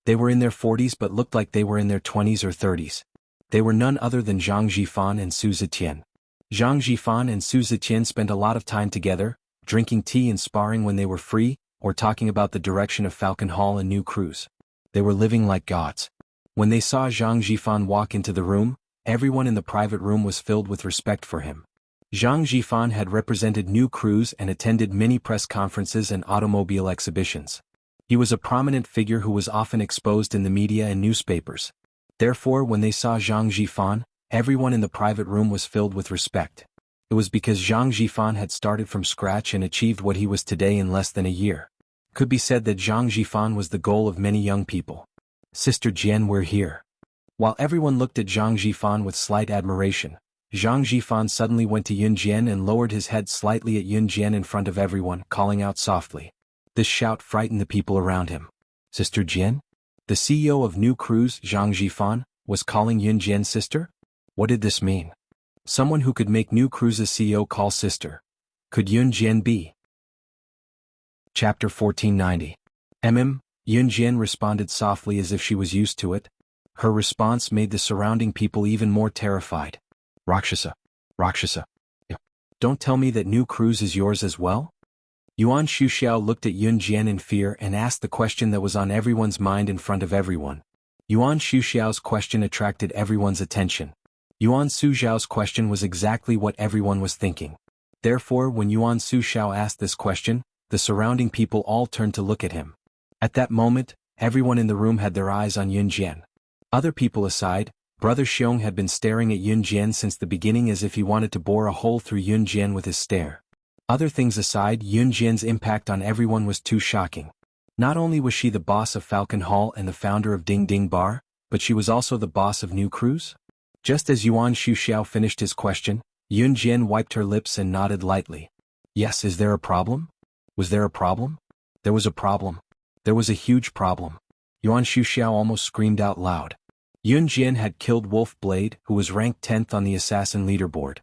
They were in their 40s but looked like they were in their 20s or 30s. They were none other than Zhang Jifan and Su Zetian. Zhang Jifan and Su Zetian spent a lot of time together, drinking tea and sparring when they were free, or talking about the direction of Falcon Hall and new cruise. They were living like gods. When they saw Zhang Jifan walk into the room, everyone in the private room was filled with respect for him. Zhang Jifan had represented New Cruise and attended many press conferences and automobile exhibitions. He was a prominent figure who was often exposed in the media and newspapers. Therefore, when they saw Zhang Jifan, everyone in the private room was filled with respect. It was because Zhang Jifan had started from scratch and achieved what he was today in less than a year. Could be said that Zhang Jifan was the goal of many young people. Sister Jian, we're here. While everyone looked at Zhang Jifan with slight admiration, Zhang Jifan suddenly went to Yun Jian and lowered his head slightly at Yun Jian in front of everyone, calling out softly. This shout frightened the people around him. Sister Jian? The CEO of New Cruise, Zhang Jifan, was calling Yun Jian sister? What did this mean? Someone who could make New Cruise's CEO call sister. Could Yun Jian be? Chapter 1490. Yun Jian responded softly as if she was used to it. Her response made the surrounding people even more terrified. Rakshasa. Rakshasa. Don't tell me that New Cruise is yours as well? Yuan Shuxiao looked at Yun Jian in fear and asked the question that was on everyone's mind in front of everyone. Yuan Shuxiao's question attracted everyone's attention. Yuan Suzhao's question was exactly what everyone was thinking. Therefore, when Yuan Suzhao asked this question, the surrounding people all turned to look at him. At that moment, everyone in the room had their eyes on Yun Jian. Other people aside, Brother Xiong had been staring at Yun Jian since the beginning as if he wanted to bore a hole through Yun Jian with his stare. Other things aside, Yun Jian's impact on everyone was too shocking. Not only was she the boss of Falcon Hall and the founder of Ding Ding Bar, but she was also the boss of New Cruise? Just as Yuan Shuxiao finished his question, Yun Jian wiped her lips and nodded lightly. Yes, is there a problem? Was there a problem? There was a problem. There was a huge problem. Yuan Shuxiao almost screamed out loud. Yun Jian had killed Wolf Blade, who was ranked 10th on the assassin leaderboard.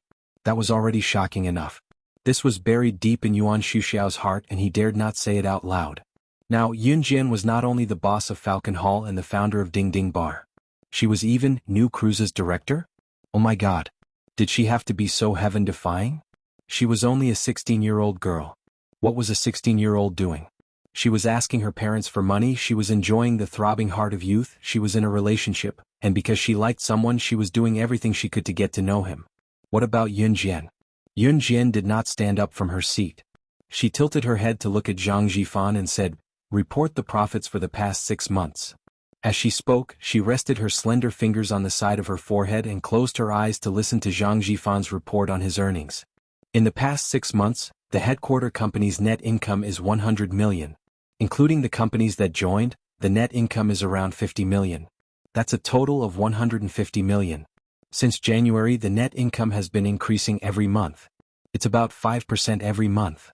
That was already shocking enough. This was buried deep in Yuan Shuxiao's heart and he dared not say it out loud. Now, Yun Jian was not only the boss of Falcon Hall and the founder of Ding Ding Bar. She was even New Cruise's director? Oh my god. Did she have to be so heaven-defying? She was only a 16-year-old girl. What was a 16-year-old doing? She was asking her parents for money, she was enjoying the throbbing heart of youth, she was in a relationship, and because she liked someone she was doing everything she could to get to know him. What about Yun Jian? Yun Jian did not stand up from her seat. She tilted her head to look at Zhang Jifan and said, "Report the profits for the past 6 months." As she spoke, she rested her slender fingers on the side of her forehead and closed her eyes to listen to Zhang Jifan's report on his earnings. In the past 6 months, the headquarter company's net income is 100 million. Including the companies that joined, the net income is around 50 million. That's a total of 150 million. Since January, the net income has been increasing every month. It's about 5% every month.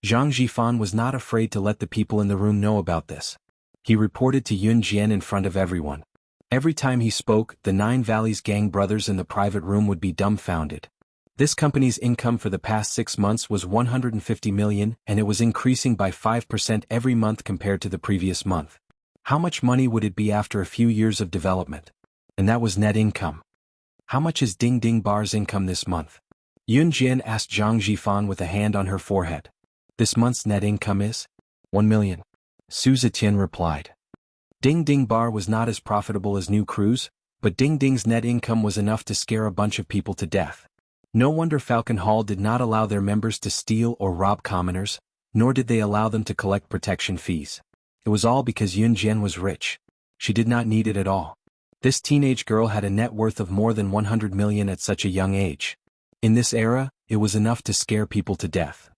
Zhang Jifan was not afraid to let the people in the room know about this. He reported to Yun Jian in front of everyone. Every time he spoke, the Nine Valleys gang brothers in the private room would be dumbfounded. This company's income for the past 6 months was 150 million and it was increasing by 5% every month compared to the previous month. How much money would it be after a few years of development? And that was net income. How much is Ding Ding Bar's income this month? Yun Jian asked Zhang Jifan with a hand on her forehead. This month's net income is 1 million. Su Zetian replied. Ding Ding Bar was not as profitable as New Cruise, but Ding Ding's net income was enough to scare a bunch of people to death. No wonder Falcon Hall did not allow their members to steal or rob commoners, nor did they allow them to collect protection fees. It was all because Yun Jian was rich. She did not need it at all. This teenage girl had a net worth of more than 100 million at such a young age. In this era, it was enough to scare people to death.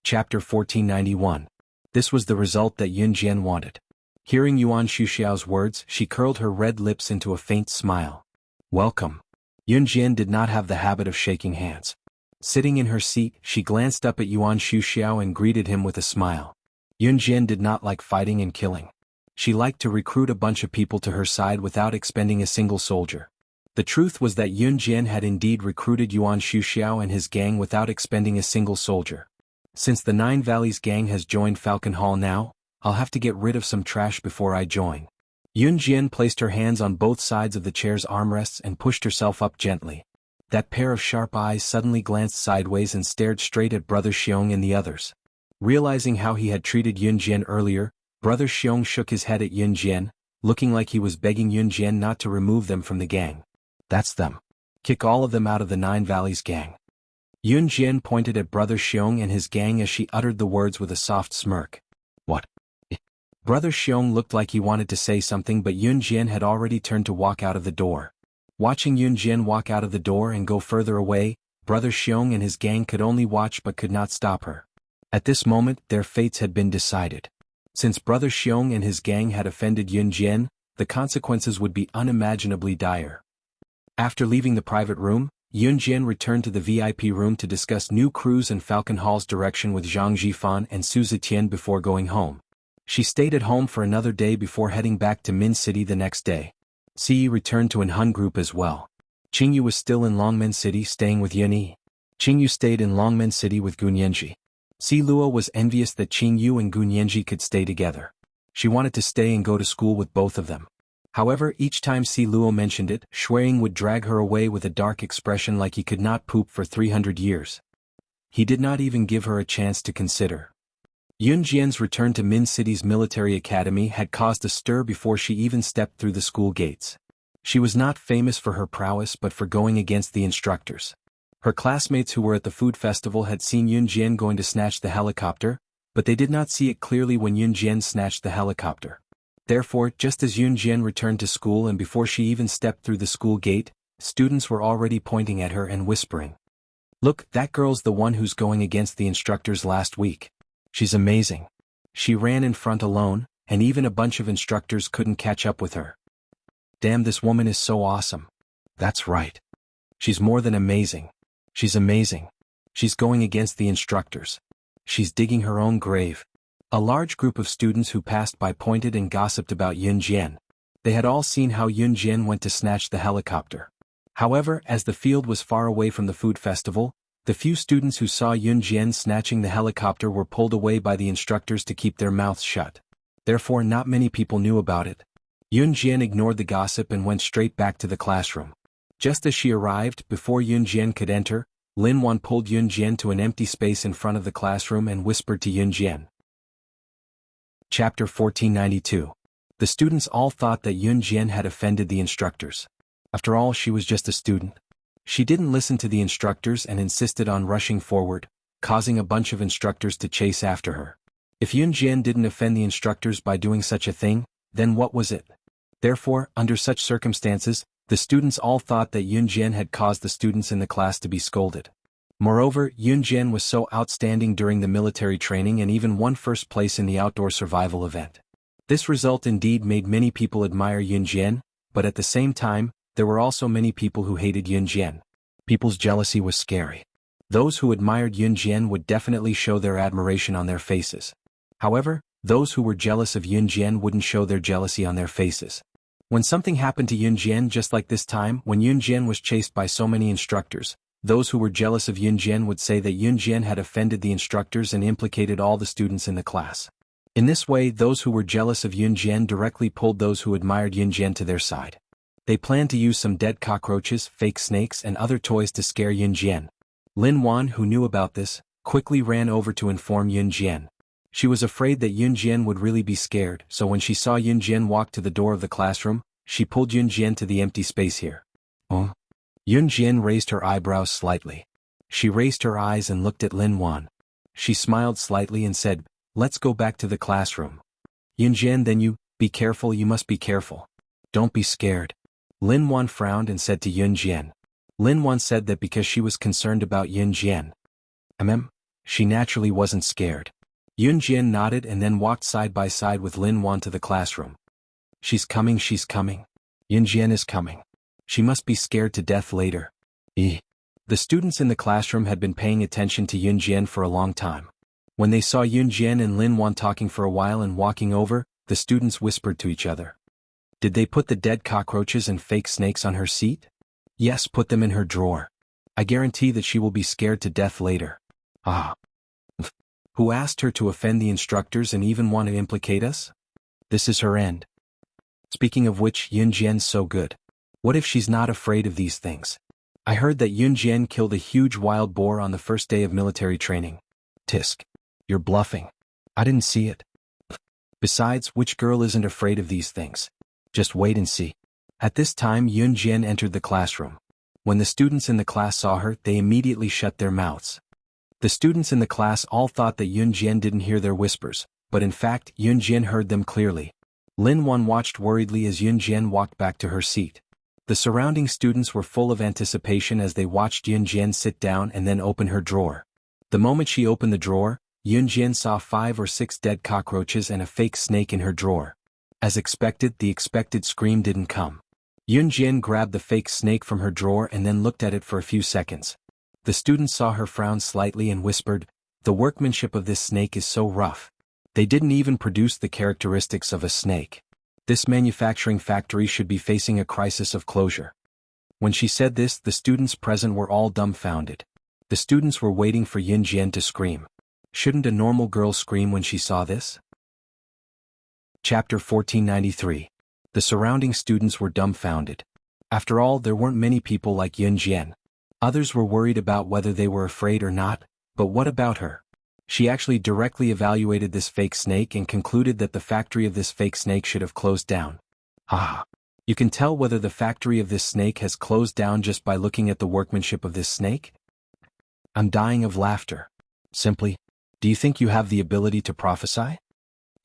Chapter 1491. This was the result that Yun Jian wanted. Hearing Yuan Shuxiao's words, she curled her red lips into a faint smile. Welcome. Yun Jian did not have the habit of shaking hands. Sitting in her seat, she glanced up at Yuan Shuxiao and greeted him with a smile. Yun Jian did not like fighting and killing. She liked to recruit a bunch of people to her side without expending a single soldier. The truth was that Yun Jian had indeed recruited Yuan Shuxiao and his gang without expending a single soldier. Since the Nine Valleys gang has joined Falcon Hall now, I'll have to get rid of some trash before I join. Yun Jian placed her hands on both sides of the chair's armrests and pushed herself up gently. That pair of sharp eyes suddenly glanced sideways and stared straight at Brother Xiong and the others. Realizing how he had treated Yun Jian earlier, Brother Xiong shook his head at Yun Jian, looking like he was begging Yun Jian not to remove them from the gang. That's them. Kick all of them out of the Nine Valleys gang. Yun Jian pointed at Brother Xiong and his gang as she uttered the words with a soft smirk. What? Brother Xiong looked like he wanted to say something, but Yun Jian had already turned to walk out of the door. Watching Yun Jian walk out of the door and go further away, Brother Xiong and his gang could only watch but could not stop her. At this moment, their fates had been decided. Since Brother Xiong and his gang had offended Yun Jian, the consequences would be unimaginably dire. After leaving the private room, Yun Jian returned to the VIP room to discuss new crews and Falcon Hall's direction with Zhang Jifan and Su Zetian before going home. She stayed at home for another day before heading back to Min City the next day. Siyi returned to Anhun Group as well. Qingyu was still in Longmen City staying with Yunyi. Qingyu stayed in Longmen City with Gunyanji. Si Luo was envious that Qingyu and Gunyanji could stay together. She wanted to stay and go to school with both of them. However, each time Si Luo mentioned it, Shuiying would drag her away with a dark expression like he could not poop for 300 years. He did not even give her a chance to consider. Yun Jian's return to Min City's military academy had caused a stir before she even stepped through the school gates. She was not famous for her prowess but for going against the instructors. Her classmates who were at the food festival had seen Yun Jian going to snatch the helicopter, but they did not see it clearly when Yun Jian snatched the helicopter. Therefore, just as Yun Jian returned to school and before she even stepped through the school gate, students were already pointing at her and whispering. Look, that girl's the one who's going against the instructors last week. She's amazing. She ran in front alone, and even a bunch of instructors couldn't catch up with her. Damn, this woman is so awesome. That's right. She's more than amazing. She's amazing. She's going against the instructors. She's digging her own grave. A large group of students who passed by pointed and gossiped about Yun Jian. They had all seen how Yun Jian went to snatch the helicopter. However, as the field was far away from the food festival, the few students who saw Yun Jian snatching the helicopter were pulled away by the instructors to keep their mouths shut. Therefore, not many people knew about it. Yun Jian ignored the gossip and went straight back to the classroom. Just as she arrived, before Yun Jian could enter, Lin Wan pulled Yun Jian to an empty space in front of the classroom and whispered to Yun Jian. Chapter 1492. The students all thought that Yun Jian had offended the instructors. After all, she was just a student. She didn't listen to the instructors and insisted on rushing forward, causing a bunch of instructors to chase after her. If Yun Jian didn't offend the instructors by doing such a thing, then what was it? Therefore, under such circumstances, the students all thought that Yun Jian had caused the students in the class to be scolded. Moreover, Yun Jian was so outstanding during the military training and even won first place in the outdoor survival event. This result indeed made many people admire Yun Jian, but at the same time, there were also many people who hated Yun Jian. People's jealousy was scary. Those who admired Yun Jian would definitely show their admiration on their faces. However, those who were jealous of Yun Jian wouldn't show their jealousy on their faces. When something happened to Yun Jian just like this time, when Yun Jian was chased by so many instructors, those who were jealous of Yun Jian would say that Yun Jian had offended the instructors and implicated all the students in the class. In this way, those who were jealous of Yun Jian directly pulled those who admired Yun Jian to their side. They planned to use some dead cockroaches, fake snakes and other toys to scare Yun Jian. Lin Wan, who knew about this, quickly ran over to inform Yun Jian. She was afraid that Yun Jian would really be scared, so when she saw Yun Jian walk to the door of the classroom, she pulled Yun Jian to the empty space here. Oh? Yun Jian raised her eyebrows slightly. She raised her eyes and looked at Lin Wan. She smiled slightly and said, "Let's go back to the classroom." Yun Jian, then you must be careful. Don't be scared. Lin Wan frowned and said to Yun Jian. Lin Wan said that because she was concerned about Yun Jian. She naturally wasn't scared. Yunjian nodded and then walked side by side with Lin Wan to the classroom. She's coming, she's coming. Yunjian is coming. She must be scared to death later. The students in the classroom had been paying attention to Yunjian for a long time. When they saw Yunjian and Lin Wan talking for a while and walking over, the students whispered to each other. Did they put the dead cockroaches and fake snakes on her seat? Yes, put them in her drawer. I guarantee that she will be scared to death later. Ah. Who asked her to offend the instructors and even want to implicate us? This is her end. Speaking of which, Yunjian's so good. What if she's not afraid of these things? I heard that Yunjian killed a huge wild boar on the first day of military training. Tisk. You're bluffing. I didn't see it. Besides, which girl isn't afraid of these things? Just wait and see. At this time, Yunjian entered the classroom. When the students in the class saw her, they immediately shut their mouths. The students in the class all thought that Yunjian didn't hear their whispers, but in fact, Yunjian heard them clearly. Lin Wan watched worriedly as Yunjian walked back to her seat. The surrounding students were full of anticipation as they watched Yunjian sit down and then open her drawer. The moment she opened the drawer, Yunjian saw 5 or 6 dead cockroaches and a fake snake in her drawer. As expected, the expected scream didn't come. Yunjian grabbed the fake snake from her drawer and then looked at it for a few seconds. The students saw her frown slightly and whispered, "The workmanship of this snake is so rough. They didn't even produce the characteristics of a snake. This manufacturing factory should be facing a crisis of closure." When she said this, the students present were all dumbfounded. The students were waiting for Yunjian to scream. Shouldn't a normal girl scream when she saw this? Chapter 1493. The surrounding students were dumbfounded. After all, there weren't many people like Yunjian. Others were worried about whether they were afraid or not, but what about her? She actually directly evaluated this fake snake and concluded that the factory of this fake snake should have closed down. Ah! You can tell whether the factory of this snake has closed down just by looking at the workmanship of this snake? I'm dying of laughter. Simply, do you think you have the ability to prophesy?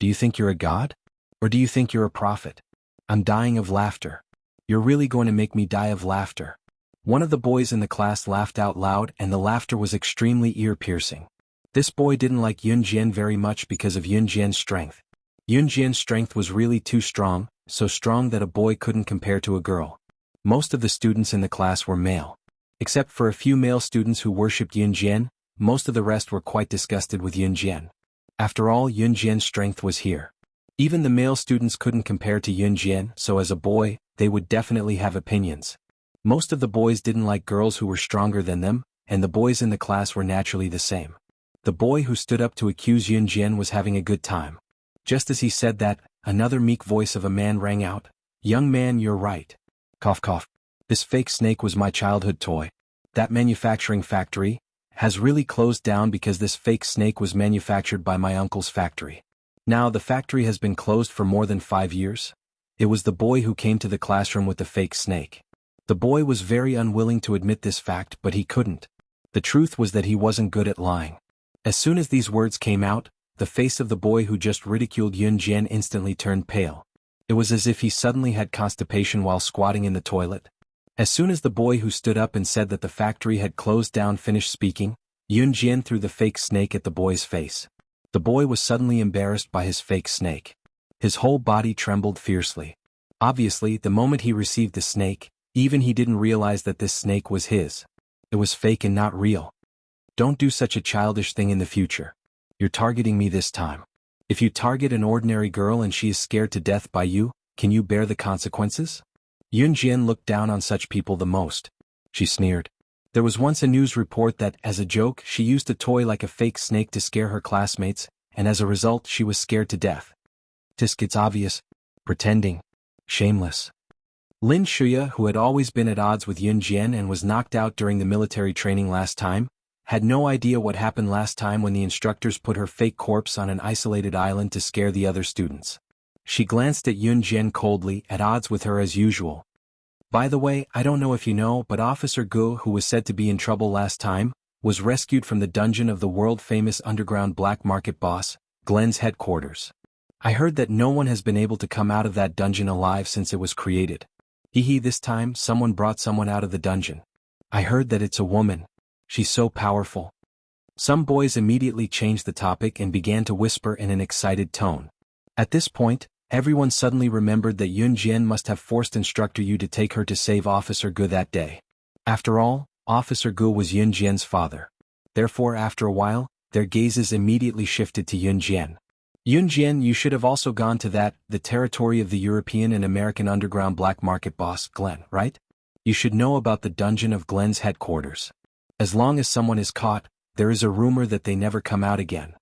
Do you think you're a god? Or do you think you're a prophet? I'm dying of laughter. You're really going to make me die of laughter. One of the boys in the class laughed out loud and the laughter was extremely ear-piercing. This boy didn't like Yunjian very much because of Yunjian's strength. Yunjian's strength was really too strong, so strong that a boy couldn't compare to a girl. Most of the students in the class were male. Except for a few male students who worshipped Yunjian, most of the rest were quite disgusted with Yunjian. After all, Yunjian's strength was here. Even the male students couldn't compare to Yunjian, so as a boy, they would definitely have opinions. Most of the boys didn't like girls who were stronger than them, and the boys in the class were naturally the same. The boy who stood up to accuse Yunjian was having a good time. Just as he said that, another meek voice of a man rang out, "Young man, you're right. Cough cough. This fake snake was my childhood toy. That manufacturing factory has really closed down because this fake snake was manufactured by my uncle's factory. Now the factory has been closed for more than 5 years. It was the boy who came to the classroom with the fake snake. The boy was very unwilling to admit this fact, but he couldn't. The truth was that he wasn't good at lying. As soon as these words came out, the face of the boy who just ridiculed Yunjian instantly turned pale. It was as if he suddenly had constipation while squatting in the toilet. As soon as the boy who stood up and said that the factory had closed down finished speaking, Yunjian threw the fake snake at the boy's face. The boy was suddenly embarrassed by his fake snake. His whole body trembled fiercely. Obviously, the moment he received the snake, even he didn't realize that this snake was his. It was fake and not real. Don't do such a childish thing in the future. You're targeting me this time. If you target an ordinary girl and she is scared to death by you, can you bear the consequences? Yunjian looked down on such people the most. She sneered. There was once a news report that, as a joke, she used a toy like a fake snake to scare her classmates, and as a result she was scared to death. Tisk, it's obvious. Pretending. Shameless. Lin Shuya, who had always been at odds with Yunjian and was knocked out during the military training last time, had no idea what happened last time when the instructors put her fake corpse on an isolated island to scare the other students. She glanced at Yunjian coldly, at odds with her as usual. By the way, I don't know if you know, but Officer Gu, who was said to be in trouble last time, was rescued from the dungeon of the world-famous underground black market boss, Glenn's headquarters. I heard that no one has been able to come out of that dungeon alive since it was created. This time, someone brought someone out of the dungeon. I heard that it's a woman. She's so powerful. Some boys immediately changed the topic and began to whisper in an excited tone. At this point, everyone suddenly remembered that Yun Jian must have forced Instructor Yu to take her to save Officer Gu that day. After all, Officer Gu was Yun Jian's father. Therefore, after a while, their gazes immediately shifted to Yun Jian. Yun Jian, you should have also gone to the territory of the European and American underground black market boss, Glenn, right? You should know about the dungeon of Glenn's headquarters. As long as someone is caught, there is a rumor that they never come out again.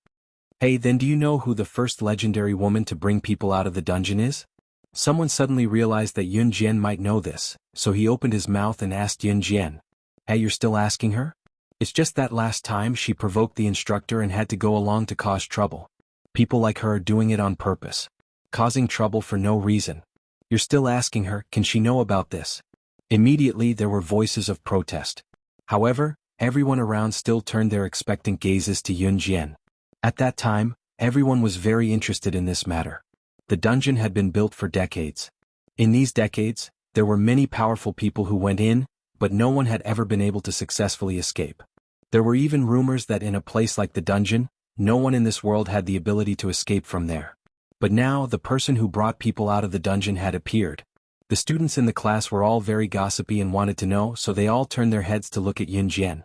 Hey, then do you know who the first legendary woman to bring people out of the dungeon is? Someone suddenly realized that Yun Jian might know this, so he opened his mouth and asked Yun Jian. Hey, you're still asking her? It's just that last time she provoked the instructor and had to go along to cause trouble. People like her are doing it on purpose. Causing trouble for no reason. You're still asking her, can she know about this? Immediately there were voices of protest. However, everyone around still turned their expectant gazes to Yun Jian. At that time, everyone was very interested in this matter. The dungeon had been built for decades. In these decades, there were many powerful people who went in, but no one had ever been able to successfully escape. There were even rumors that in a place like the dungeon, no one in this world had the ability to escape from there. But now the person who brought people out of the dungeon had appeared. The students in the class were all very gossipy and wanted to know, so they all turned their heads to look at Yun Jian.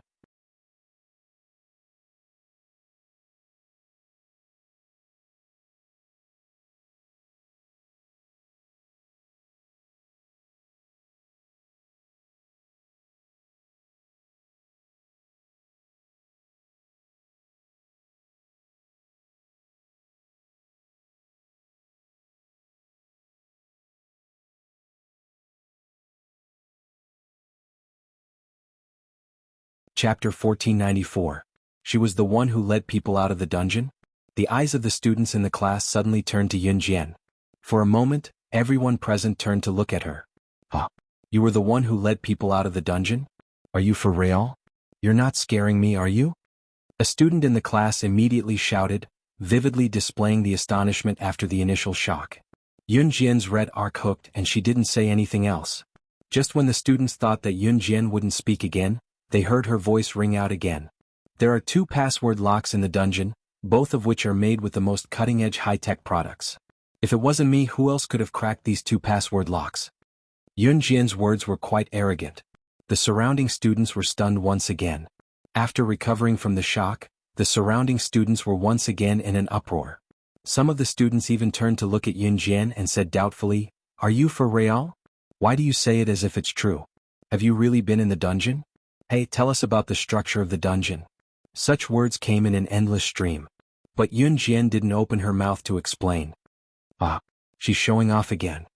Chapter 1494. She was the one who led people out of the dungeon? The eyes of the students in the class suddenly turned to Yun Jian. For a moment, everyone present turned to look at her. Huh? You were the one who led people out of the dungeon? Are you for real? You're not scaring me, are you? A student in the class immediately shouted, vividly displaying the astonishment after the initial shock. Yun Jian's red arc hooked and she didn't say anything else. Just when the students thought that Yun Jian wouldn't speak again, they heard her voice ring out again. There are 2 password locks in the dungeon, both of which are made with the most cutting-edge high-tech products. If it wasn't me, who else could have cracked these 2 password locks? Yun Jian's words were quite arrogant. The surrounding students were stunned once again. After recovering from the shock, the surrounding students were once again in an uproar. Some of the students even turned to look at Yun Jian and said doubtfully, "Are you for real? Why do you say it as if it's true? Have you really been in the dungeon? Hey, tell us about the structure of the dungeon." Such words came in an endless stream. But Yun Jian didn't open her mouth to explain. She's showing off again.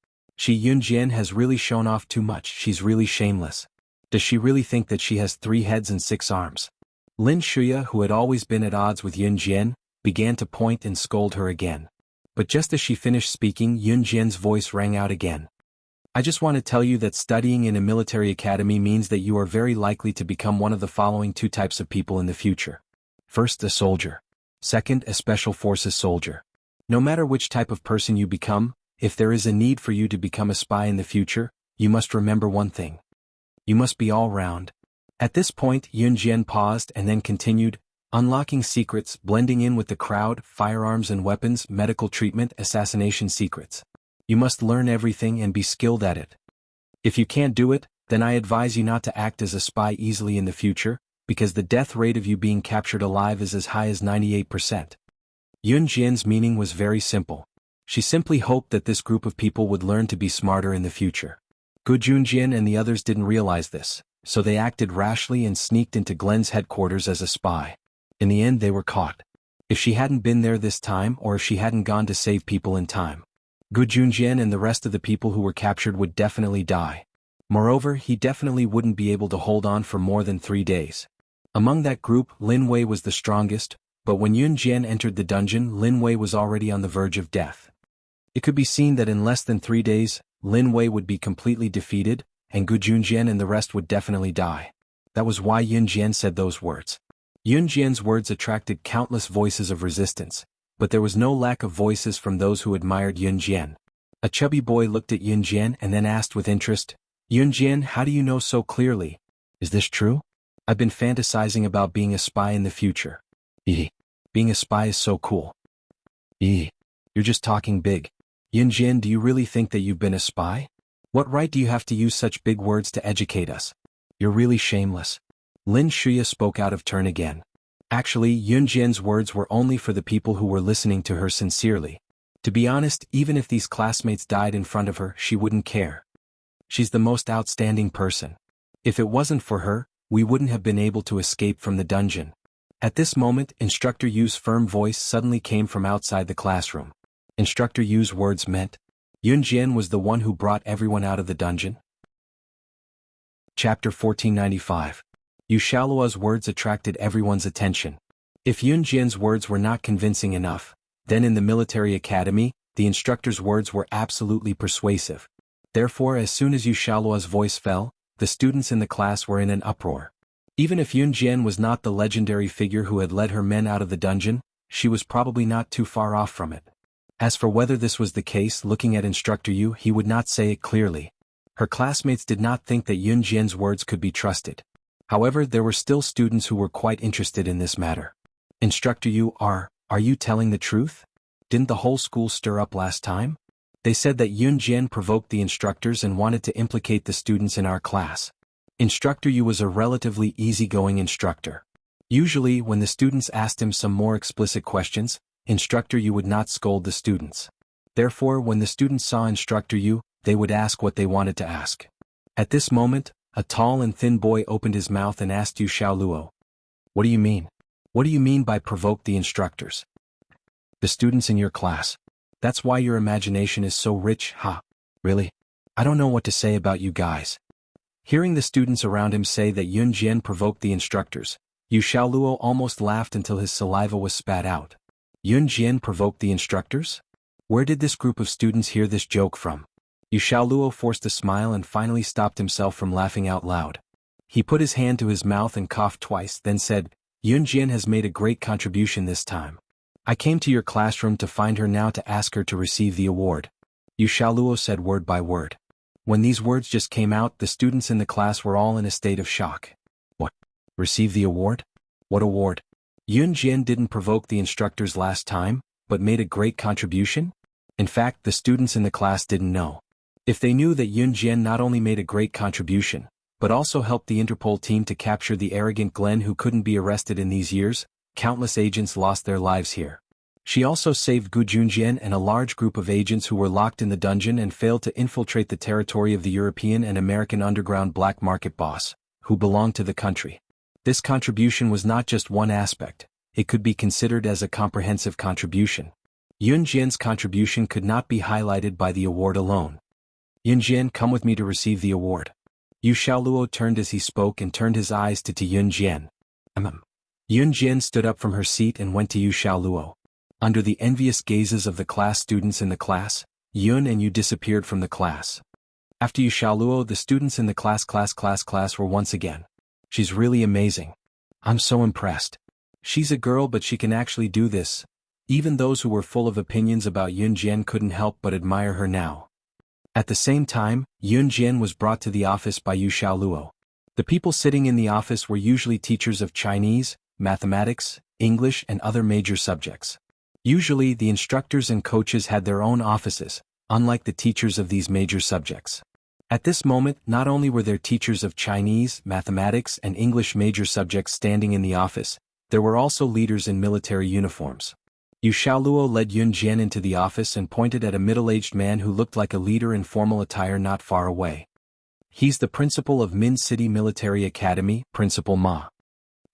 Yun Jian has really shown off too much. She's really shameless. Does she really think that she has 3 heads and 6 arms? Lin Shuya, who had always been at odds with Yun Jian, began to point and scold her again. But just as she finished speaking, Yun Jian's voice rang out again. I just want to tell you that studying in a military academy means that you are very likely to become one of the following 2 types of people in the future. First, a soldier. Second, a special forces soldier. No matter which type of person you become, if there is a need for you to become a spy in the future, you must remember one thing. You must be all round. At this point, Yun Jian paused and then continued, unlocking secrets, blending in with the crowd, firearms and weapons, medical treatment, assassination secrets. You must learn everything and be skilled at it. If you can't do it, then I advise you not to act as a spy easily in the future, because the death rate of you being captured alive is as high as 98%. Yun Jian's meaning was very simple. She simply hoped that this group of people would learn to be smarter in the future. Gu Junjian and the others didn't realize this, so they acted rashly and sneaked into Glenn's headquarters as a spy. In the end, they were caught. If she hadn't been there this time, or if she hadn't gone to save people in time, Gu Junjian and the rest of the people who were captured would definitely die. Moreover, he definitely wouldn't be able to hold on for more than 3 days. Among that group, Lin Wei was the strongest, but when Yun Jian entered the dungeon, Lin Wei was already on the verge of death. It could be seen that in less than 3 days, Lin Wei would be completely defeated, and Gu Junjian and the rest would definitely die. That was why Yun Jian said those words. Yun Jian's words attracted countless voices of resistance, but there was no lack of voices from those who admired Yun Jian. A chubby boy looked at Yun Jian and then asked with interest, "Yun Jian, how do you know so clearly? Is this true?" I've been fantasizing about being a spy in the future. Eee. Being a spy is so cool. Eee. You're just talking big. Yunjian, do you really think that you've been a spy? What right do you have to use such big words to educate us? You're really shameless. Lin Shuya spoke out of turn again. Actually, Yunjian's words were only for the people who were listening to her sincerely. To be honest, even if these classmates died in front of her, she wouldn't care. She's the most outstanding person. If it wasn't for her, we wouldn't have been able to escape from the dungeon. At this moment, Instructor Yu's firm voice suddenly came from outside the classroom. Instructor Yu's words meant, Yunjian was the one who brought everyone out of the dungeon? Chapter 1495. Yu Shaoluo's words attracted everyone's attention. If Yunjian's words were not convincing enough, then in the military academy, the instructor's words were absolutely persuasive. Therefore, as soon as Yu Shaoluo's voice fell, the students in the class were in an uproar. Even if Yunjian was not the legendary figure who had led her men out of the dungeon, she was probably not too far off from it. As for whether this was the case, looking at Instructor Yu, he would not say it clearly. Her classmates did not think that Yunjian's words could be trusted. However, there were still students who were quite interested in this matter. Instructor Yu, are you telling the truth? Didn't the whole school stir up last time? They said that Yunjian provoked the instructors and wanted to implicate the students in our class. Instructor Yu was a relatively easygoing instructor. Usually, when the students asked him some more explicit questions, Instructor Yu would not scold the students. Therefore, when the students saw Instructor Yu, they would ask what they wanted to ask. At this moment, a tall and thin boy opened his mouth and asked Yu Shaoluo, "What do you mean? What do you mean by provoked the instructors?" "The students in your class. That's why your imagination is so rich, huh? Really? I don't know what to say about you guys." Hearing the students around him say that Yunjian provoked the instructors, Yu Shaoluo almost laughed until his saliva was spat out. Yunjian provoked the instructors? Where did this group of students hear this joke from? Yu Shaoluo forced a smile and finally stopped himself from laughing out loud. He put his hand to his mouth and coughed twice, then said, "Yunjian has made a great contribution this time. I came to your classroom to find her now to ask her to receive the award." Yu Shaoluo said word by word. When these words just came out, the students in the class were all in a state of shock. What? Receive the award? What award? Yunjian didn't provoke the instructors last time, but made a great contribution? In fact, the students in the class didn't know. If they knew that Yunjian not only made a great contribution, but also helped the Interpol team to capture the arrogant Glenn who couldn't be arrested in these years, countless agents lost their lives here. She also saved Gu Junjian and a large group of agents who were locked in the dungeon and failed to infiltrate the territory of the European and American underground black market boss, who belonged to the country. This contribution was not just one aspect, it could be considered as a comprehensive contribution. Yunjian's contribution could not be highlighted by the award alone. "Yunjian, come with me to receive the award." Yu Shaoluo turned as he spoke and turned his eyes to Yunjian. Yunjian stood up from her seat and went to Yu Shaoluo. Under the envious gazes of the class students in the class, Yun and Yu disappeared from the class. After Yu Shaoluo, the students in the class were once again. "She's really amazing. I'm so impressed. She's a girl but she can actually do this." Even those who were full of opinions about Yunjian couldn't help but admire her now. At the same time, Yunjian was brought to the office by Yu Shaoluo. The people sitting in the office were usually teachers of Chinese, mathematics, English and other major subjects. Usually the instructors and coaches had their own offices, unlike the teachers of these major subjects. At this moment, not only were there teachers of Chinese, mathematics and English major subjects standing in the office, there were also leaders in military uniforms. Yu Shaoluo led Yunjian into the office and pointed at a middle-aged man who looked like a leader in formal attire not far away. "He's the principal of Min City Military Academy, Principal Ma."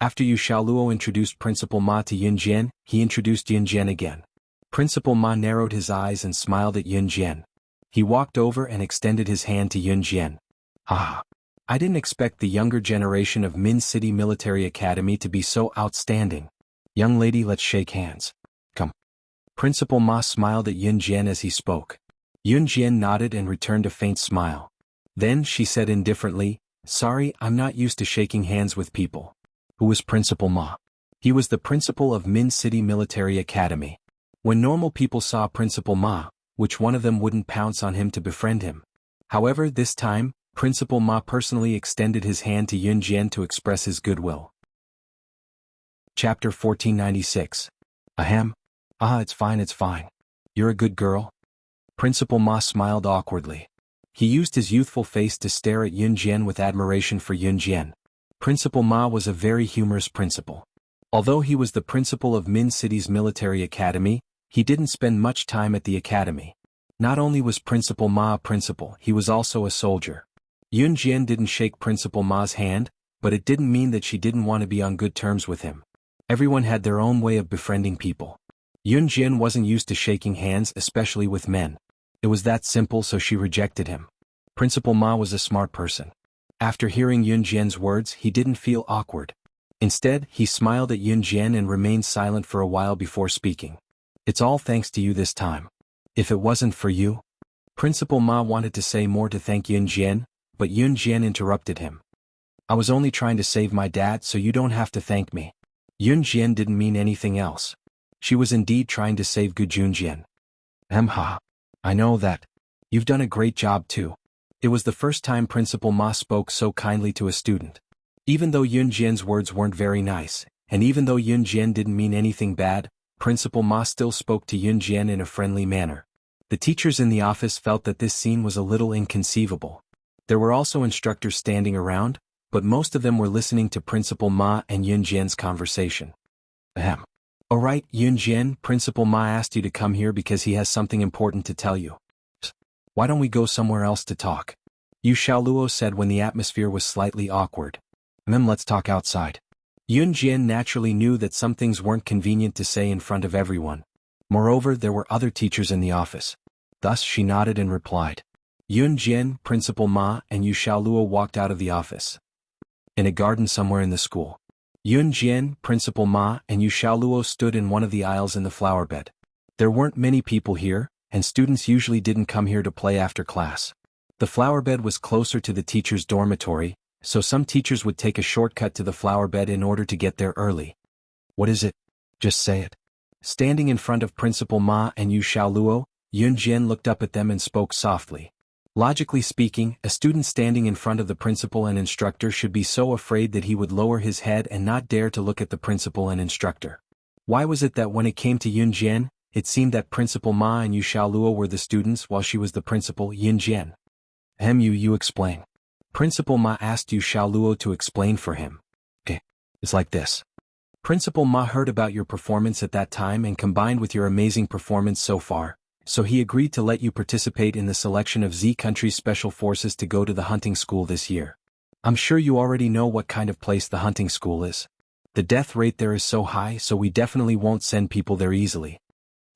After Yu Shaoluo introduced Principal Ma to Yunjian, he introduced Yunjian again. Principal Ma narrowed his eyes and smiled at Yunjian. He walked over and extended his hand to Yunjian. "Ah, I didn't expect the younger generation of Min City Military Academy to be so outstanding. Young lady, let's shake hands. Come." Principal Ma smiled at Yunjian as he spoke. Yunjian nodded and returned a faint smile. Then she said indifferently, "Sorry, I'm not used to shaking hands with people." Who was Principal Ma? He was the principal of Min City Military Academy. When normal people saw Principal Ma, which one of them wouldn't pounce on him to befriend him? However, this time, Principal Ma personally extended his hand to Yun Jian to express his goodwill. Chapter 1496. Ahem. Ah, it's fine, it's fine. You're a good girl. Principal Ma smiled awkwardly. He used his youthful face to stare at Yun Jian with admiration for Yun Jian. Principal Ma was a very humorous principal. Although he was the principal of Min City's military academy, he didn't spend much time at the academy. Not only was Principal Ma a principal, he was also a soldier. Yun Jian didn't shake Principal Ma's hand, but it didn't mean that she didn't want to be on good terms with him. Everyone had their own way of befriending people. Yun Jian wasn't used to shaking hands, especially with men. It was that simple, so she rejected him. Principal Ma was a smart person. After hearing Yun Jian's words, he didn't feel awkward. Instead, he smiled at Yun Jian and remained silent for a while before speaking. It's all thanks to you this time. If it wasn't for you... Principal Ma wanted to say more to thank Yun Jian, but Yun Jian interrupted him. I was only trying to save my dad, so you don't have to thank me. Yun Jian didn't mean anything else. She was indeed trying to save Yun Jian. Ha. I know that. You've done a great job too. It was the first time Principal Ma spoke so kindly to a student. Even though Yun Jian's words weren't very nice, and even though Yun Jian didn't mean anything bad, Principal Ma still spoke to Yun Jian in a friendly manner. The teachers in the office felt that this scene was a little inconceivable. There were also instructors standing around, but most of them were listening to Principal Ma and Yun Jian's conversation. Ahem. Alright, Yun Jian, Principal Ma asked you to come here because he has something important to tell you. Why don't we go somewhere else to talk? Yu Xiaoluo said when the atmosphere was slightly awkward. Let's talk outside. Yun Jian naturally knew that some things weren't convenient to say in front of everyone. Moreover, there were other teachers in the office. Thus she nodded and replied. Yun Jian, Principal Ma, and Yu Xiaoluo walked out of the office. In a garden somewhere in the school. Yun Jian, Principal Ma, and Yu Xiaoluo stood in one of the aisles in the flower bed. There weren't many people here, and students usually didn't come here to play after class. The flower bed was closer to the teacher's dormitory, so some teachers would take a shortcut to the flower bed in order to get there early. What is it? Just say it. Standing in front of Principal Ma and Yu Xiaoluo, Yun Jian looked up at them and spoke softly. Logically speaking, a student standing in front of the principal and instructor should be so afraid that he would lower his head and not dare to look at the principal and instructor. Why was it that when it came to Yun Jian, it seemed that Principal Ma and Yu Xiaoluo were the students while she was the principal, Yun Jian? You explain. Principal Ma asked Yu Xiaoluo to explain for him. Okay, it's like this. Principal Ma heard about your performance at that time and combined with your amazing performance so far, so he agreed to let you participate in the selection of Z country's special forces to go to the hunting school this year. I'm sure you already know what kind of place the hunting school is. The death rate there is so high, so we definitely won't send people there easily.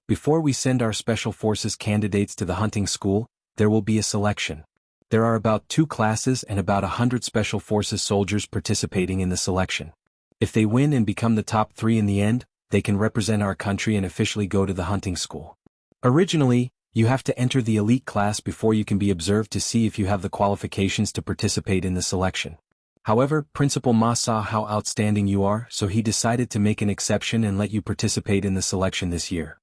Before we send our special forces candidates to the hunting school, there will be a selection. There are about 2 classes and about 100 special forces soldiers participating in the selection. If they win and become the top 3 in the end, they can represent our country and officially go to the hunting school. Originally, you have to enter the elite class before you can be observed to see if you have the qualifications to participate in the selection. However, Principal Ma saw how outstanding you are, so he decided to make an exception and let you participate in the selection this year.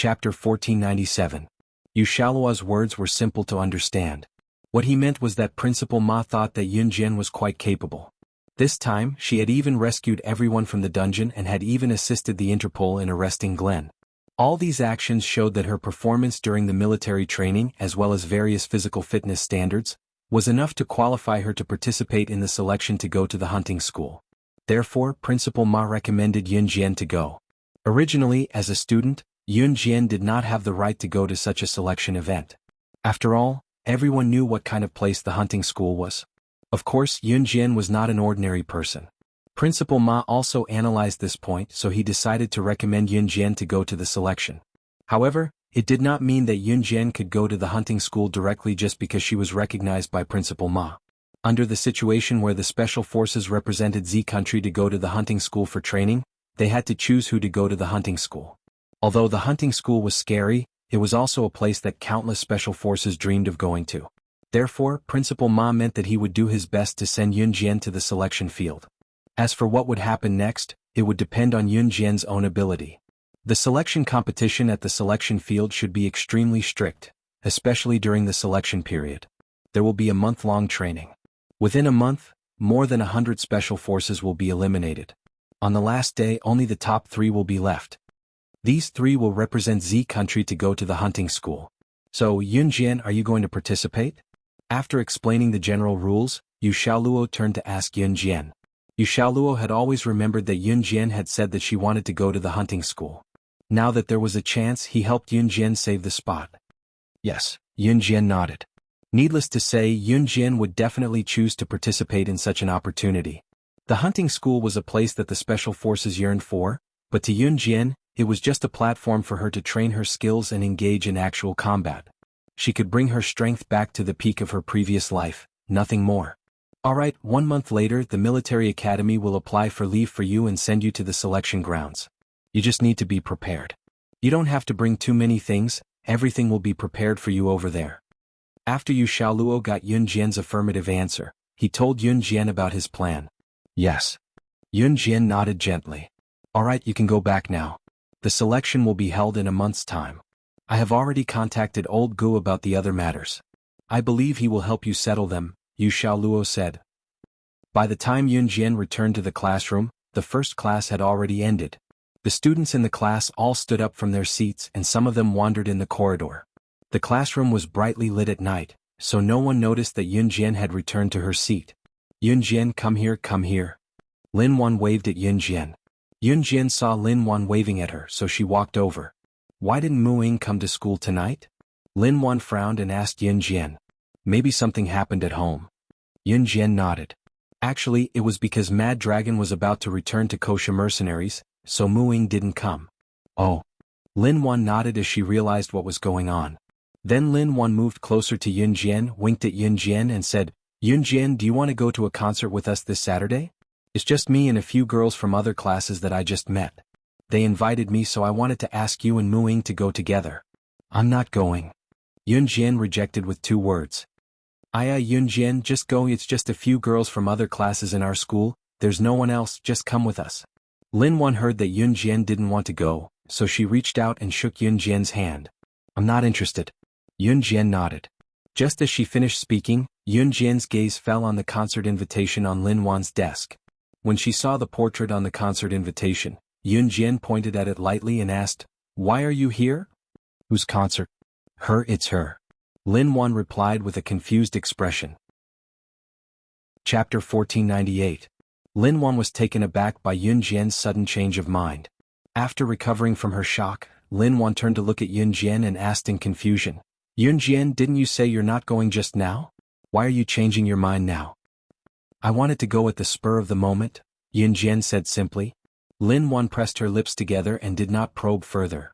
Chapter 1497. Yuxiaoluo's words were simple to understand. What he meant was that Principal Ma thought that Yun Jian was quite capable. This time, she had even rescued everyone from the dungeon and had even assisted the Interpol in arresting Glenn. All these actions showed that her performance during the military training as well as various physical fitness standards was enough to qualify her to participate in the selection to go to the hunting school. Therefore, Principal Ma recommended Yun Jian to go. Originally, as a student, Yun Jian did not have the right to go to such a selection event. After all, everyone knew what kind of place the hunting school was. Of course, Yun Jian was not an ordinary person. Principal Ma also analyzed this point, so he decided to recommend Yun Jian to go to the selection. However, it did not mean that Yun Jian could go to the hunting school directly just because she was recognized by Principal Ma. Under the situation where the special forces represented Z country to go to the hunting school for training, they had to choose who to go to the hunting school. Although the hunting school was scary, it was also a place that countless special forces dreamed of going to. Therefore, Principal Ma meant that he would do his best to send Yun Jian to the selection field. As for what would happen next, it would depend on Yun Jian's own ability. The selection competition at the selection field should be extremely strict, especially during the selection period. There will be a month-long training. Within a month, more than 100 special forces will be eliminated. On the last day, only the top 3 will be left. These 3 will represent Z country to go to the hunting school. So, Yun Jian, are you going to participate? After explaining the general rules, Yuxiaoluo turned to ask Yun Jian. Yuxiaoluo had always remembered that Yun Jian had said that she wanted to go to the hunting school. Now that there was a chance, he helped Yun Jian save the spot. Yes, Yun Jian nodded. Needless to say, Yun Jian would definitely choose to participate in such an opportunity. The hunting school was a place that the special forces yearned for, but to Yun Jian, it was just a platform for her to train her skills and engage in actual combat. She could bring her strength back to the peak of her previous life, nothing more. Alright, 1 month later, the military academy will apply for leave for you and send you to the selection grounds. You just need to be prepared. You don't have to bring too many things, everything will be prepared for you over there. After Yuxiaoluo got Yun Jian's affirmative answer, he told Yun Jian about his plan. Yes. Yun Jian nodded gently. Alright, you can go back now. The selection will be held in a month's time. I have already contacted old Gu about the other matters. I believe he will help you settle them, Yuxiaoluo said. By the time Yun Jian returned to the classroom, the first class had already ended. The students in the class all stood up from their seats and some of them wandered in the corridor. The classroom was brightly lit at night, so no one noticed that Yun Jian had returned to her seat. Yun Jian, come here, come here. Lin Wan waved at Yun Jian. Yun Jian saw Lin Wan waving at her, so she walked over. Why didn't Mu Ying come to school tonight? Lin Wan frowned and asked Yun Jian. Maybe something happened at home. Yun Jian nodded. Actually, it was because Mad Dragon was about to return to Kosha mercenaries, so Mu Ying didn't come. Oh. Lin Wan nodded as she realized what was going on. Then Lin Wan moved closer to Yun Jian, winked at Yun Jian and said, Yun Jian, do you want to go to a concert with us this Saturday? It's just me and a few girls from other classes that I just met. They invited me, so I wanted to ask you and Mu Ying to go together. I'm not going. Yun Jian rejected with 2 words. Yun Jian, just go, it's just a few girls from other classes in our school, there's no one else, just come with us. Lin Wan heard that Yun Jian didn't want to go, so she reached out and shook Yun Jian's hand. I'm not interested. Yun Jian nodded. Just as she finished speaking, Yun Jian's gaze fell on the concert invitation on Lin Wan's desk. When she saw the portrait on the concert invitation, Yun Jian pointed at it lightly and asked, Why are you here? Whose concert? Her, it's her. Lin Wan replied with a confused expression. Chapter 1498. Lin Wan was taken aback by Yun Jian's sudden change of mind. After recovering from her shock, Lin Wan turned to look at Yun Jian and asked in confusion, Yun Jian, didn't you say you're not going just now? Why are you changing your mind now? I wanted to go at the spur of the moment, Yun Jian said simply. Lin Wan pressed her lips together and did not probe further.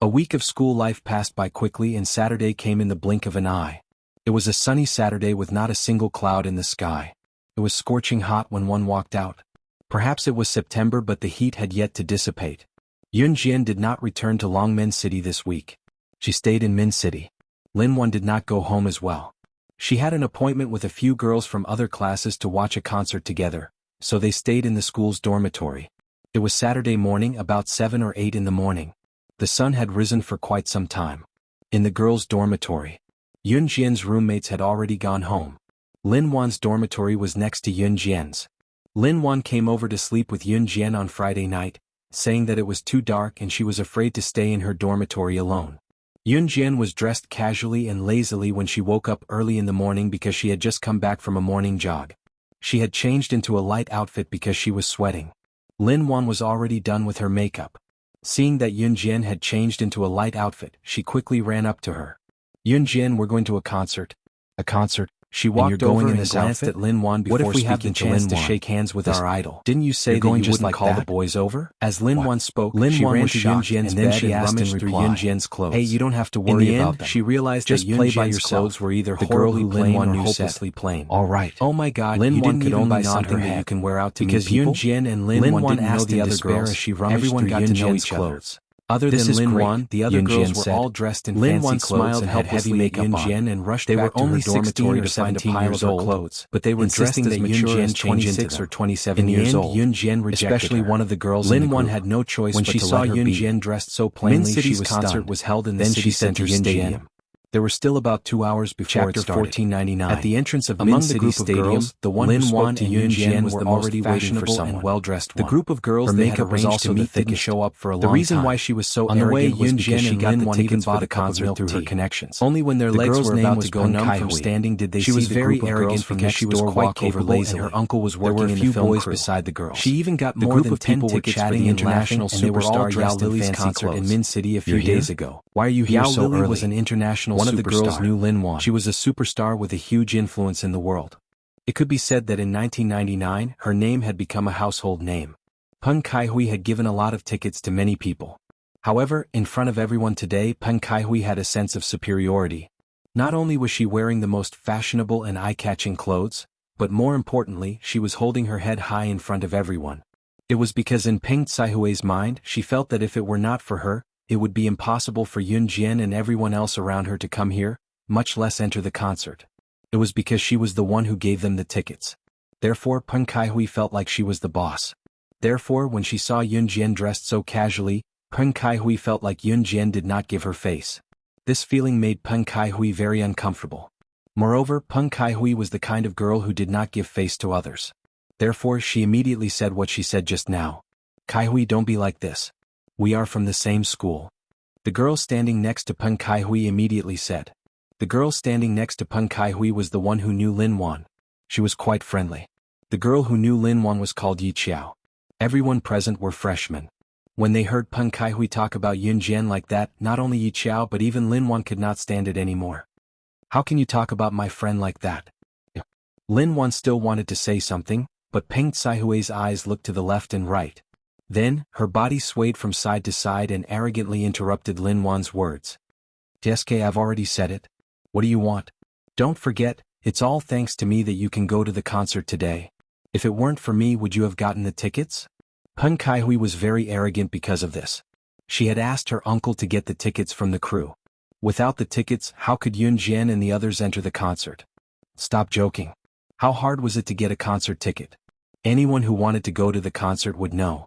A week of school life passed by quickly and Saturday came in the blink of an eye. It was a sunny Saturday with not a single cloud in the sky. It was scorching hot when one walked out. Perhaps it was September, but the heat had yet to dissipate. Yun Jian did not return to Longmen City this week. She stayed in Min City. Lin Wan did not go home as well. She had an appointment with a few girls from other classes to watch a concert together, so they stayed in the school's dormitory. It was Saturday morning, about 7 or 8 in the morning. The sun had risen for quite some time. In the girls' dormitory, Yun Jian's roommates had already gone home. Lin Wan's dormitory was next to Yun Jian's. Lin Wan came over to sleep with Yun Jian on Friday night, saying that it was too dark and she was afraid to stay in her dormitory alone. Yun Jian was dressed casually and lazily when she woke up early in the morning because she had just come back from a morning jog. She had changed into a light outfit because she was sweating. Lin Wan was already done with her makeup. Seeing that Yun Jian had changed into a light outfit, she quickly ran up to her. "Yun Jian, we're going to a concert." "A concert?" She walked over and glanced at Lin Wan before speaking to Lin Wan. To shake hands with our idol? Didn't you say that you wouldn't call the boys over? As Lin Wan spoke, she ran to Yun Jian's bed and rummaged through Yun Jian's clothes. "Hey, you don't have to worry about them." She realized that Yun Jian's clothes were either the girl who Lin Wan knew hopelessly plain. "All right." "Oh my God, Lin Wan could only buy something that you can wear out to meet people?" Because Yun Jian and Lin Wan didn't know the other girls. As she rummaged through Yun Jian's clothes. Other than Lin Wan, the other girls were all dressed in fancy clothes and had heavy makeup on. And rushed back to her dormitory to find a pile of her clothes, but they were dressing as mature as 26 or 27 years old. Yun Jian rejected especially one of the girls in the group. Lin Wan had no choice when she saw Yun Jian dressed so plainly. Min City's concert was held in the city center stadium. There were still about 2 hours before it started. Chapter 1499. At the entrance of Min City Stadium, the one who spoke to Yun Jian was the already fashionable and well-dressed one. The group of girls they had arranged to meet didn't show up for a long time. The reason why she was so arrogant was because she got the tickets for the concert through her connections. Only when their legs were about to go numb from standing did they see the group of girls because she was quite capable and her uncle was working in the film crew. Beside the girls. She even got more than 10 tickets for the international superstar Yao Lily's concert in Min City a few days ago. Why are you here so early? Yao Lily was an international superstar. One of the girls knew Lin Wan. She was a superstar with a huge influence in the world. It could be said that in 1999, her name had become a household name. Peng Kaihui had given a lot of tickets to many people. However, in front of everyone today, Peng Kaihui had a sense of superiority. Not only was she wearing the most fashionable and eye-catching clothes, but more importantly, she was holding her head high in front of everyone. It was because in Peng Kaihui's mind, she felt that if it were not for her, it would be impossible for Yun Jian and everyone else around her to come here, much less enter the concert. It was because she was the one who gave them the tickets. Therefore Peng Kaihui felt like she was the boss. Therefore when she saw Yun Jian dressed so casually, Peng Kaihui felt like Yun Jian did not give her face. This feeling made Peng Kaihui very uncomfortable. Moreover, Peng Kaihui was the kind of girl who did not give face to others. Therefore she immediately said what she said just now. "Kaihui, don't be like this. We are from the same school." The girl standing next to Peng Kaihui immediately said. The girl standing next to Peng Kaihui was the one who knew Lin Wan. She was quite friendly. The girl who knew Lin Wan was called Yi Qiao. Everyone present were freshmen. When they heard Peng Kaihui talk about Yun Jian like that, not only Yi Qiao but even Lin Wan could not stand it anymore. "How can you talk about my friend like that?" Lin Wan still wanted to say something, but Peng Kaihui's eyes looked to the left and right. Then, her body swayed from side to side and arrogantly interrupted Lin Wan's words. "Jeske, I've already said it. What do you want? Don't forget, it's all thanks to me that you can go to the concert today. If it weren't for me, would you have gotten the tickets?" Peng Kaihui was very arrogant because of this. She had asked her uncle to get the tickets from the crew. Without the tickets, how could Yun Jian and the others enter the concert? Stop joking. How hard was it to get a concert ticket? Anyone who wanted to go to the concert would know.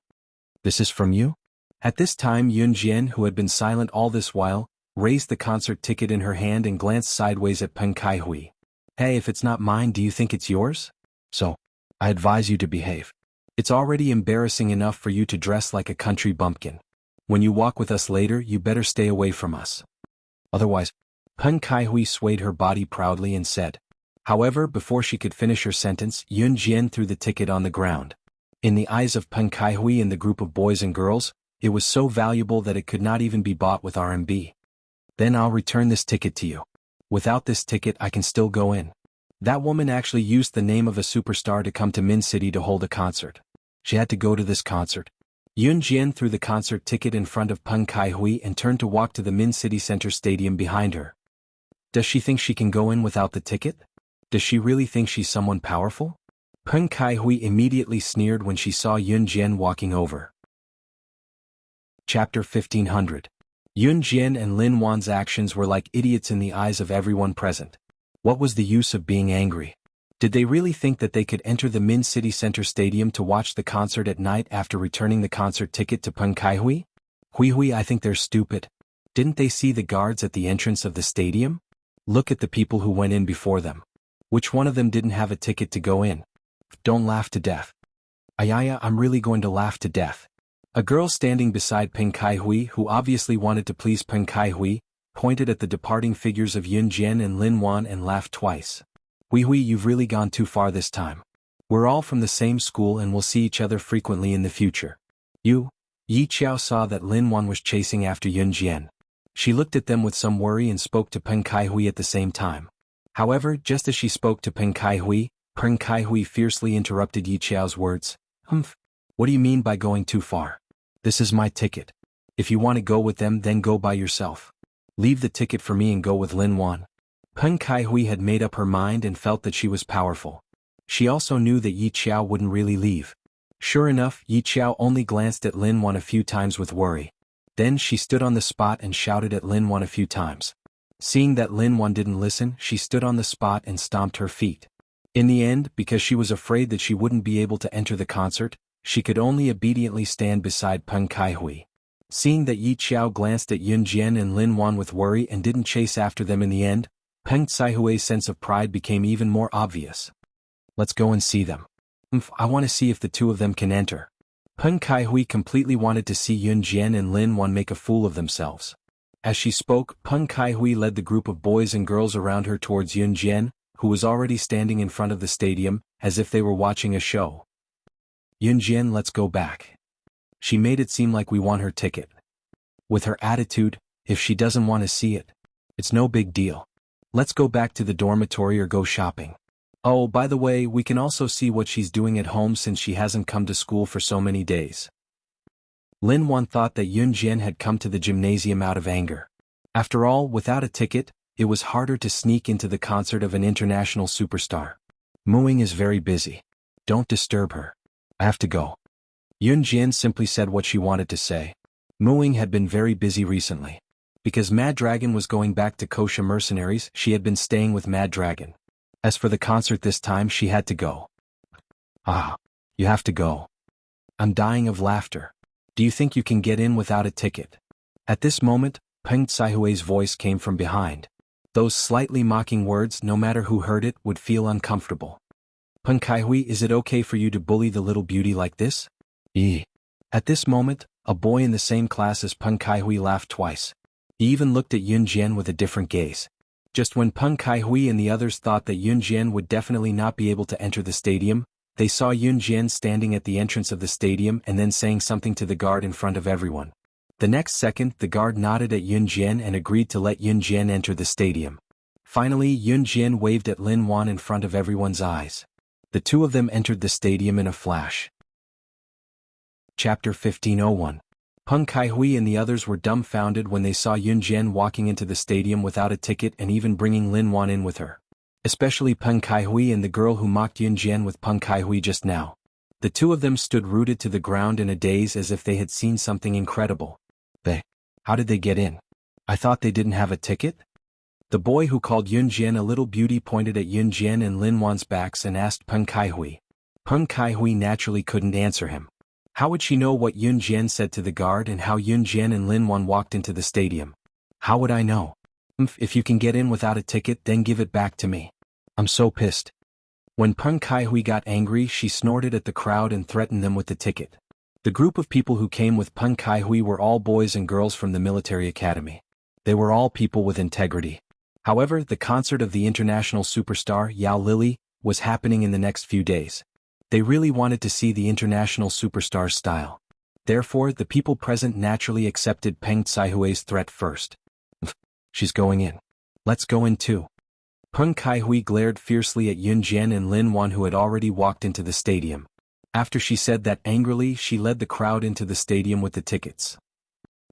"This is from you?" At this time Yun Jian, who had been silent all this while, raised the concert ticket in her hand and glanced sideways at Peng Kaihui. "Hey, if it's not mine, do you think it's yours? So, I advise you to behave. It's already embarrassing enough for you to dress like a country bumpkin. When you walk with us later, you better stay away from us. Otherwise," Peng Kaihui swayed her body proudly and said. However, before she could finish her sentence, Yun Jian threw the ticket on the ground. In the eyes of Peng Kaihui and the group of boys and girls, it was so valuable that it could not even be bought with RMB. "Then I'll return this ticket to you. Without this ticket I can still go in." That woman actually used the name of a superstar to come to Min City to hold a concert. She had to go to this concert. Yun Jian threw the concert ticket in front of Peng Kaihui and turned to walk to the Min City Center Stadium behind her. Does she think she can go in without the ticket? Does she really think she's someone powerful? Peng Kaihui immediately sneered when she saw Yun Jian walking over. Chapter 1500. Yun Jian and Lin Wan's actions were like idiots in the eyes of everyone present. What was the use of being angry? Did they really think that they could enter the Min City Center Stadium to watch the concert at night after returning the concert ticket to Peng Kaihui? Hui, I think they're stupid. Didn't they see the guards at the entrance of the stadium? Look at the people who went in before them. Which one of them didn't have a ticket to go in? Don't laugh to death. Ayaya, I'm really going to laugh to death. A girl standing beside Peng Kai-hui, who obviously wanted to please Peng Kai-hui, pointed at the departing figures of Yun Jian and Lin Wan and laughed twice. Hui, you've really gone too far this time. We're all from the same school and will see each other frequently in the future. Yi Qiao saw that Lin Wan was chasing after Yun Jian. She looked at them with some worry and spoke to Peng Kai-hui at the same time. However, just as she spoke to Peng Kai-hui fiercely interrupted Yi Qiao's words. What do you mean by going too far? This is my ticket. If you want to go with them, then go by yourself. Leave the ticket for me and go with Lin Wan. Peng Kai-hui had made up her mind and felt that she was powerful. She also knew that Yi Qiao wouldn't really leave. Sure enough, Yi Qiao only glanced at Lin Wan a few times with worry. Then she stood on the spot and shouted at Lin Wan a few times. Seeing that Lin Wan didn't listen, she stood on the spot and stomped her feet. In the end, because she was afraid that she wouldn't be able to enter the concert, she could only obediently stand beside Peng Kai-hui. Seeing that Yi Qiao glanced at Yun Jian and Lin Wan with worry and didn't chase after them in the end, Peng Kai-hui's sense of pride became even more obvious. Let's go and see them. I want to see if the two of them can enter. Peng Kai-hui completely wanted to see Yun Jian and Lin Wan make a fool of themselves. As she spoke, Peng Kai-hui led the group of boys and girls around her towards Yun Jian, who was already standing in front of the stadium, as if they were watching a show. Yun Jian, let's go back. She made it seem like we want her ticket. With her attitude, if she doesn't want to see it, it's no big deal. Let's go back to the dormitory or go shopping. Oh, by the way, we can also see what she's doing at home since she hasn't come to school for so many days. Lin Wan thought that Yun Jian had come to the gymnasium out of anger. After all, without a ticket, it was harder to sneak into the concert of an international superstar. Muing is very busy. Don't disturb her. I have to go. Yun Jian simply said what she wanted to say. Muing had been very busy recently. Because Mad Dragon was going back to Kosha Mercenaries, she had been staying with Mad Dragon. As for the concert this time, she had to go. You have to go. I'm dying of laughter. Do you think you can get in without a ticket? At this moment, Peng Kai-hui's voice came from behind. Those slightly mocking words, no matter who heard it, would feel uncomfortable. Peng Kai-hui, is it okay for you to bully the little beauty like this? At this moment, a boy in the same class as Peng Kai-hui laughed twice. He even looked at Yun Jian with a different gaze. Just when Peng Kai-hui and the others thought that Yun Jian would definitely not be able to enter the stadium, they saw Yun Jian standing at the entrance of the stadium and then saying something to the guard in front of everyone. The next second, the guard nodded at Yun Jian and agreed to let Yun Jian enter the stadium. Finally, Yun Jian waved at Lin Wan in front of everyone's eyes. The two of them entered the stadium in a flash. Chapter 1501. Peng Kai-hui and the others were dumbfounded when they saw Yun Jian walking into the stadium without a ticket and even bringing Lin Wan in with her. Especially Peng Kai-hui and the girl who mocked Yun Jian with Peng Kai-hui just now. The two of them stood rooted to the ground in a daze as if they had seen something incredible. How did they get in? I thought they didn't have a ticket? The boy who called Yun Jian a little beauty pointed at Yun Jian and Lin Wan's backs and asked Peng Kai-hui. Peng Kai-hui naturally couldn't answer him. How would she know what Yun Jian said to the guard and how Yun Jian and Lin Wan walked into the stadium? How would I know? If you can get in without a ticket, then give it back to me. I'm so pissed. When Peng Kai-hui got angry, she snorted at the crowd and threatened them with the ticket. The group of people who came with Peng Kai-hui were all boys and girls from the military academy. They were all people with integrity. However, the concert of the international superstar Yao Lily was happening in the next few days. They really wanted to see the international superstar's style. Therefore, the people present naturally accepted Peng Kai-hui's threat first. She's going in. Let's go in too. Peng Kai-hui glared fiercely at Yun Jian and Lin Wan, who had already walked into the stadium. After she said that angrily, she led the crowd into the stadium with the tickets.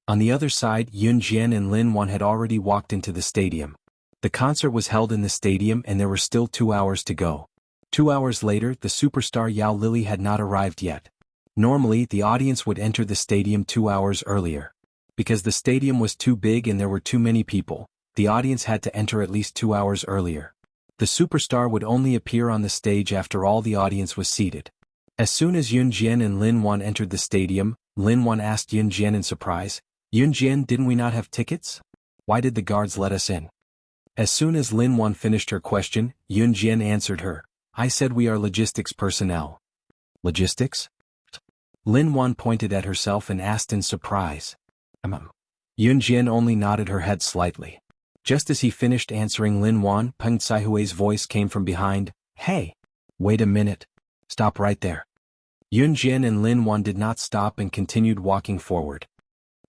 On the other side, Yun Jian and Lin Wan had already walked into the stadium. The concert was held in the stadium and there were still 2 hours to go. 2 hours later, the superstar Yao Lily had not arrived yet. Normally, the audience would enter the stadium 2 hours earlier. Because the stadium was too big and there were too many people, the audience had to enter at least 2 hours earlier. The superstar would only appear on the stage after all the audience was seated. As soon as Yun Jian and Lin Wan entered the stadium, Lin Wan asked Yun Jian in surprise, Yunjian, didn't we not have tickets? Why did the guards let us in? As soon as Lin Wan finished her question, Yunjian answered her. I said we are logistics personnel. Logistics? Lin Wan pointed at herself and asked in surprise. Yunjian only nodded her head slightly. Just as he finished answering Lin Wan, Peng Caihui's voice came from behind. Hey! Wait a minute. Stop right there. Yunjian and Lin Wan did not stop and continued walking forward.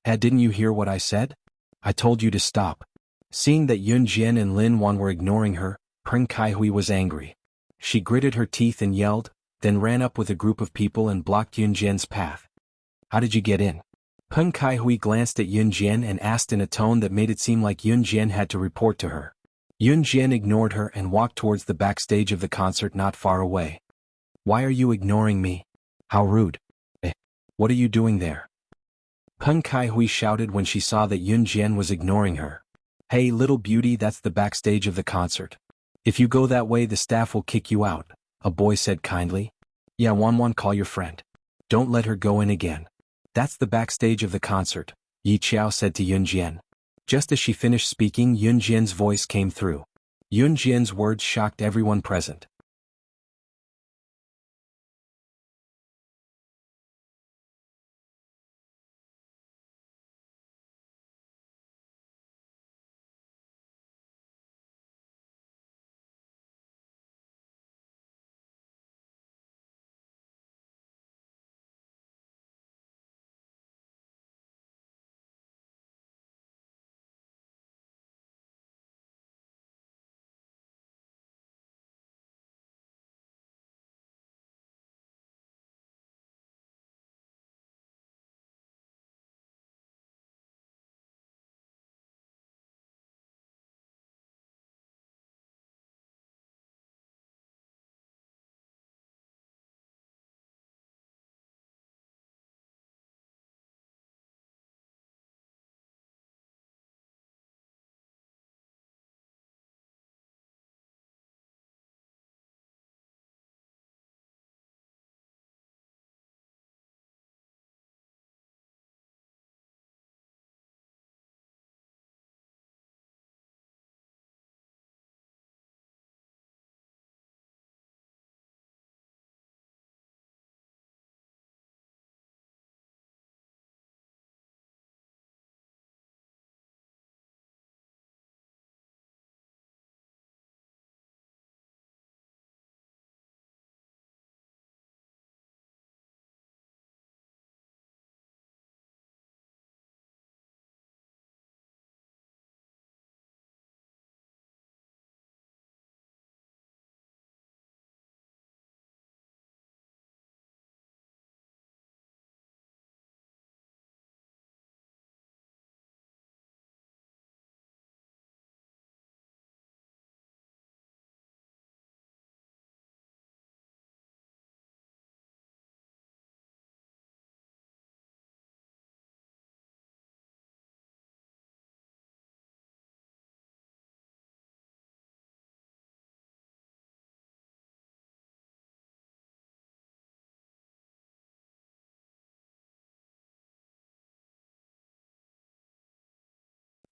Didn't you hear what I said? I told you to stop. Seeing that Yunjian and Lin Wan were ignoring her, Peng Caihui was angry. She gritted her teeth and yelled, then ran up with a group of people and blocked Yunjian's path. How did you get in? Peng Caihui glanced at Yunjian and asked in a tone that made it seem like Yunjian had to report to her. Yunjian ignored her and walked towards the backstage of the concert not far away. Why are you ignoring me? How rude. What are you doing there? Peng Caihui shouted when she saw that Yunjian was ignoring her. Hey little beauty, that's the backstage of the concert. If you go that way the staff will kick you out, a boy said kindly. Yeah, Wan, call your friend. Don't let her go in again. That's the backstage of the concert, Yi Qiao said to Yunjian. Just as she finished speaking, Yunjian's voice came through. Yunjian's words shocked everyone present.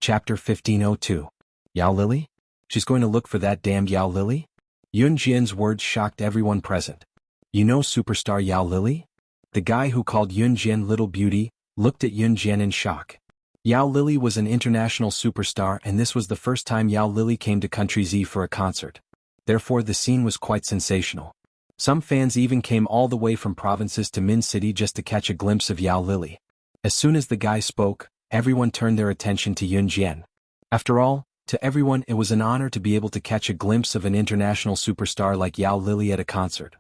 Chapter 1502. Yao Lily? She's going to look for that damned Yao Lily? Yunjian's words shocked everyone present. You know superstar Yao Lily? The guy who called Yunjian Little Beauty looked at Yunjian in shock. Yao Lily was an international superstar and this was the first time Yao Lily came to Country Z for a concert. Therefore the scene was quite sensational. Some fans even came all the way from provinces to Min City just to catch a glimpse of Yao Lily. As soon as the guy spoke, everyone turned their attention to Yunjian. After all, to everyone it was an honor to be able to catch a glimpse of an international superstar like Yao Lily at a concert.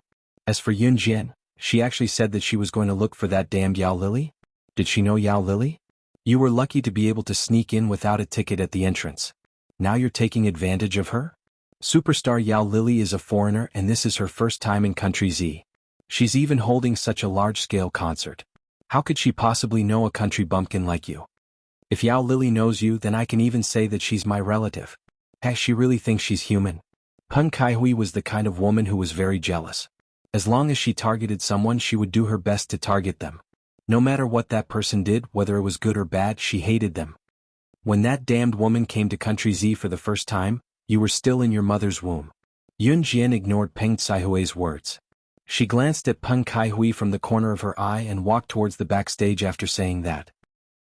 As for Yunjian, she actually said that she was going to look for that damned Yao Lily? Did she know Yao Lily? You were lucky to be able to sneak in without a ticket at the entrance. Now you're taking advantage of her? Superstar Yao Lily is a foreigner and this is her first time in Country Z. She's even holding such a large-scale concert. How could she possibly know a country bumpkin like you? If Yao Lily knows you, then I can even say that she's my relative. She really thinks she's human. Peng Caihui was the kind of woman who was very jealous. As long as she targeted someone, she would do her best to target them. No matter what that person did, whether it was good or bad, she hated them. When that damned woman came to Country Z for the first time, you were still in your mother's womb. Yun Jian ignored Peng Caihui's words. She glanced at Peng Caihui from the corner of her eye and walked towards the backstage after saying that.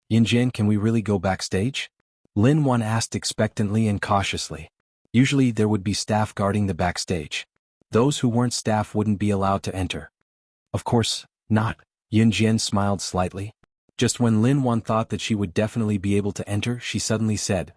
Yun Jian, can we really go backstage? Lin Wan asked expectantly and cautiously. Usually there would be staff guarding the backstage. Those who weren't staff wouldn't be allowed to enter. Of course, not. Yun Jian smiled slightly. Just when Lin Wan thought that she would definitely be able to enter, she suddenly said.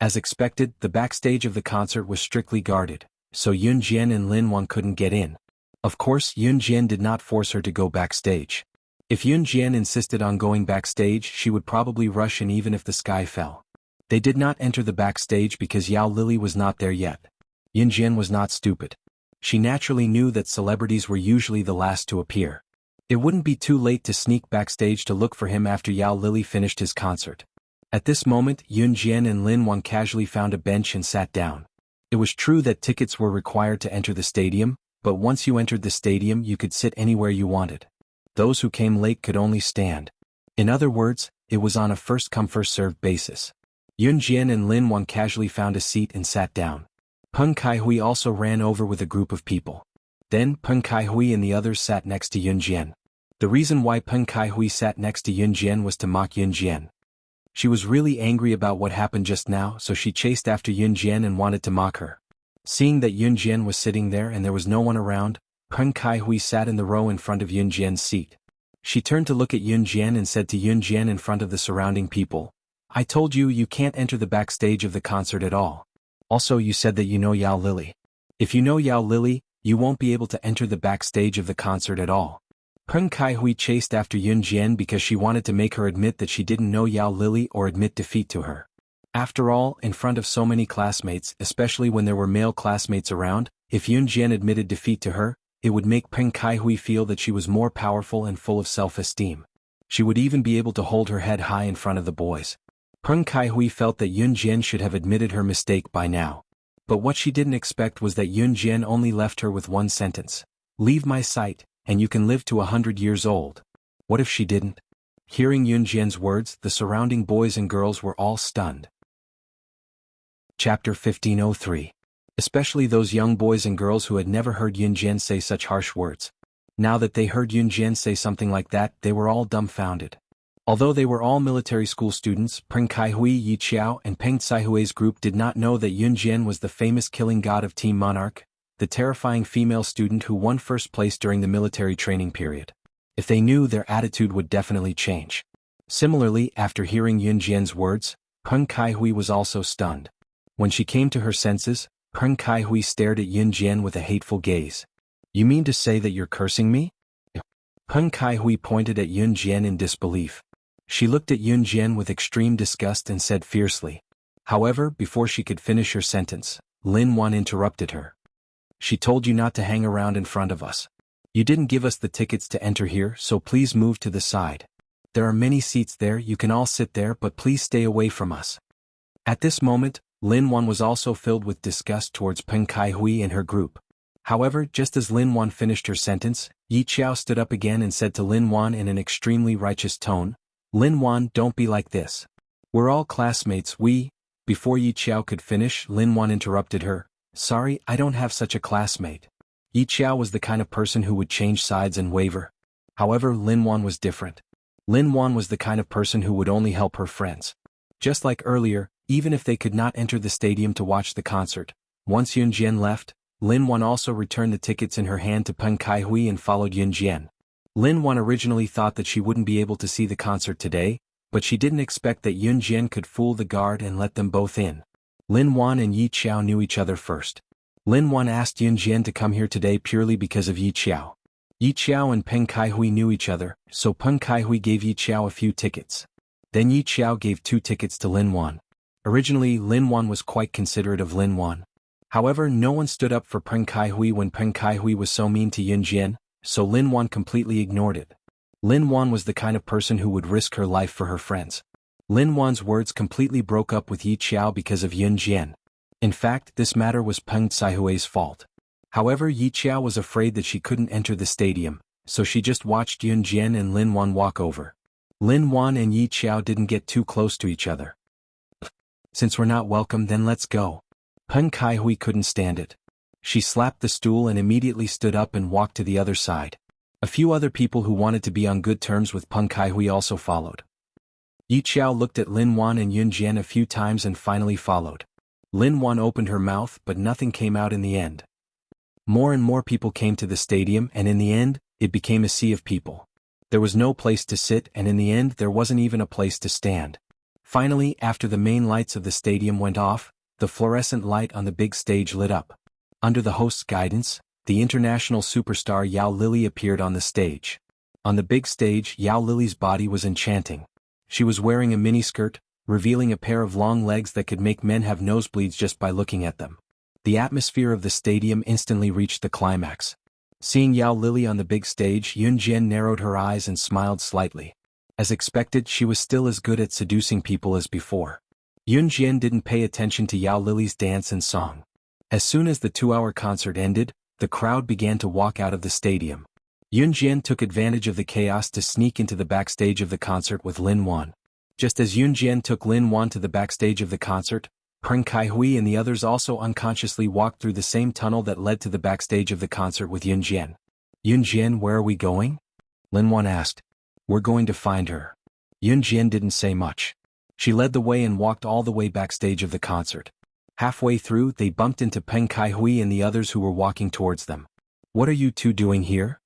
As expected, the backstage of the concert was strictly guarded, so Yun Jian and Lin Wan couldn't get in. Of course, Yun Jian did not force her to go backstage. If Yun Jian insisted on going backstage, she would probably rush in even if the sky fell. They did not enter the backstage because Yao Lily was not there yet. Yun Jian was not stupid. She naturally knew that celebrities were usually the last to appear. It wouldn't be too late to sneak backstage to look for him after Yao Lily finished his concert. At this moment, Yun Jian and Lin Wan casually found a bench and sat down. It was true that tickets were required to enter the stadium, but once you entered the stadium you could sit anywhere you wanted. Those who came late could only stand. In other words, it was on a first-come first-served basis. Yun Jian and Lin Wan casually found a seat and sat down. Peng Caihui also ran over with a group of people. Then Peng Caihui and the others sat next to Yun Jian. The reason why Peng Caihui sat next to Yun Jian was to mock Yun Jian. She was really angry about what happened just now, so she chased after Yun Jian and wanted to mock her. Seeing that Yun Jian was sitting there and there was no one around, Peng Caihui sat in the row in front of Yun Jian's seat. She turned to look at Yun Jian and said to Yun Jian in front of the surrounding people, I told you you can't enter the backstage of the concert at all. Also, you said that you know Yao Lily. If you know Yao Lily, you won't be able to enter the backstage of the concert at all. Peng Caihui chased after Yun Jian because she wanted to make her admit that she didn't know Yao Lily or admit defeat to her. After all, in front of so many classmates, especially when there were male classmates around, if Yun Jian admitted defeat to her, it would make Peng Caihui feel that she was more powerful and full of self-esteem. She would even be able to hold her head high in front of the boys. Peng Caihui felt that Yun Jian should have admitted her mistake by now. But what she didn't expect was that Yun Jian only left her with one sentence. Leave my sight, and you can live to 100 years old. What if she didn't? Hearing Yun Jian's words, the surrounding boys and girls were all stunned. Chapter 1503. Especially those young boys and girls who had never heard Yun Jian say such harsh words. Now that they heard Yun Jian say something like that, they were all dumbfounded. Although they were all military school students, Peng Caihui, Yi Qiao, and Peng Caihui's group did not know that Yun Jian was the famous killing god of Team Monarch, the terrifying female student who won first place during the military training period. If they knew, their attitude would definitely change. Similarly, after hearing Yun Jian's words, Peng Caihui was also stunned. When she came to her senses, Peng Caihui stared at Yun Jian with a hateful gaze. You mean to say that you're cursing me? Peng Caihui pointed at Yun Jian in disbelief. She looked at Yun Jian with extreme disgust and said fiercely. However, before she could finish her sentence, Lin Wan interrupted her. She told you not to hang around in front of us. You didn't give us the tickets to enter here, so please move to the side. There are many seats there, you can all sit there, but please stay away from us. At this moment, Lin Wan was also filled with disgust towards Peng Caihui and her group. However, just as Lin Wan finished her sentence, Yi Qiao stood up again and said to Lin Wan in an extremely righteous tone, Lin Wan, don't be like this. We're all classmates, Before Yi Qiao could finish, Lin Wan interrupted her. Sorry, I don't have such a classmate. Yi Qiao was the kind of person who would change sides and waver. However, Lin Wan was different. Lin Wan was the kind of person who would only help her friends. Just like earlier, even if they could not enter the stadium to watch the concert, once Yun Jian left, Lin Wan also returned the tickets in her hand to Peng Caihui and followed Yun Jian. Lin Wan originally thought that she wouldn't be able to see the concert today, but she didn't expect that Yun Jian could fool the guard and let them both in. Lin Wan and Yi Qiao knew each other first. Lin Wan asked Yun Jian to come here today purely because of Yi Qiao. Yi Qiao and Peng Caihui knew each other, so Peng Caihui gave Yi Qiao a few tickets. Then Yi Qiao gave 2 tickets to Lin Wan. Originally, Lin Wan was quite considerate of Lin Wan. However, no one stood up for Peng Caihui when Peng Caihui was so mean to Yun Jian, so Lin Wan completely ignored it. Lin Wan was the kind of person who would risk her life for her friends. Lin Wan's words completely broke up with Yi Qiao because of Yun Jian. In fact, this matter was Peng Caihui's fault. However, Yi Qiao was afraid that she couldn't enter the stadium, so she just watched Yun Jian and Lin Wan walk over. Lin Wan and Yi Qiao didn't get too close to each other. Since we're not welcome, then let's go. Peng Kaihui couldn't stand it. She slapped the stool and immediately stood up and walked to the other side. A few other people who wanted to be on good terms with Peng Kaihui also followed. Yi Qiao looked at Lin Wan and Yun Jian a few times and finally followed. Lin Wan opened her mouth, but nothing came out in the end. More and more people came to the stadium, and in the end, it became a sea of people. There was no place to sit, and in the end there wasn't even a place to stand. Finally, after the main lights of the stadium went off, the fluorescent light on the big stage lit up. Under the host's guidance, the international superstar Yao Lily appeared on the stage. On the big stage, Yao Lily's body was enchanting. She was wearing a miniskirt, revealing a pair of long legs that could make men have nosebleeds just by looking at them. The atmosphere of the stadium instantly reached the climax. Seeing Yao Lily on the big stage, Yun Jian narrowed her eyes and smiled slightly. As expected, she was still as good at seducing people as before. Yun Jian didn't pay attention to Yao Lily's dance and song. As soon as the 2-hour concert ended, the crowd began to walk out of the stadium. Yun Jian took advantage of the chaos to sneak into the backstage of the concert with Lin Wan. Just as Yun Jian took Lin Wan to the backstage of the concert, Peng Kaihui and the others also unconsciously walked through the same tunnel that led to the backstage of the concert with Yun Jian. Yun Jian, where are we going? Lin Wan asked. We're going to find her. Yun Jian didn't say much. She led the way and walked all the way backstage of the concert. Halfway through, they bumped into Peng Kaihui and the others who were walking towards them. What are you two doing here?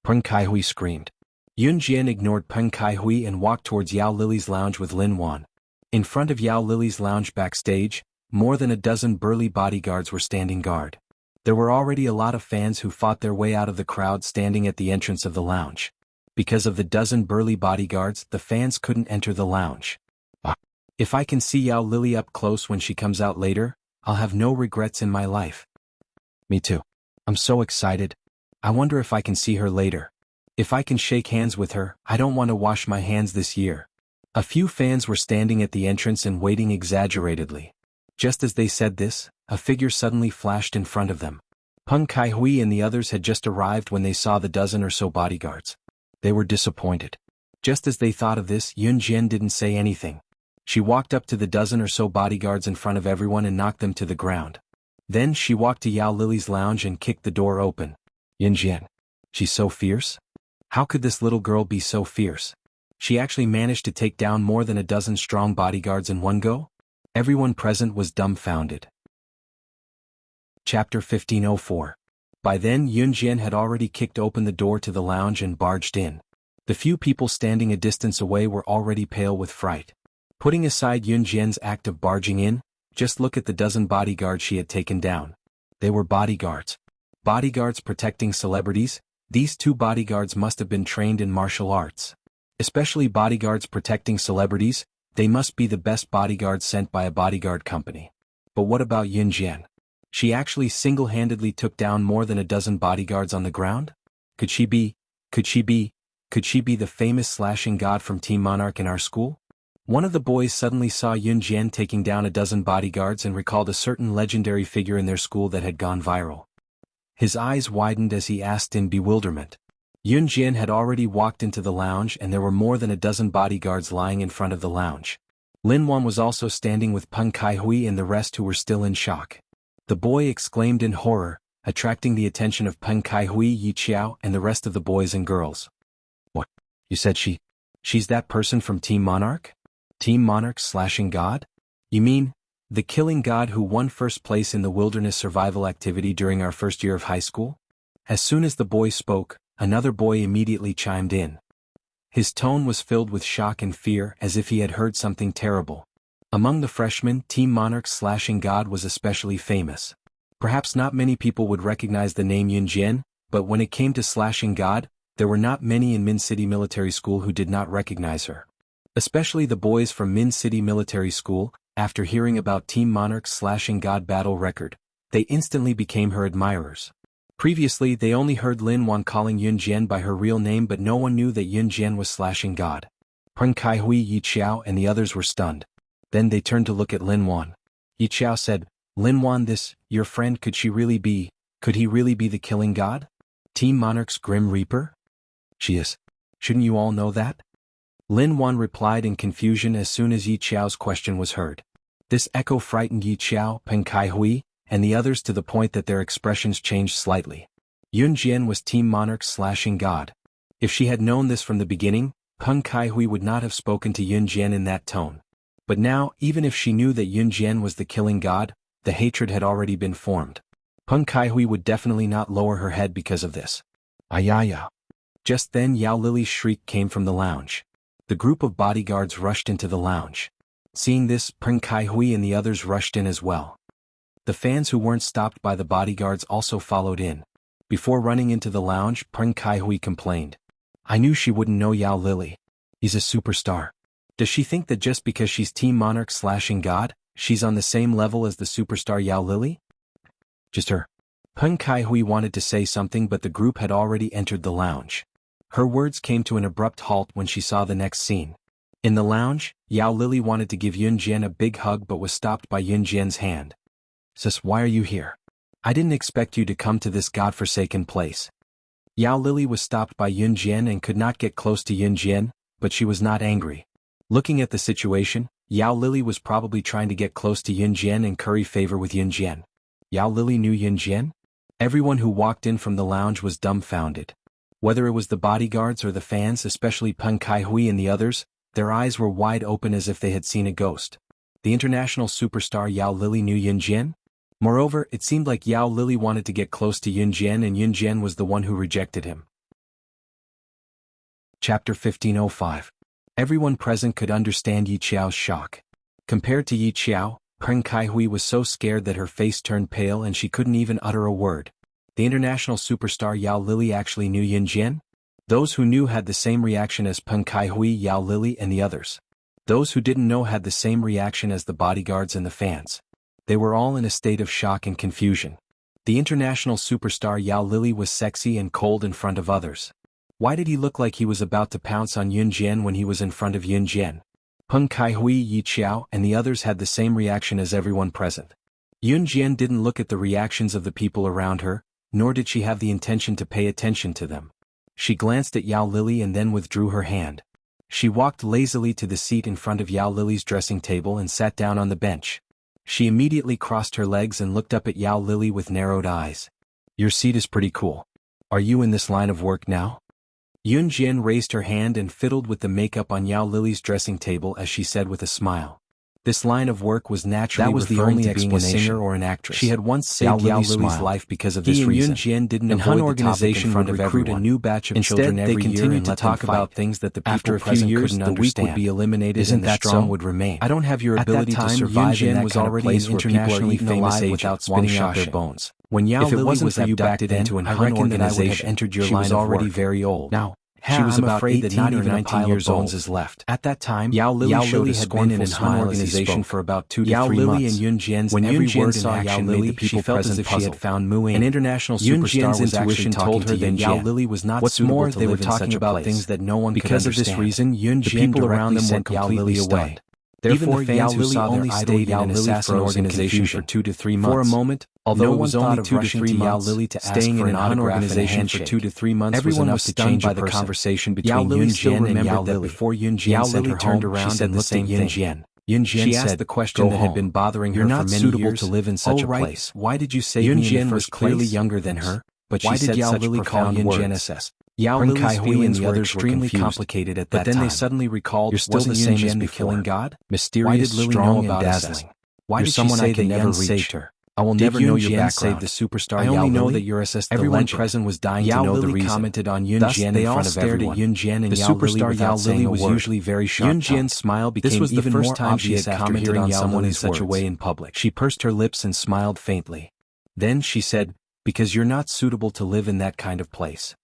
Peng Kaihui screamed. Yun Jian ignored Peng Kaihui and walked towards Yao Lily's lounge with Lin Wan. In front of Yao Lily's lounge backstage, more than a dozen burly bodyguards were standing guard. There were already a lot of fans who fought their way out of the crowd standing at the entrance of the lounge. Because of the dozen burly bodyguards, the fans couldn't enter the lounge. If I can see Yao Lily up close when she comes out later, I'll have no regrets in my life. Me too. I'm so excited. I wonder if I can see her later. If I can shake hands with her, I don't want to wash my hands this year. A few fans were standing at the entrance and waiting exaggeratedly. Just as they said this, a figure suddenly flashed in front of them. Peng Kaihui and the others had just arrived when they saw the dozen or so bodyguards. They were disappointed. Just as they thought of this, Yun Jian didn't say anything. She walked up to the dozen or so bodyguards in front of everyone and knocked them to the ground. Then she walked to Yao Lily's lounge and kicked the door open. Yun Jian. She's so fierce? How could this little girl be so fierce? She actually managed to take down more than a dozen strong bodyguards in one go? Everyone present was dumbfounded. Chapter 1504. By then Yun Jian had already kicked open the door to the lounge and barged in. The few people standing a distance away were already pale with fright. Putting aside Yun Jian's act of barging in, just look at the dozen bodyguards she had taken down. They were bodyguards. Bodyguards protecting celebrities. These two bodyguards must have been trained in martial arts. Especially bodyguards protecting celebrities, they must be the best bodyguards sent by a bodyguard company. But what about Yun Jian? She actually single-handedly took down more than a dozen bodyguards on the ground? Could she be the famous slashing god from Team Monarch in our school? One of the boys suddenly saw Yun Jian taking down a dozen bodyguards and recalled a certain legendary figure in their school that had gone viral. His eyes widened as he asked in bewilderment. Yun Jian had already walked into the lounge and there were more than a dozen bodyguards lying in front of the lounge. Lin Wan was also standing with Peng Kaihui and the rest who were still in shock. The boy exclaimed in horror, attracting the attention of Peng Kaihui, Yi Qiao, and the rest of the boys and girls. What? You said she's that person from Team Monarch? Team Monarch's slashing god? You mean, the killing god who won first place in the wilderness survival activity during our first year of high school? As soon as the boy spoke, another boy immediately chimed in. His tone was filled with shock and fear as if he had heard something terrible. Among the freshmen, Team Monarch's slashing god was especially famous. Perhaps not many people would recognize the name Yun Jian, but when it came to slashing god, there were not many in Min City Military School who did not recognize her. Especially the boys from Min City Military School, after hearing about Team Monarch's slashing god battle record, they instantly became her admirers. Previously they only heard Lin Wan calling Yun Jian by her real name, but no one knew that Yun Jian was slashing god. Peng Kaihui, Yi Qiao and the others were stunned. Then they turned to look at Lin Wan. Yi Qiao said, Lin Wan, your friend, could he really be the killing god? Team Monarch's Grim Reaper? She is. Shouldn't you all know that? Lin Wan replied in confusion as soon as Yi Qiao's question was heard. This echo frightened Yi Qiao, Peng Kaihui, and the others to the point that their expressions changed slightly. Yun Jian was Team Monarch's slashing god. If she had known this from the beginning, Peng Kaihui would not have spoken to Yun Jian in that tone. But now, even if she knew that Yun Jian was the killing god, the hatred had already been formed. Peng Kaihui would definitely not lower her head because of this. Ayaya. Just then Yao Lily's shriek came from the lounge. The group of bodyguards rushed into the lounge. Seeing this, Peng Kaihui and the others rushed in as well. The fans who weren't stopped by the bodyguards also followed in. Before running into the lounge, Peng Kaihui complained. I knew she wouldn't know Yao Lily. He's a superstar. Does she think that just because she's Team Monarch slashing god, she's on the same level as the superstar Yao Lily? Just her. Peng Kaihui wanted to say something but the group had already entered the lounge. Her words came to an abrupt halt when she saw the next scene. In the lounge, Yao Lily wanted to give Yun Jian a big hug but was stopped by Yun Jian's hand. Sis, why are you here? I didn't expect you to come to this godforsaken place. Yao Lily was stopped by Yun Jian and could not get close to Yun Jian, but she was not angry. Looking at the situation, Yao Lily was probably trying to get close to Yun Jian and curry favor with Yun Jian. Yao Lily knew Yun Jian? Everyone who walked in from the lounge was dumbfounded. Whether it was the bodyguards or the fans, especially Peng Kaihui and the others, their eyes were wide open as if they had seen a ghost. The international superstar Yao Lily knew Yun Jian? Moreover, it seemed like Yao Lily wanted to get close to Yun Jian and Yun Jian was the one who rejected him. Chapter 1505. Everyone present could understand Yi Qiao's shock. Compared to Yi Qiao, Peng Kaihui was so scared that her face turned pale and she couldn't even utter a word. The international superstar Yao Lily actually knew Yun Jian? Those who knew had the same reaction as Peng Kaihui, Yao Lily and the others. Those who didn't know had the same reaction as the bodyguards and the fans. They were all in a state of shock and confusion. The international superstar Yao Lily was sexy and cold in front of others. Why did he look like he was about to pounce on Yun Jian when he was in front of Yun Jian? Peng Kaihui, Yi Qiao and the others had the same reaction as everyone present. Yun Jian didn't look at the reactions of the people around her, nor did she have the intention to pay attention to them. She glanced at Yao Lily and then withdrew her hand. She walked lazily to the seat in front of Yao Lily's dressing table and sat down on the bench. She immediately crossed her legs and looked up at Yao Lily with narrowed eyes. Your seat is pretty cool. Are you in this line of work now? Yun Jian raised her hand and fiddled with the makeup on Yao Lily's dressing table as she said with a smile. This line of work was naturally That was the referring only to being a explanation. singer or an actress. She had once saved Yao Lily's life because of this He and reason. Yun Jian didn't And avoid Hun the organization topic in front would of recruit everyone. a new batch of Instead, children they every year continued and to let them talk about fight. things that the After people a few present years, couldn't the weak understand. would be eliminated Isn't and the that strong so? would remain. I don't have your At that ability time, to Yun survive in Jian that was kind of already place an where people are internationally eaten famous alive agent, without Wang spitting out their Shaoxing. bones. When Yao If it Lily wasn't was for you back abducted then, into an I Hun reckon that I would have organization, entered your she line was of already work. very old. Now, She was I'm about afraid that 18 not or even a 19 pile years of bones old. is left. At that time, Yao Lily showed a had been in scornful an Hun smile as he organization spoke. for about 2 to Yao 3 Lily months. and Yun Jian's When every Yun Jian word saw in Yao action Lily, made the people she felt as present if she had puzzled. found Mu An international Yun superstar Jian's was intuition actually told talking her to that Yun Yao Jian. Lily was not What's suitable more, to they were live in such talking a about place. things that no one could Because of understand. this reason, Yun The Jian people around directly them were sent Yao completely Lily away. stunned. Therefore, Even the fans Yao who Lily saw their only idol stayed in Yao an Lily assassin froze in organization confusion. for 2 to 3 For a months. moment, Although no it one was thought only of 2 to rushing 3 to Yao months, Lily to ask staying for in an an Hun autograph and a organization for handshake. 2 to 3 months Everyone enough was to stunned change a by the person. conversation Yao between Lily Yun still Jian and remembered Yao that Lily. before Yun Jian Yao sent Lily her turned home, she around said and the looked same at Yun thing. Jian. Yun Jian She said, asked the question "Go that had home. been bothering You're her for not many suitable years. to live in such Oh, a right, place." why did you save Yun me in the Jian was first clearly place? younger than her, but Why she did said Yao such Lily call profound Yun Jian words. SS? Yao Peng Lily's Kaihui feelings and the were others extremely confused. complicated at But that then time. they suddenly recalled, You're still wasn't the Yun same as Jian the before. killing god? Why Mysterious, did Lily strong, know and about dazzling. SS? Why You're did she someone say I can that never Yun reach. saved her? I will Did never Yun know your Jian background. save the superstar I Yao only know Lily? that you're SS the Everyone legend. present was dying Yao to know the Lily reason. commented on Yun Thus, Jian they in all front of stared everyone. at Yun Jian and The Yao Lily superstar without Yao saying Lily a was word. usually very Yun sharp-tongued. Jian's smile became This was the even first more time she obvious had after commented hearing on Yao someone in Lily's such a words. way in public. She pursed her lips and smiled faintly. Then she said, "Because you're not suitable to live in that kind of place."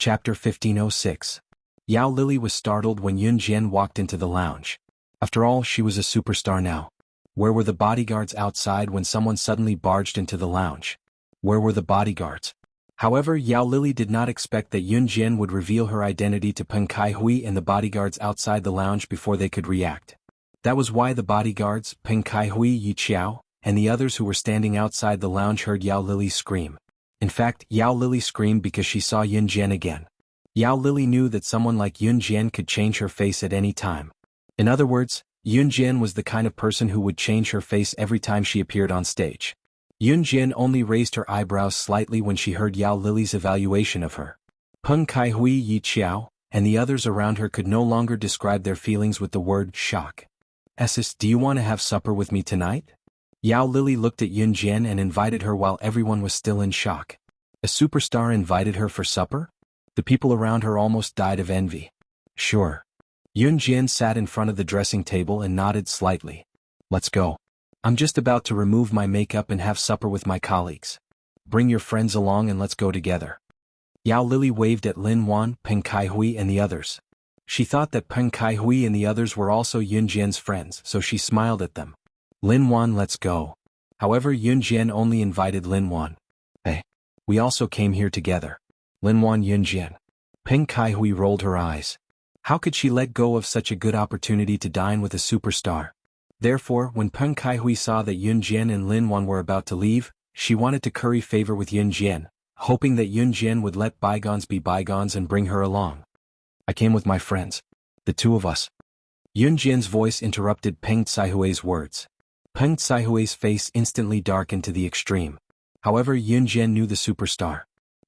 Chapter 1506. Yao Lili was startled when Yun Jian walked into the lounge. After all, she was a superstar now. Where were the bodyguards outside when someone suddenly barged into the lounge? Where were the bodyguards? However, Yao Lili did not expect that Yun Jian would reveal her identity to Peng Kai Hui and the bodyguards outside the lounge before they could react. That was why the bodyguards, Peng Kai Hui, Yi Qiao, and the others who were standing outside the lounge heard Yao Lili scream. In fact, Yao Lili screamed because she saw Yun Jian again. Yao Lili knew that someone like Yun Jian could change her face at any time. In other words, Yun Jian was the kind of person who would change her face every time she appeared on stage. Yun Jian only raised her eyebrows slightly when she heard Yao Lili's evaluation of her. Peng Kai Hui, Yi Qiao, and the others around her could no longer describe their feelings with the word shock. "Sis, do you want to have supper with me tonight?" Yao Lili looked at Yun Jian and invited her while everyone was still in shock. A superstar invited her for supper? The people around her almost died of envy. Sure. Yun Jian sat in front of the dressing table and nodded slightly. Let's go. I'm just about to remove my makeup and have supper with my colleagues. Bring your friends along and let's go together. Yao Lili waved at Lin Wan, Peng Kai Hui and the others. She thought that Peng Kai Hui and the others were also Yun Jian's friends, so she smiled at them. Lin Wan, let's go. However, Yun Jian only invited Lin Wan. Hey. We also came here together. Lin Wan, Yun Jian. Peng Kai Hui rolled her eyes. How could she let go of such a good opportunity to dine with a superstar? Therefore, when Peng Kai Hui saw that Yun Jian and Lin Wan were about to leave, she wanted to curry favor with Yun Jian, hoping that Yun Jian would let bygones be bygones and bring her along. I came with my friends. The two of us. Yun Jian's voice interrupted Peng Tsaihui's words. Peng Tsaihui's face instantly darkened to the extreme. However, Yun Jian knew the superstar.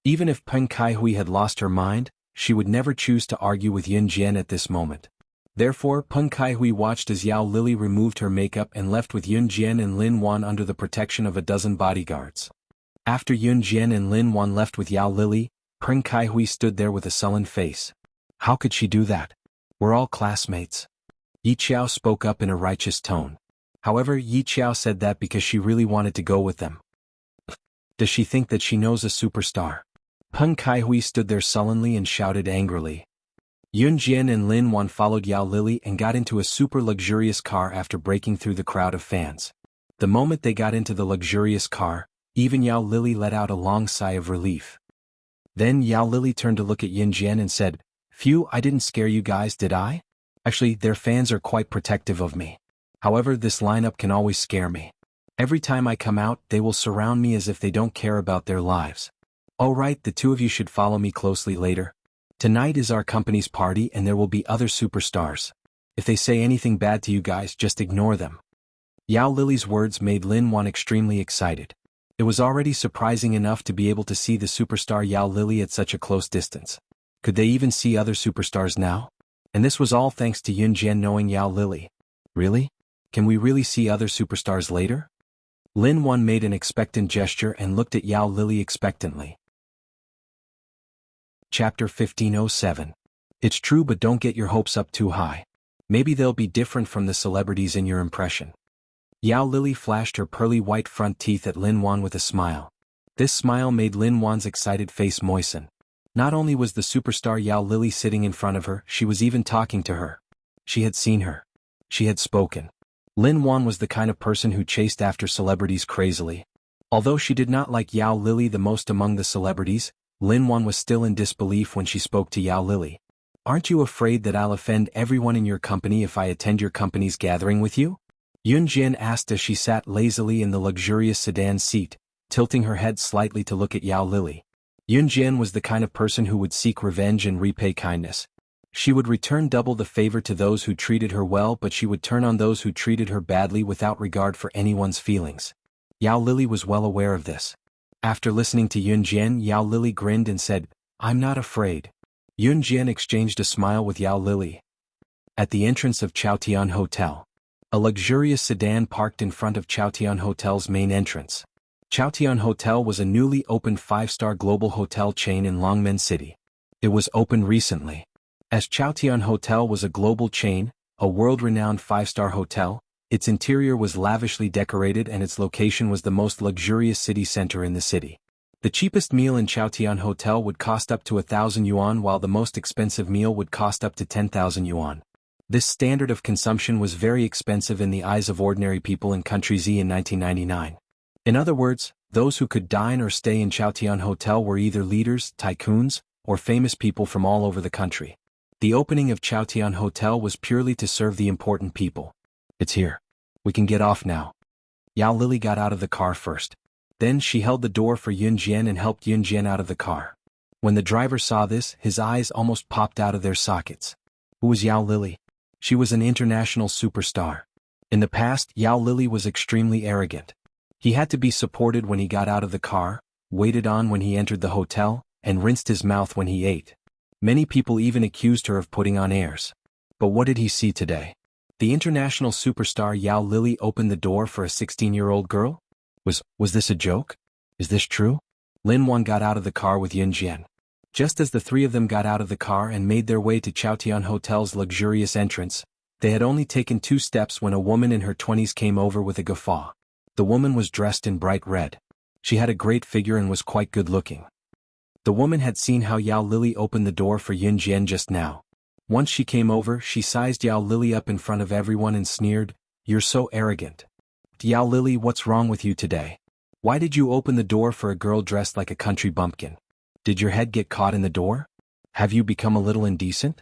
Even if Peng Kai Hui had lost her mind, she would never choose to argue with Yun Jian at this moment. Therefore, Peng Kai Hui watched as Yao Lili removed her makeup and left with Yun Jian and Lin Wan under the protection of a dozen bodyguards. After Yun Jian and Lin Wan left with Yao Lili, Peng Kai Hui stood there with a sullen face. How could she do that? We're all classmates. Yi Qiao spoke up in a righteous tone. However, Yi Qiao said that because she really wanted to go with them. Does she think that she knows a superstar? Peng Kai Hui stood there sullenly and shouted angrily. Yun Jian and Lin Wan followed Yao Lili and got into a super luxurious car after breaking through the crowd of fans. The moment they got into the luxurious car, even Yao Lili let out a long sigh of relief. Then Yao Lili turned to look at Yun Jian and said, "Phew, I didn't scare you guys, did I? Actually, their fans are quite protective of me. However, this lineup can always scare me. Every time I come out, they will surround me as if they don't care about their lives. Alright, the two of you should follow me closely later. Tonight is our company's party and there will be other superstars. If they say anything bad to you guys, just ignore them." Yao Lili's words made Lin Wan extremely excited. It was already surprising enough to be able to see the superstar Yao Lili at such a close distance. Could they even see other superstars now? And this was all thanks to Yun Jian knowing Yao Lili. Really? Can we really see other superstars later? Lin Wan made an expectant gesture and looked at Yao Lili expectantly. Chapter 1507. It's true, but don't get your hopes up too high. Maybe they'll be different from the celebrities in your impression. Yao Lili flashed her pearly white front teeth at Lin Wan with a smile. This smile made Lin Wan's excited face moisten. Not only was the superstar Yao Lili sitting in front of her, she was even talking to her. She had seen her. She had spoken. Lin Wan was the kind of person who chased after celebrities crazily. Although she did not like Yao Lili the most among the celebrities, Lin Wan was still in disbelief when she spoke to Yao Lili. "Aren't you afraid that I'll offend everyone in your company if I attend your company's gathering with you?" Yun Jian asked as she sat lazily in the luxurious sedan seat, tilting her head slightly to look at Yao Lili. Yun Jian was the kind of person who would seek revenge and repay kindness. She would return double the favor to those who treated her well, but she would turn on those who treated her badly without regard for anyone's feelings. Yao Lili was well aware of this. After listening to Yun Jian, Yao Lili grinned and said, "I'm not afraid." Yun Jian exchanged a smile with Yao Lili. At the entrance of Chaotian Hotel, a luxurious sedan parked in front of Chaotian Hotel's main entrance. Chaotian Hotel was a newly opened 5-star global hotel chain in Longmen City. It was opened recently. As Chaotian Hotel was a global chain, a world-renowned 5-star hotel, its interior was lavishly decorated and its location was the most luxurious city center in the city. The cheapest meal in Chaotian Hotel would cost up to 1,000 yuan while the most expensive meal would cost up to 10,000 yuan. This standard of consumption was very expensive in the eyes of ordinary people in Country Z in 1999. In other words, those who could dine or stay in Chaotian Hotel were either leaders, tycoons, or famous people from all over the country. The opening of Chaotian Hotel was purely to serve the important people. It's here. We can get off now. Yao Lili got out of the car first. Then she held the door for Yun Jian and helped Yun Jian out of the car. When the driver saw this, his eyes almost popped out of their sockets. Who was Yao Lili? She was an international superstar. In the past, Yao Lili was extremely arrogant. He had to be supported when he got out of the car, waited on when he entered the hotel, and rinsed his mouth when he ate. Many people even accused her of putting on airs. But what did he see today? The international superstar Yao Lili opened the door for a 16-year-old girl? Was this a joke? Is this true? Lin Wan got out of the car with Yun Jian. Just as the three of them got out of the car and made their way to Chaotian Hotel's luxurious entrance, they had only taken 2 steps when a woman in her 20s came over with a guffaw. The woman was dressed in bright red. She had a great figure and was quite good-looking. The woman had seen how Yao Lili opened the door for Yun Jian just now. Once she came over, she sized Yao Lili up in front of everyone and sneered, "You're so arrogant. Yao Lili, what's wrong with you today? Why did you open the door for a girl dressed like a country bumpkin? Did your head get caught in the door? Have you become a little indecent?"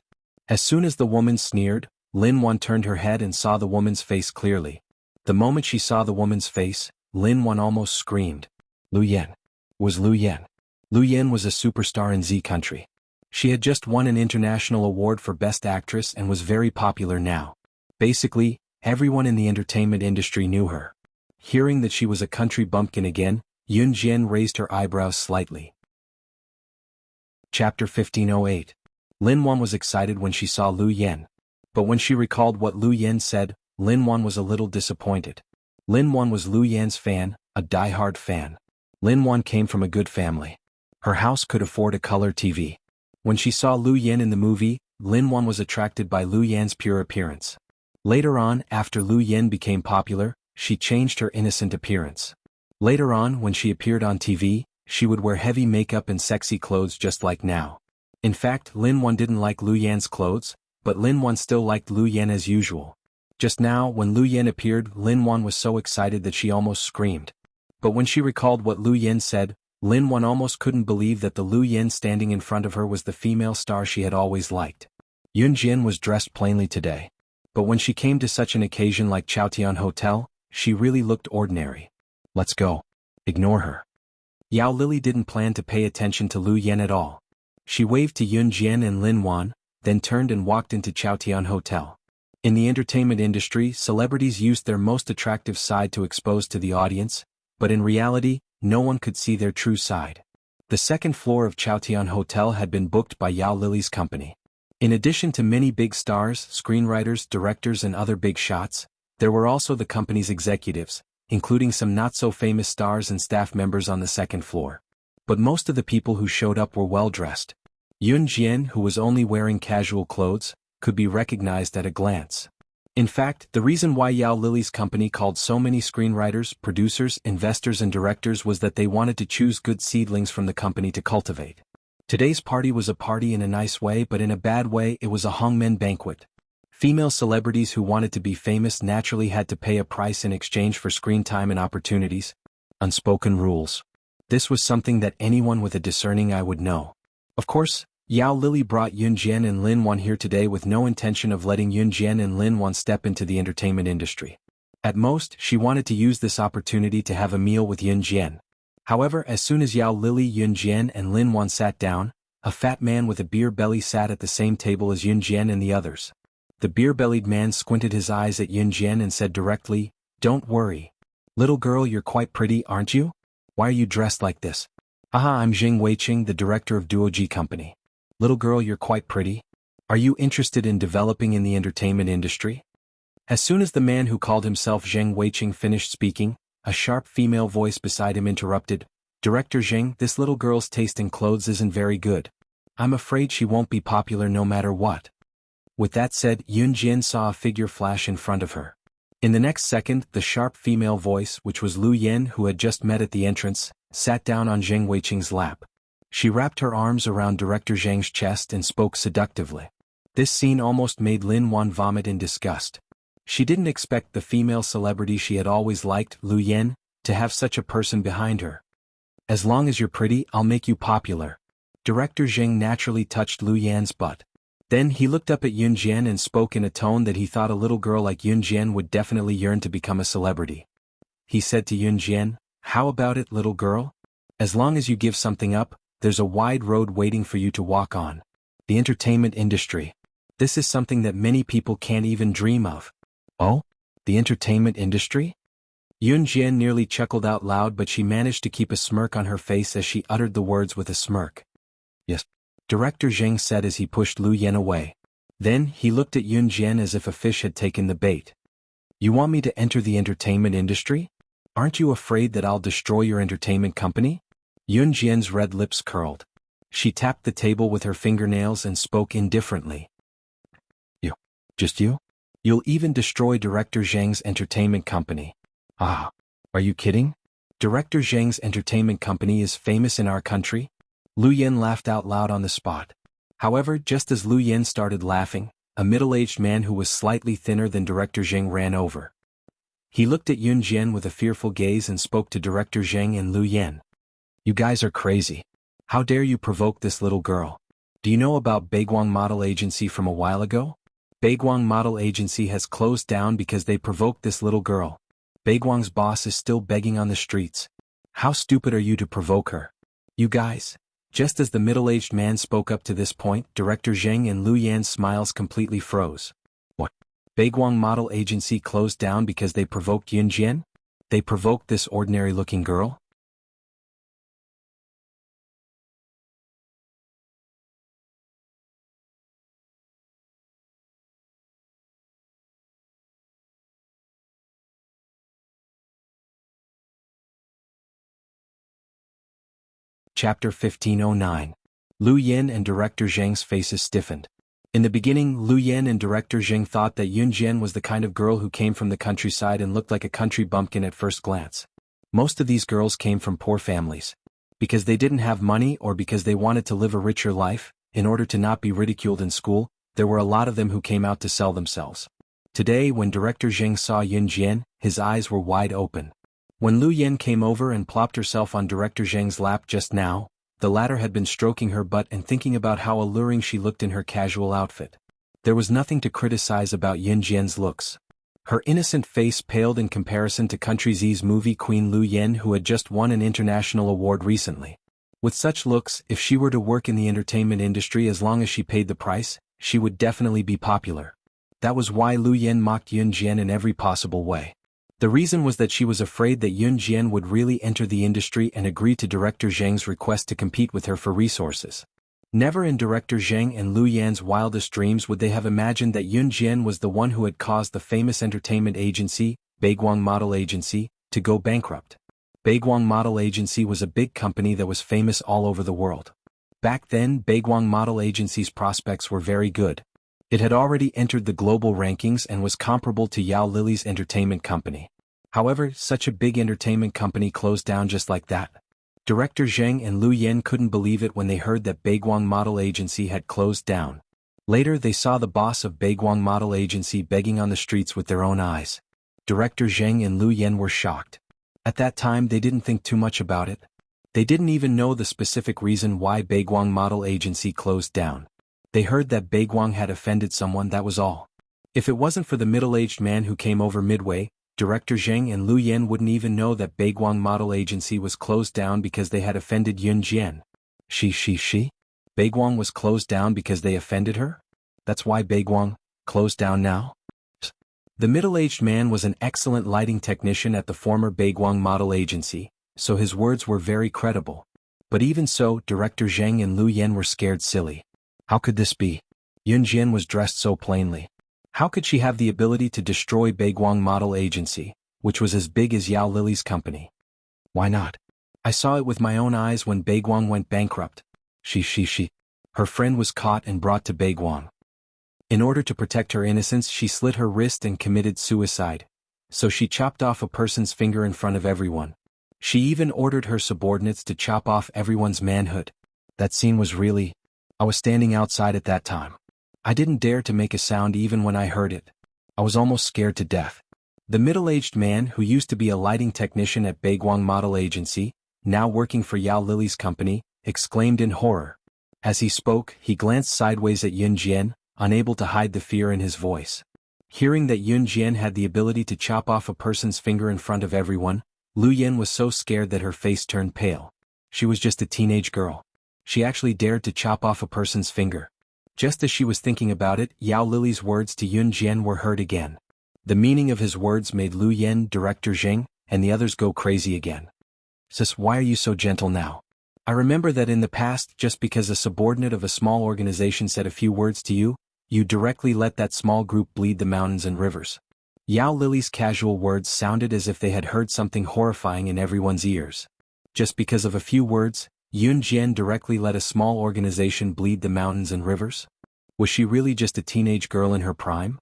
As soon as the woman sneered, Lin Wan turned her head and saw the woman's face clearly. The moment she saw the woman's face, Lin Wan almost screamed. Lu Yan. Was Lu Yan. Lu Yan was a superstar in Z country. She had just won an international award for Best Actress and was very popular now. Basically, everyone in the entertainment industry knew her. Hearing that she was a country bumpkin again, Yun Jian raised her eyebrows slightly. Chapter 1508. Lin Wan was excited when she saw Lu Yan. But when she recalled what Lu Yan said, Lin Wan was a little disappointed. Lin Wan was Lu Yan's fan, a die-hard fan. Lin Wan came from a good family. Her house could afford a color TV. When she saw Lu Yan in the movie, Lin Wan was attracted by Lu Yan's pure appearance. Later on, after Lu Yan became popular, she changed her innocent appearance. Later on, when she appeared on TV, she would wear heavy makeup and sexy clothes just like now. In fact, Lin Wan didn't like Lu Yan's clothes, but Lin Wan still liked Lu Yan as usual. Just now, when Lu Yan appeared, Lin Wan was so excited that she almost screamed. But when she recalled what Lu Yan said, Lin Wan almost couldn't believe that the Lu Yan standing in front of her was the female star she had always liked. Yun Jian was dressed plainly today. But when she came to such an occasion like Chaotian Hotel, she really looked ordinary. Let's go. Ignore her. Yao Lili didn't plan to pay attention to Lu Yan at all. She waved to Yun Jian and Lin Wan, then turned and walked into Chaotian Hotel. In the entertainment industry, celebrities used their most attractive side to expose to the audience, but in reality, no one could see their true side. The second floor of Chaotian Hotel had been booked by Yao Lili's company. In addition to many big stars, screenwriters, directors and other big shots, there were also the company's executives, including some not-so-famous stars and staff members on the second floor. But most of the people who showed up were well-dressed. Yun Jian, who was only wearing casual clothes, could be recognized at a glance. In fact, the reason why Yao Lili's company called so many screenwriters, producers, investors and directors was that they wanted to choose good seedlings from the company to cultivate. Today's party was a party in a nice way, but in a bad way it was a hongmen banquet. Female celebrities who wanted to be famous naturally had to pay a price in exchange for screen time and opportunities. Unspoken rules. This was something that anyone with a discerning eye would know. Of course, Yao Lili brought Yun Jian and Lin Wan here today with no intention of letting Yun Jian and Lin Wan step into the entertainment industry. At most, she wanted to use this opportunity to have a meal with Yun Jian. However, as soon as Yao Lili, Yun Jian and Lin Wan sat down, a fat man with a beer belly sat at the same table as Yun Jian and the others. The beer-bellied man squinted his eyes at Yun Jian and said directly, "Don't worry. Little girl, you're quite pretty, aren't you? Why are you dressed like this?" "Haha, I'm Zheng Weiqing, the director of Duoji Company." "Little girl, you're quite pretty. Are you interested in developing in the entertainment industry?" As soon as the man who called himself Zheng Weiqing finished speaking, a sharp female voice beside him interrupted, "Director Zheng, this little girl's taste in clothes isn't very good. I'm afraid she won't be popular no matter what." With that said, Yun Jian saw a figure flash in front of her. In the next second, the sharp female voice, which was Lu Yen who had just met at the entrance, sat down on Zheng Weiqing's lap. She wrapped her arms around Director Zheng's chest and spoke seductively. This scene almost made Lin Wan vomit in disgust. She didn't expect the female celebrity she had always liked, Lu Yen, to have such a person behind her. As long as you're pretty, I'll make you popular. Director Zheng naturally touched Lu Yan's butt. Then he looked up at Yun Jian and spoke in a tone that he thought a little girl like Yun Jian would definitely yearn to become a celebrity. He said to Yun Jian, "How about it, little girl? As long as you give something up, there's a wide road waiting for you to walk on. The entertainment industry. This is something that many people can't even dream of." "Oh? The entertainment industry?" Yun Jian nearly chuckled out loud, but she managed to keep a smirk on her face as she uttered the words with a smirk. "Yes," Director Zheng said as he pushed Lu Yen away. Then he looked at Yun Jian as if a fish had taken the bait. "You want me to enter the entertainment industry? Aren't you afraid that I'll destroy your entertainment company?" Yun Jian's red lips curled. She tapped the table with her fingernails and spoke indifferently. "You? Just you? You'll even destroy Director Zheng's entertainment company." "Ah, are you kidding? Director Zheng's entertainment company is famous in our country?" Lu Yen laughed out loud on the spot. However, just as Lu Yen started laughing, a middle-aged man who was slightly thinner than Director Zheng ran over. He looked at Yun Jian with a fearful gaze and spoke to Director Zheng and Lu Yen. "You guys are crazy. How dare you provoke this little girl? Do you know about Baiguang Model Agency from a while ago? Baiguang Model Agency has closed down because they provoked this little girl. Baiguang's boss is still begging on the streets. How stupid are you to provoke her? You guys." Just as the middle-aged man spoke up to this point, Director Zheng and Lu Yan's smiles completely froze. "What? Baiguang Model Agency closed down because they provoked Yun Jian? They provoked this ordinary-looking girl?" Chapter 1509. Lu Yen and Director Zheng's faces stiffened. In the beginning, Lu Yen and Director Zheng thought that Yun Jian was the kind of girl who came from the countryside and looked like a country bumpkin at first glance. Most of these girls came from poor families. Because they didn't have money or because they wanted to live a richer life, in order to not be ridiculed in school, there were a lot of them who came out to sell themselves. Today, when Director Zheng saw Yun Jian, his eyes were wide open. When Lu Yen came over and plopped herself on Director Zheng's lap just now, the latter had been stroking her butt and thinking about how alluring she looked in her casual outfit. There was nothing to criticize about Yun Jian's looks. Her innocent face paled in comparison to Country Z's movie queen Lu Yen, who had just won an international award recently. With such looks, if she were to work in the entertainment industry as long as she paid the price, she would definitely be popular. That was why Lu Yen mocked Yun Jian in every possible way. The reason was that she was afraid that Yun Jian would really enter the industry and agree to Director Zheng's request to compete with her for resources. Never in Director Zheng and Lu Yan's wildest dreams would they have imagined that Yun Jian was the one who had caused the famous entertainment agency, Baiguang Model Agency, to go bankrupt. Baiguang Model Agency was a big company that was famous all over the world. Back then, Baiguang Model Agency's prospects were very good. It had already entered the global rankings and was comparable to Yao Lily's entertainment company. However, such a big entertainment company closed down just like that. Director Zheng and Lu Yen couldn't believe it when they heard that Baiguang Model Agency had closed down. Later they saw the boss of Baiguang Model Agency begging on the streets with their own eyes. Director Zheng and Lu Yen were shocked. At that time they didn't think too much about it. They didn't even know the specific reason why Baiguang Model Agency closed down. They heard that Baiguang had offended someone, that was all. If it wasn't for the middle-aged man who came over midway, Director Zheng and Lu Yen wouldn't even know that Baiguang Model Agency was closed down because they had offended Yun Jian. She? Baiguang was closed down because they offended her? That's why Baiguang closed down now? The middle-aged man was an excellent lighting technician at the former Baiguang Model Agency, so his words were very credible. But even so, Director Zheng and Lu Yen were scared silly. How could this be? Yun Jian was dressed so plainly. How could she have the ability to destroy Baiguang Model Agency, which was as big as Yao Lily's company? Why not? I saw it with my own eyes when Baiguang went bankrupt. She. Her friend was caught and brought to Baiguang. In order to protect her innocence, she slit her wrist and committed suicide. so she chopped off a person's finger in front of everyone. She even ordered her subordinates to chop off everyone's manhood. That scene was really... I was standing outside at that time. I didn't dare to make a sound even when I heard it. I was almost scared to death. The middle-aged man who used to be a lighting technician at Baiguang Model Agency, now working for Yao Lily's company, exclaimed in horror. As he spoke, he glanced sideways at Yun Jian, unable to hide the fear in his voice. Hearing that Yun Jian had the ability to chop off a person's finger in front of everyone, Lu Yen was so scared that her face turned pale. She was just a teenage girl. She actually dared to chop off a person's finger. Just as she was thinking about it, Yao Lily's words to Yun Jian were heard again. The meaning of his words made Lu Yen, Director Zheng, and the others go crazy again. Sis, why are you so gentle now? I remember that in the past, just because a subordinate of a small organization said a few words to you, you directly let that small group bleed the mountains and rivers. Yao Lily's casual words sounded as if they had heard something horrifying in everyone's ears. Just because of a few words, Yun Jian directly let a small organization bleed the mountains and rivers? Was she really just a teenage girl in her prime?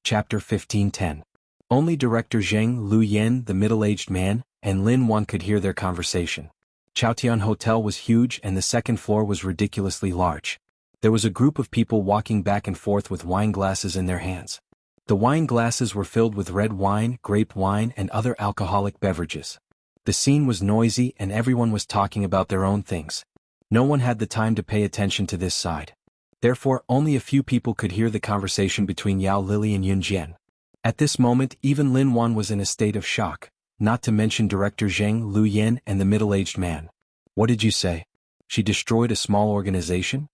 Chapter 15:10. Only Director Zheng, Lu Yen, the middle-aged man, and Lin Wan could hear their conversation. Chaotian Hotel was huge and the second floor was ridiculously large. There was a group of people walking back and forth with wine glasses in their hands. The wine glasses were filled with red wine, grape wine, and other alcoholic beverages. The scene was noisy and everyone was talking about their own things. No one had the time to pay attention to this side. Therefore, only a few people could hear the conversation between Yao Lily and Yun Jian. At this moment, even Lin Wan was in a state of shock, not to mention Director Zheng, Lu Yen, and the middle-aged man. What did you say? She destroyed a small organization?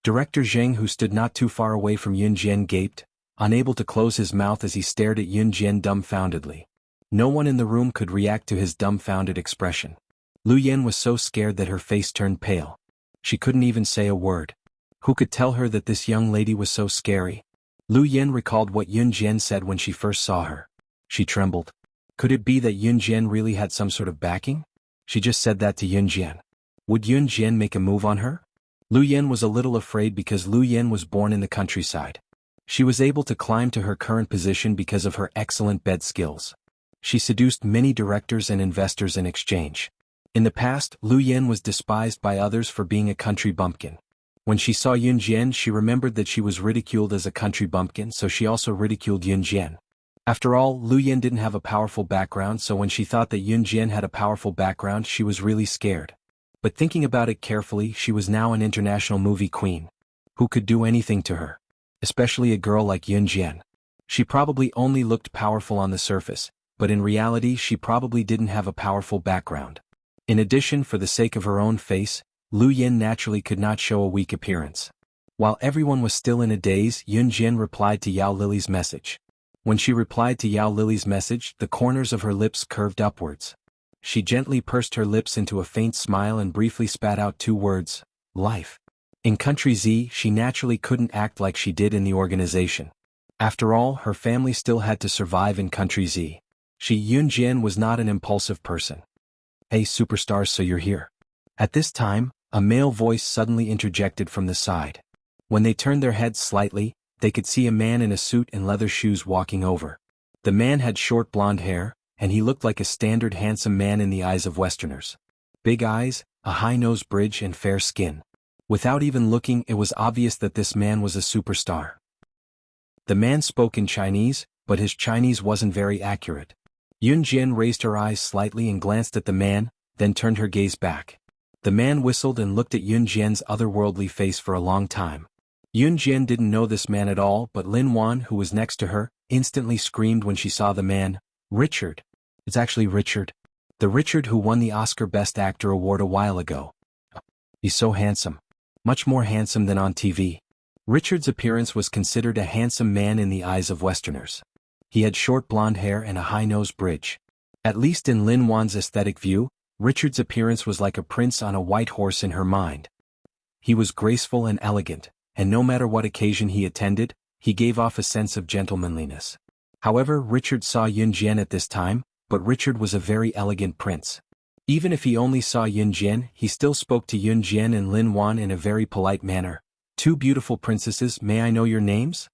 Director Zheng, who stood not too far away from Yun Jian, gaped, unable to close his mouth as he stared at Yun Jian dumbfoundedly. No one in the room could react to his dumbfounded expression. Lu Yen was so scared that her face turned pale. She couldn't even say a word. Who could tell her that this young lady was so scary? Lu Yen recalled what Yun Jian said when she first saw her. She trembled. Could it be that Yun Jian really had some sort of backing? She just said that to Yun Jian. Would Yun Jian make a move on her? Lu Yen was a little afraid because Lu Yen was born in the countryside. She was able to climb to her current position because of her excellent bed skills. She seduced many directors and investors in exchange. In the past, Lu Yen was despised by others for being a country bumpkin. When she saw Yun Jian, she remembered that she was ridiculed as a country bumpkin, so she also ridiculed Yun Jian. After all, Lu Yen didn't have a powerful background, so when she thought that Yun Jian had a powerful background, she was really scared. But thinking about it carefully, she was now an international movie queen. Who could do anything to her? Especially a girl like Yun Jian. She probably only looked powerful on the surface, but in reality she probably didn't have a powerful background. In addition, for the sake of her own face, Lu Yen naturally could not show a weak appearance. While everyone was still in a daze, Yun Jian replied to Yao Lily's message. When she replied to Yao Lily's message, the corners of her lips curved upwards. She gently pursed her lips into a faint smile and briefly spat out two words, life. In Country Z, she naturally couldn't act like she did in the organization. After all, her family still had to survive in Country Z. Yun Jian was not an impulsive person. Hey superstars, so you're here. At this time, a male voice suddenly interjected from the side. When they turned their heads slightly, they could see a man in a suit and leather shoes walking over. The man had short blonde hair, and he looked like a standard handsome man in the eyes of Westerners. Big eyes, a high nose bridge and fair skin. Without even looking, it was obvious that this man was a superstar. The man spoke in Chinese, but his Chinese wasn't very accurate. Yun Jian raised her eyes slightly and glanced at the man, then turned her gaze back. The man whistled and looked at Yun Jian's otherworldly face for a long time. Yun Jian didn't know this man at all, but Lin Wan, who was next to her, instantly screamed when she saw the man. Richard. It's actually Richard. The Richard who won the Oscar Best Actor award a while ago. He's so handsome. Much more handsome than on TV. Richard's appearance was considered a handsome man in the eyes of Westerners. He had short blonde hair and a high nose bridge. At least in Lin Wan's aesthetic view, Richard's appearance was like a prince on a white horse in her mind. He was graceful and elegant, and no matter what occasion he attended, he gave off a sense of gentlemanliness. However, Richard saw Yun Jian at this time, but Richard was a very elegant prince. Even if he only saw Yun Jian, he still spoke to Yun Jian and Lin Wan in a very polite manner. Two beautiful princesses, may I know your names?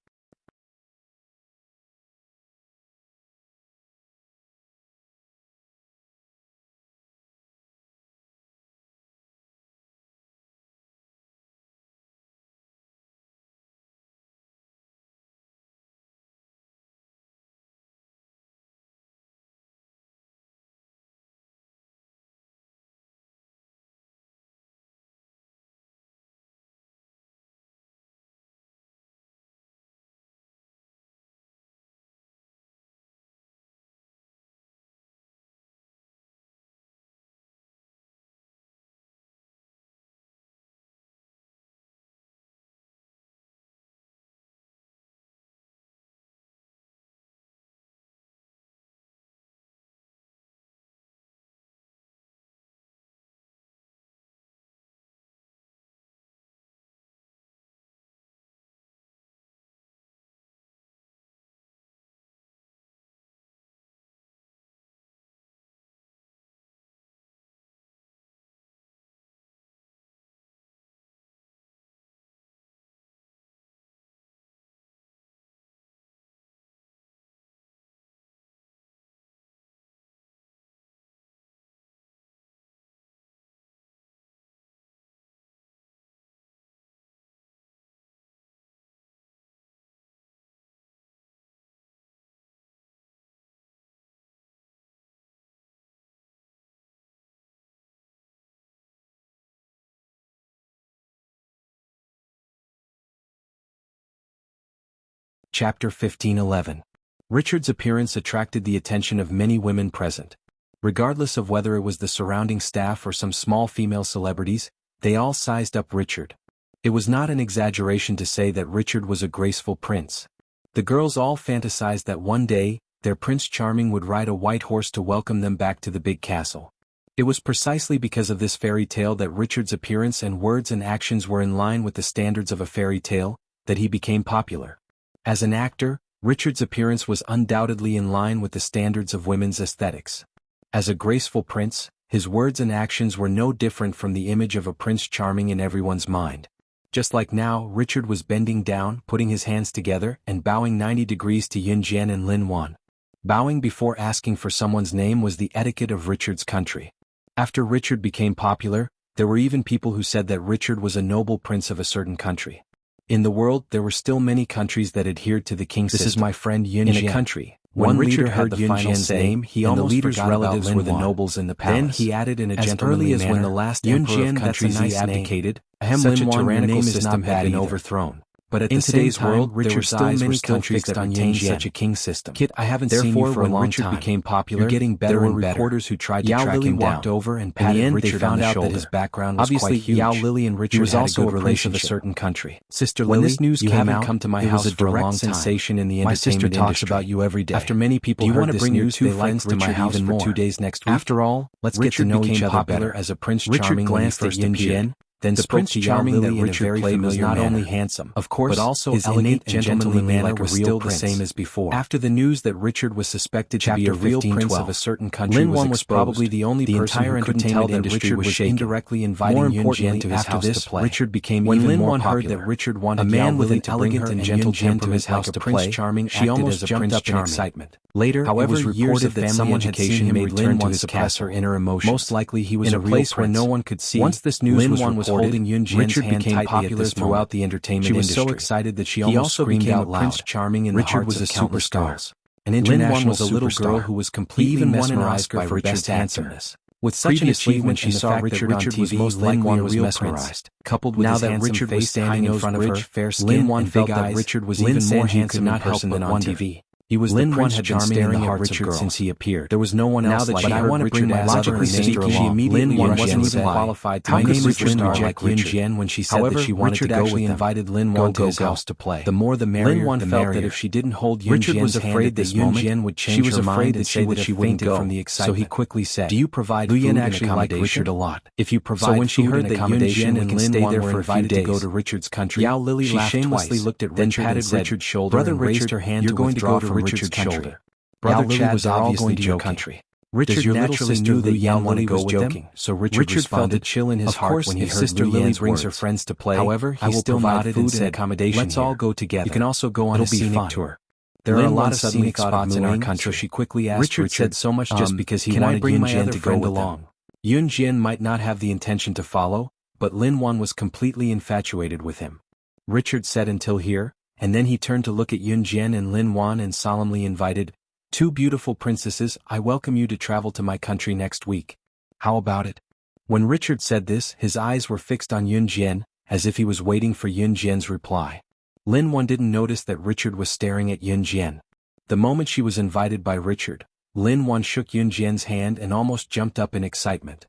Chapter 15:11. Richard's appearance attracted the attention of many women present. Regardless of whether it was the surrounding staff or some small female celebrities, they all sized up Richard. It was not an exaggeration to say that Richard was a graceful prince. The girls all fantasized that one day, their Prince Charming would ride a white horse to welcome them back to the big castle. It was precisely because of this fairy tale that Richard's appearance and words and actions were in line with the standards of a fairy tale, that he became popular. As an actor, Richard's appearance was undoubtedly in line with the standards of women's aesthetics. As a graceful prince, his words and actions were no different from the image of a Prince Charming in everyone's mind. Just like now, Richard was bending down, putting his hands together, and bowing 90 degrees to Yun Jian and Lin Wan. Bowing before asking for someone's name was the etiquette of Richard's country. After Richard became popular, there were even people who said that Richard was a noble prince of a certain country. In the world, there were still many countries that adhered to the king system. This is my friend Yun Jian. In a country, when Richard heard Yun Jian's name, he almost the leader's relatives were the nobles in the palace. Then he added in a gentlemanly manner, when the last emperor of countries he abdicated, such a tyrannical system had been overthrown. But at the same time, Richard's eyes were still fixed on Yun Jian. Such a king system. Kit, I haven't seen you for a long time. When Richard became popular, getting better and better. There were reporters who tried to track him down. Walked over and patted Richard on the shoulder. That his background was quite huge. Yao Lily and Richard was also a prince of a certain country. Sister Lily, when this news came out, come to my house for a long sensation in the entertainment industry. My sister talks about you every day. After many people heard this news, they liked Richard to my house for 2 days next week. After all, let's get to know each other better. As a Prince Charming glanced at Yun Jian. Then the Prince Charming that Richard played was not only handsome, of course, but also his elegant and gentlemanly manner was still the same as before. After the news that Richard was suspected to be a real prince of a certain country was exposed, Lin Wan was probably the only person who couldn't tell that Richard was indirectly inviting Yun Jian to his house to play. Richard became even more popular. When Lin Wan heard that Richard wanted a man with an elegant and gentle temperament to his house to play, she almost jumped up in excitement. Later, however, it was reported that someone had seen him return to suppress her inner emotions. Most likely he was in a place where no one could see. Once this news was reported, Yun Jian's Richard became popular throughout the entertainment industry. She was so excited that she almost screamed out loud. Prince Charming in Richard was a superstar. An international was a little girl who was completely mesmerized by Richard's handsomeness. With such an achievement, she saw Richard on TV, most likely was mesmerized. Coupled with his handsome face, standing in front of her, fair skin, Lin Wan felt that Richard was even more handsome in person than on TV. He was Lin Wan had been staring at Richard since he appeared. There was no one else like him. But I want to bring my logically speaking, she immediately wasn't even qualified to make a superstar like Yun Jian when she said that she wanted to go with them. Invited Lin Wan to his house to play. The more the merrier. Lin Wan felt that if she didn't hold Yun Jian's hand at this moment, Yun Jian would change her mind and say that she wouldn't go from the excitement. So he quickly said, "Do you provide food and accommodation?" Liu Yan actually liked Richard a lot. If you provide food and accommodation, so when she heard that Yun Jian and Lin Wan were invited to go to Richard's country, Yao Lily shamelessly looked at Richard and patted Richard's shoulder and raised her hand to withdraw from Richard's shoulder. Brother Chad was obviously joking. Richard naturally knew that Yao Lily was joking, so Richard felt a chill in his heart when he heard Sister Lily brings her friends to play. However, he still nodded and said, "Let's all go together. You can also go on a scenic tour. There are a lot of scenic spots in our country." So she quickly asked Richard said so much just because he wanted Yun Jian to go along. Yun Jian might not have the intention to follow, but Lin Wan was completely infatuated with him. Richard said until here, and then he turned to look at Yun Jian and Lin Wan and solemnly invited, "Two beautiful princesses, I welcome you to travel to my country next week. How about it?" When Richard said this, his eyes were fixed on Yun Jian, as if he was waiting for Yun Jian's reply. Lin Wan didn't notice that Richard was staring at Yun Jian. The moment she was invited by Richard, Lin Wan shook Yun Jian's hand and almost jumped up in excitement.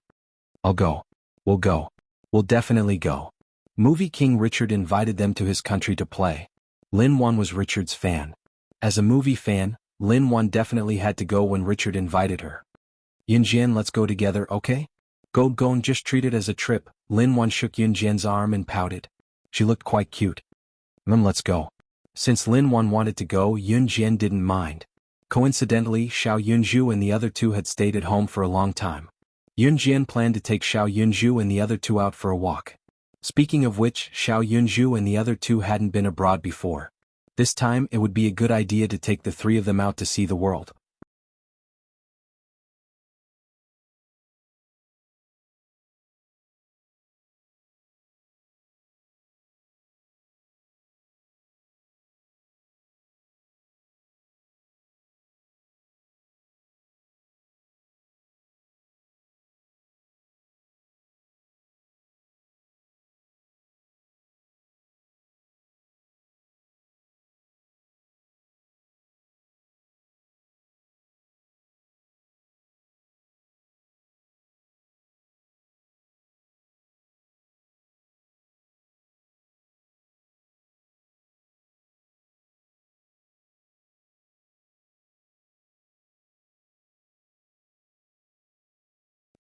"I'll go. We'll go. We'll definitely go." Movie king Richard invited them to his country to play. Lin Wan was Richard's fan. As a movie fan, Lin Wan definitely had to go when Richard invited her. "Yun Jian, let's go together, okay? Go and just treat it as a trip." Lin Wan shook Yun Jian's arm and pouted. She looked quite cute. Let's go." Since Lin Wan wanted to go, Yun Jian didn't mind. Coincidentally, Xiao Yunzhu and the other two had stayed at home for a long time. Yun Jian planned to take Xiao Yunzhu and the other two out for a walk. Speaking of which, Xiao Yunzhu and the other two hadn't been abroad before. This time, it would be a good idea to take the three of them out to see the world.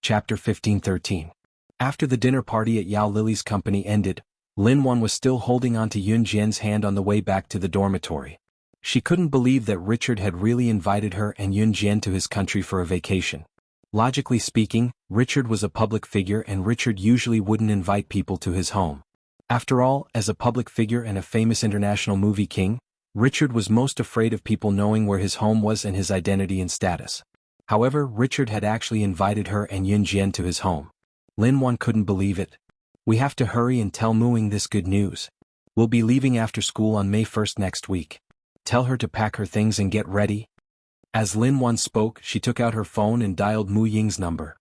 Chapter 1513. After the dinner party at Yao Lily's company ended, Lin Wan was still holding on to Yun Jian's hand on the way back to the dormitory. She couldn't believe that Richard had really invited her and Yun Jian to his country for a vacation. Logically speaking, Richard was a public figure and Richard usually wouldn't invite people to his home. After all, as a public figure and a famous international movie king, Richard was most afraid of people knowing where his home was and his identity and status. However, Richard had actually invited her and Yun Jian to his home. Lin Wan couldn't believe it. We have to hurry and tell Muing this good news. We'll be leaving after school on May 1st next week. Tell her to pack her things and get ready. As Lin Wan spoke, she took out her phone and dialed Mu Ying's number.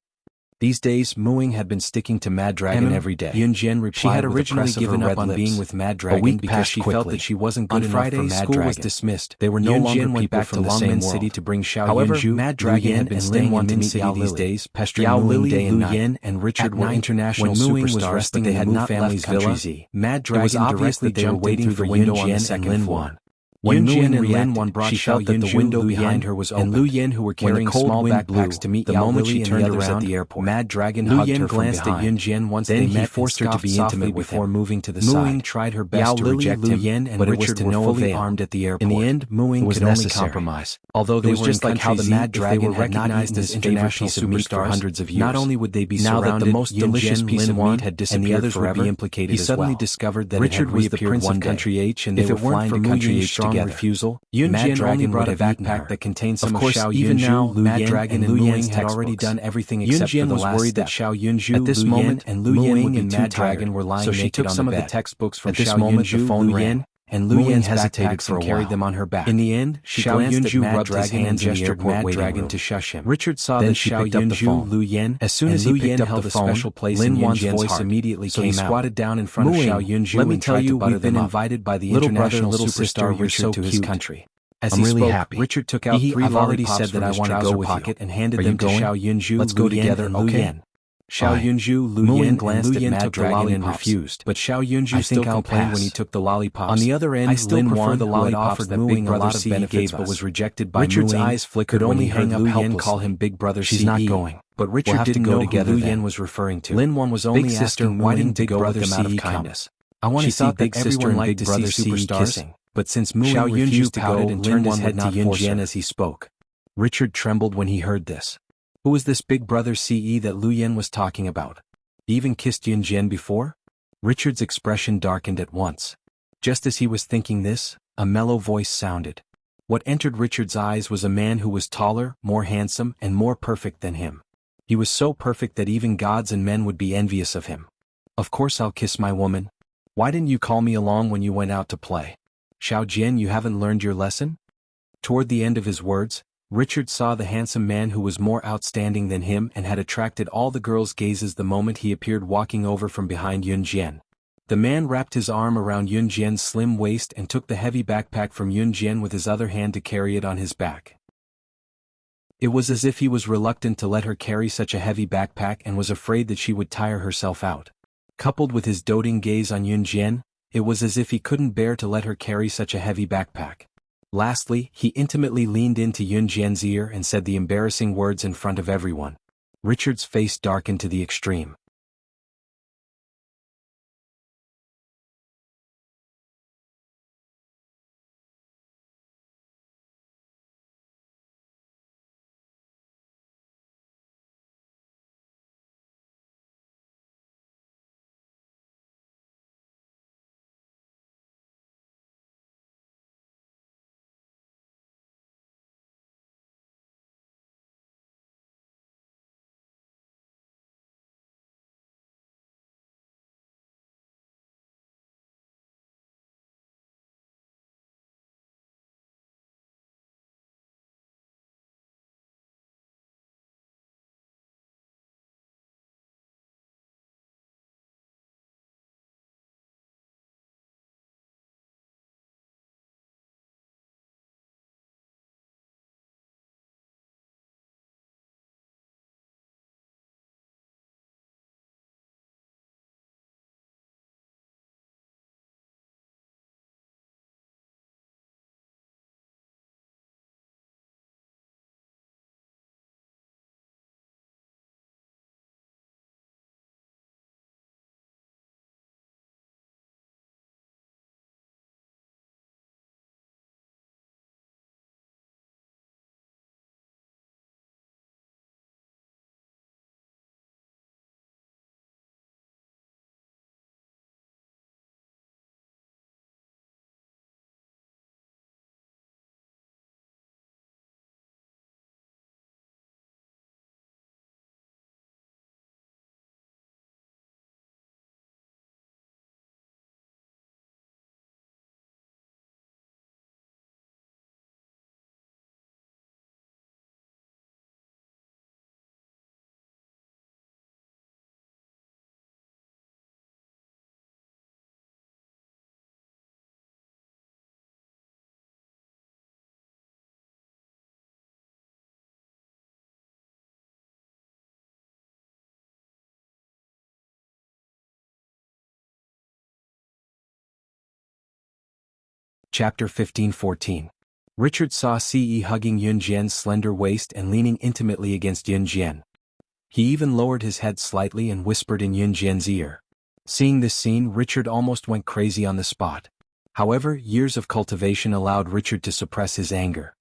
These days, Muing had been sticking to Mad Dragon every day. Yun Jian replied. She had originally given up on being with Mad Dragon because she felt that she wasn't good enough for Mad Dragon. School was dismissed. They were no longer people back from the same city to bring Xiao However, Yunju, Mad Dragon had been staying in Min City these days, pestering Muing day and night. And Richard were international superstars, but they had not left Country Z. Mad Dragon obviously they were waiting for Yun Jian and Lin Wan. When Muing and Lin Wan brought, she felt that the window behind her was open, and Lu Yen, who were carrying small backpacks to meet the moment she turned around at the airport. Mad Dragon hugged her from behind. Glanced at Yun Jian once they met, forced her to be intimate before moving to the side. Muing tried her best to reject him, but Richard were fully armed at the airport. In the end, Muing could only compromise. Although they were just like how the Mad Dragon had recognized as international superstars hundreds of years. Not only would they be surrounded, now that the most delicious piece of meat had disappeared, and the others would be implicated as well. He suddenly discovered that Richard was the Prince of Country H, and they were flying to Country H together. Yun Jian only brought a backpack that contained some of Xiao Yunju, Mad Dragon, and Lu Yen had already done everything except for the last step. Yun Jian was worried that Xiao Yunju, at this moment, and Lu Yen and Mad Dragon were lying naked on the bed. So she took some of the textbooks from Xiao Yunju, Lu Yen, and Lu Yen hesitated for a while. Carried them on her back. In the end, Xiao Yunju rubbed his hands and gestured Mad Dragon to shush him. Richard saw that Xiao Yunju, Lu Yen, as soon as he picked up the phone, Lin Wan's voice immediately came out. So he squatted down in front of Xiao Yunju and tried to butter them up. We've been invited by the international superstar Richard to his country. As he spoke, happy. Richard took out 3 lollipops from his trouser pocket and handed them to Xiao Yunju, Let's go together, and Lu Yen. Xiao Yunju, Lu Yen glanced at Mad Dragon and refused, but Xiao Yunju still complained when he took the lollipops. On the other end, I still prefer the lollipops that Big Brother CE gave but was rejected by Richard's eyes flickered when he hung up helplessly. Call him Big Brother CE. She's not going. But Richard didn't know who Lu Yen was referring to. Lin Wan was only asking why didn't Big Brother out of kindness. I want to see Big Sister and Big Brother superstars kissing. But since Xiao Yunju pouted and turned his head to Yun Jian as he spoke, Richard trembled when he heard this. Who was this Big Brother CE that Lu Yen was talking about? He even kissed Yun Jian before? Richard's expression darkened at once. Just as he was thinking this, a mellow voice sounded. What entered Richard's eyes was a man who was taller, more handsome, and more perfect than him. He was so perfect that even gods and men would be envious of him. Of course I'll kiss my woman. Why didn't you call me along when you went out to play? Xiao Jian, you haven't learned your lesson? Toward the end of his words, Richard saw the handsome man who was more outstanding than him and had attracted all the girls' gazes the moment he appeared walking over from behind Yun Jian. The man wrapped his arm around Yun Jian's slim waist and took the heavy backpack from Yun Jian with his other hand to carry it on his back. It was as if he was reluctant to let her carry such a heavy backpack and was afraid that she would tire herself out. Coupled with his doting gaze on Yun Jian, it was as if he couldn't bear to let her carry such a heavy backpack. Lastly, he intimately leaned into Yun Jian's ear and said the embarrassing words in front of everyone. Richard's face darkened to the extreme. Chapter 15-14. Richard saw Ce hugging Yun Jian's slender waist and leaning intimately against Yun Jian. He even lowered his head slightly and whispered in Yun Jian's ear. Seeing this scene, Richard almost went crazy on the spot. However, years of cultivation allowed Richard to suppress his anger.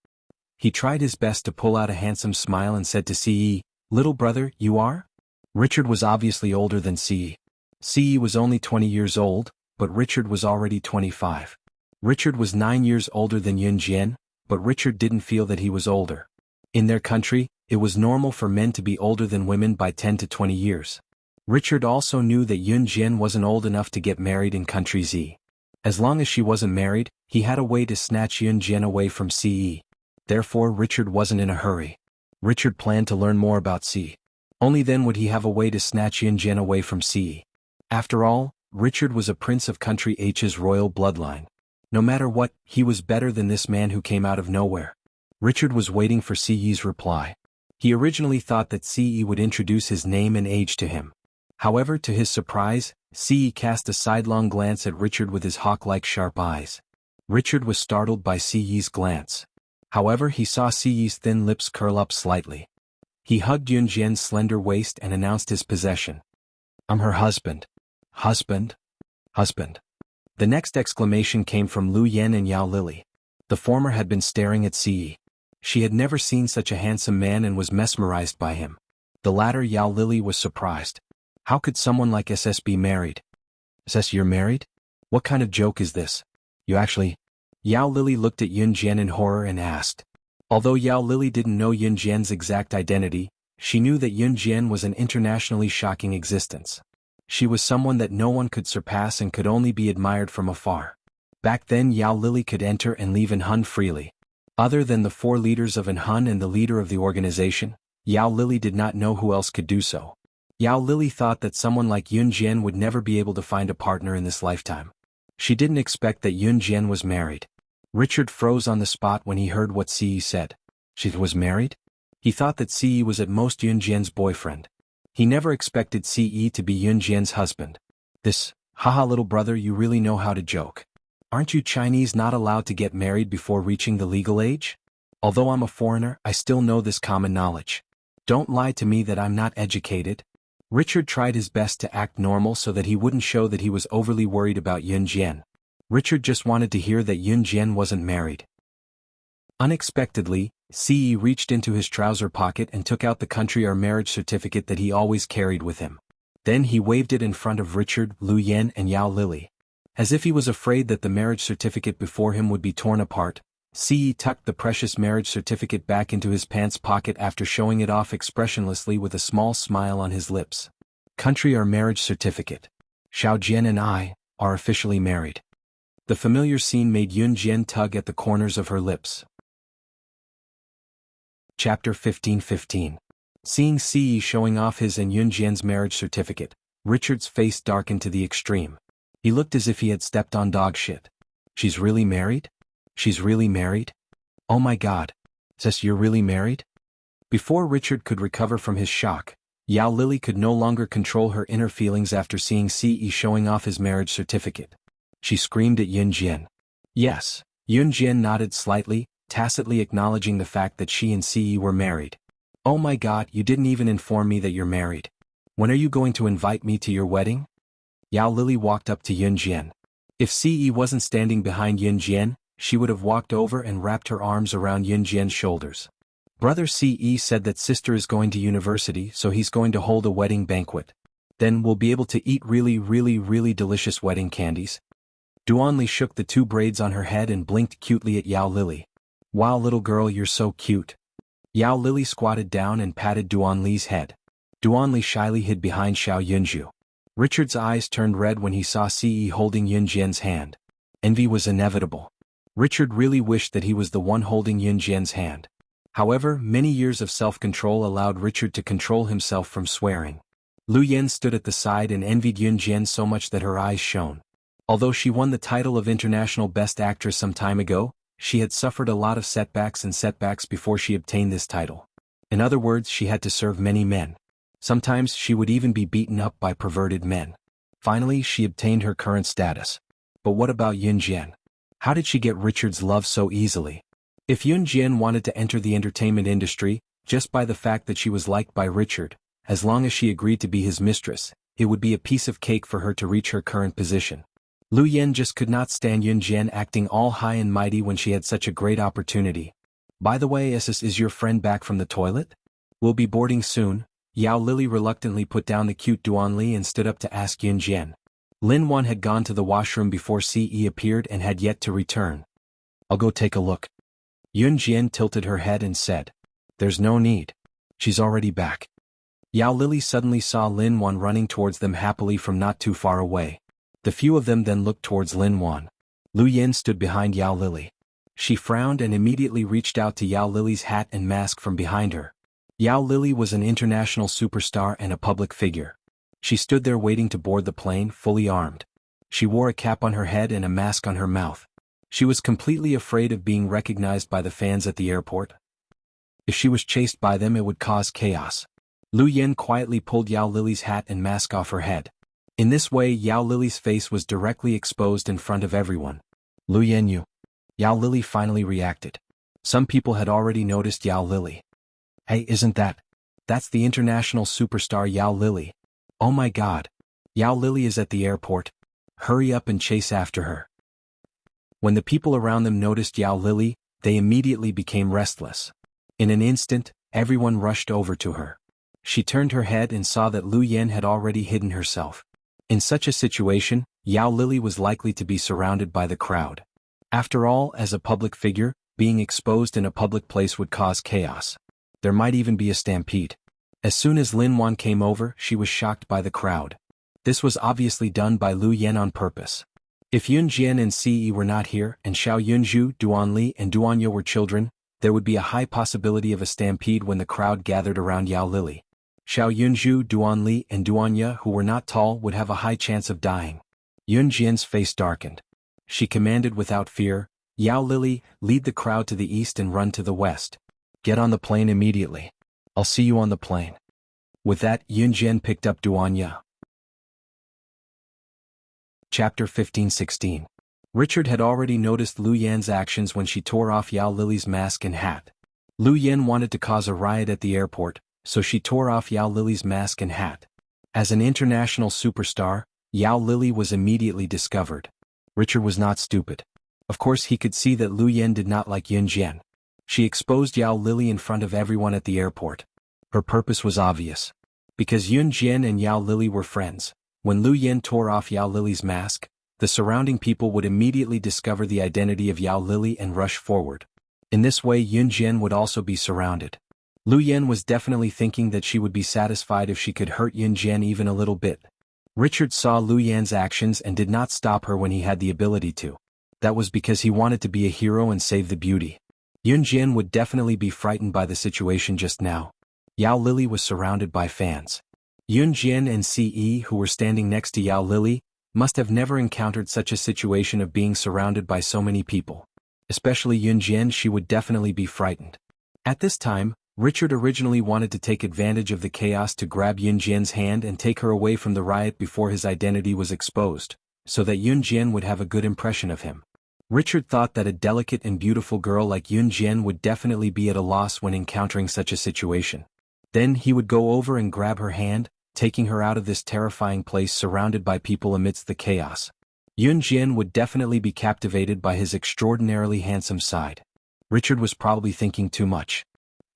He tried his best to pull out a handsome smile and said to Ce, "Little brother, you are?" Richard was obviously older than Ce. Ce was only 20 years old, but Richard was already 25. Richard was 9 years older than Yun Jian, but Richard didn't feel that he was older. In their country, it was normal for men to be older than women by 10 to 20 years. Richard also knew that Yun Jian wasn't old enough to get married in country Z. As long as she wasn't married, he had a way to snatch Yun Jian away from Ce. Therefore Richard wasn't in a hurry. Richard planned to learn more about Ce. Only then would he have a way to snatch Yun Jian away from Ce. After all, Richard was a prince of country H's royal bloodline. No matter what, he was better than this man who came out of nowhere. Richard was waiting for Ce's reply. He originally thought that Ce would introduce his name and age to him. However, to his surprise, Ce cast a sidelong glance at Richard with his hawk-like sharp eyes. Richard was startled by Ce's glance. However, he saw Ce's thin lips curl up slightly. He hugged Yun Jian's slender waist and announced his possession. "I'm her husband. Husband? Husband." The next exclamation came from Lu Yan and Yao Lily. The former had been staring at Ce. She had never seen such a handsome man and was mesmerized by him. The latter, Yao Lily, was surprised. How could someone like SS be married? SS, you're married? What kind of joke is this? You actually... Yao Lily looked at Yun Jian in horror and asked. Although Yao Lily didn't know Yun Jian's exact identity, she knew that Yun Jian was an internationally shocking existence. She was someone that no one could surpass and could only be admired from afar. Back then Yao Lily could enter and leave Hun freely. Other than the 4 leaders of Hun and the leader of the organization, Yao Lily did not know who else could do so. Yao Lily thought that someone like Yun Jian would never be able to find a partner in this lifetime. She didn't expect that Yun Jian was married. Richard froze on the spot when he heard what Ce said. She was married? He thought that Ce was at most Yun Jian's boyfriend. He never expected Ce to be Yun Jian's husband. This, haha little brother, you really know how to joke. Aren't you Chinese not allowed to get married before reaching the legal age? Although I'm a foreigner, I still know this common knowledge. Don't lie to me that I'm not educated. Richard tried his best to act normal so that he wouldn't show that he was overly worried about Yun Jian. Richard just wanted to hear that Yun Jian wasn't married. Unexpectedly, Ce reached into his trouser pocket and took out the country or marriage certificate that he always carried with him. Then he waved it in front of Richard, Lu Yan and Yao Lily. As if he was afraid that the marriage certificate before him would be torn apart, Ce tucked the precious marriage certificate back into his pants pocket after showing it off expressionlessly with a small smile on his lips. Country or marriage certificate. Xiao Jian and I are officially married. The familiar scene made Yun Jian tug at the corners of her lips. Chapter 15-15. Seeing Ce showing off his and Yun Jian's marriage certificate, Richard's face darkened to the extreme. He looked as if he had stepped on dog shit. She's really married? She's really married? Oh my god. Sis, you're really married? Before Richard could recover from his shock, Yao Lily could no longer control her inner feelings after seeing Ce showing off his marriage certificate. She screamed at Yun Jian. Yes. Yun Jian nodded slightly, tacitly acknowledging the fact that she and Ce were married. Oh my god, you didn't even inform me that you're married. When are you going to invite me to your wedding? Yao Lily walked up to Yun Jian. If Ce wasn't standing behind Yun Jian, she would have walked over and wrapped her arms around Yun Jian's shoulders. Brother Ce said that sister is going to university, so he's going to hold a wedding banquet. Then we'll be able to eat really delicious wedding candies. Duanli shook the 2 braids on her head and blinked cutely at Yao Lily. Wow little girl, you're so cute. Yao Lily squatted down and patted Duanli's head. Duanli shyly hid behind Xiao Yunju. Richard's eyes turned red when he saw Ce holding Yun Jian's hand. Envy was inevitable. Richard really wished that he was the one holding Yun Jian's hand. However, many years of self-control allowed Richard to control himself from swearing. Lu Yan stood at the side and envied Yun Jian so much that her eyes shone. Although she won the title of International Best Actress some time ago, she had suffered a lot of setbacks before she obtained this title. In other words, she had to serve many men. Sometimes she would even be beaten up by perverted men. Finally, she obtained her current status. But what about Yun Jian? How did she get Richard's love so easily? If Yun Jian wanted to enter the entertainment industry, just by the fact that she was liked by Richard, as long as she agreed to be his mistress, it would be a piece of cake for her to reach her current position. Lu Yen just could not stand Yun Jian acting all high and mighty when she had such a great opportunity. By the way, is your friend back from the toilet? We'll be boarding soon. Yao Lily reluctantly put down the cute Duan Li and stood up to ask Yun Jian. Lin Wan had gone to the washroom before Ce appeared and had yet to return. I'll go take a look. Yun Jian tilted her head and said. There's no need. She's already back. Yao Lily suddenly saw Lin Wan running towards them happily from not too far away. The few of them then looked towards Lin Wan. Lu Yen stood behind Yao Lily. She frowned and immediately reached out to Yao Lily's hat and mask from behind her. Yao Lily was an international superstar and a public figure. She stood there waiting to board the plane, fully armed. She wore a cap on her head and a mask on her mouth. She was completely afraid of being recognized by the fans at the airport. If she was chased by them, it would cause chaos. Lu Yen quietly pulled Yao Lily's hat and mask off her head. In this way, Yao Lily's face was directly exposed in front of everyone. Lu Yen, you. Yao Lily finally reacted. Some people had already noticed Yao Lily. Hey, that's the international superstar Yao Lily. Oh my god. Yao Lily is at the airport. Hurry up and chase after her. When the people around them noticed Yao Lily, they immediately became restless. In an instant, everyone rushed over to her. She turned her head and saw that Lu Yen had already hidden herself. In such a situation, Yao Lily was likely to be surrounded by the crowd. After all, as a public figure, being exposed in a public place would cause chaos. There might even be a stampede. As soon as Lin Wan came over, she was shocked by the crowd. This was obviously done by Lu Yen on purpose. If Yun Jian and Ce were not here and Xiao Yunzhu, Duan Li and Duanya were children, there would be a high possibility of a stampede when the crowd gathered around Yao Lily. Xiao Yunzhu, Duan Li and Duanya, who were not tall, would have a high chance of dying. Yun Jian's face darkened. She commanded without fear, Yao Lily, lead the crowd to the east and run to the west. Get on the plane immediately. I'll see you on the plane. With that, Yun Jian picked up Duanya. Chapter 15-16. Richard had already noticed Lu Yan's actions when she tore off Yao Lily's mask and hat. Lu Yan wanted to cause a riot at the airport, so she tore off Yao Lily's mask and hat. As an international superstar, Yao Lily was immediately discovered. Richard was not stupid. Of course he could see that Lu Yan did not like Yun Jian. She exposed Yao Lily in front of everyone at the airport. Her purpose was obvious. Because Yun Jian and Yao Lily were friends, when Lu Yan tore off Yao Lily's mask, the surrounding people would immediately discover the identity of Yao Lily and rush forward. In this way, Yun Jian would also be surrounded. Lu Yan was definitely thinking that she would be satisfied if she could hurt Yun Jian even a little bit. Richard saw Lu Yan's actions and did not stop her when he had the ability to. That was because he wanted to be a hero and save the beauty. Yun Jian would definitely be frightened by the situation just now. Yao Lily was surrounded by fans. Yun Jian and Ce, who were standing next to Yao Lily, must have never encountered such a situation of being surrounded by so many people. Especially Yun Jian, she would definitely be frightened. At this time, Richard originally wanted to take advantage of the chaos to grab Yun Jian's hand and take her away from the riot before his identity was exposed, so that Yun Jian would have a good impression of him. Richard thought that a delicate and beautiful girl like Yun Jian would definitely be at a loss when encountering such a situation. Then he would go over and grab her hand, taking her out of this terrifying place surrounded by people amidst the chaos. Yun Jian would definitely be captivated by his extraordinarily handsome side. Richard was probably thinking too much.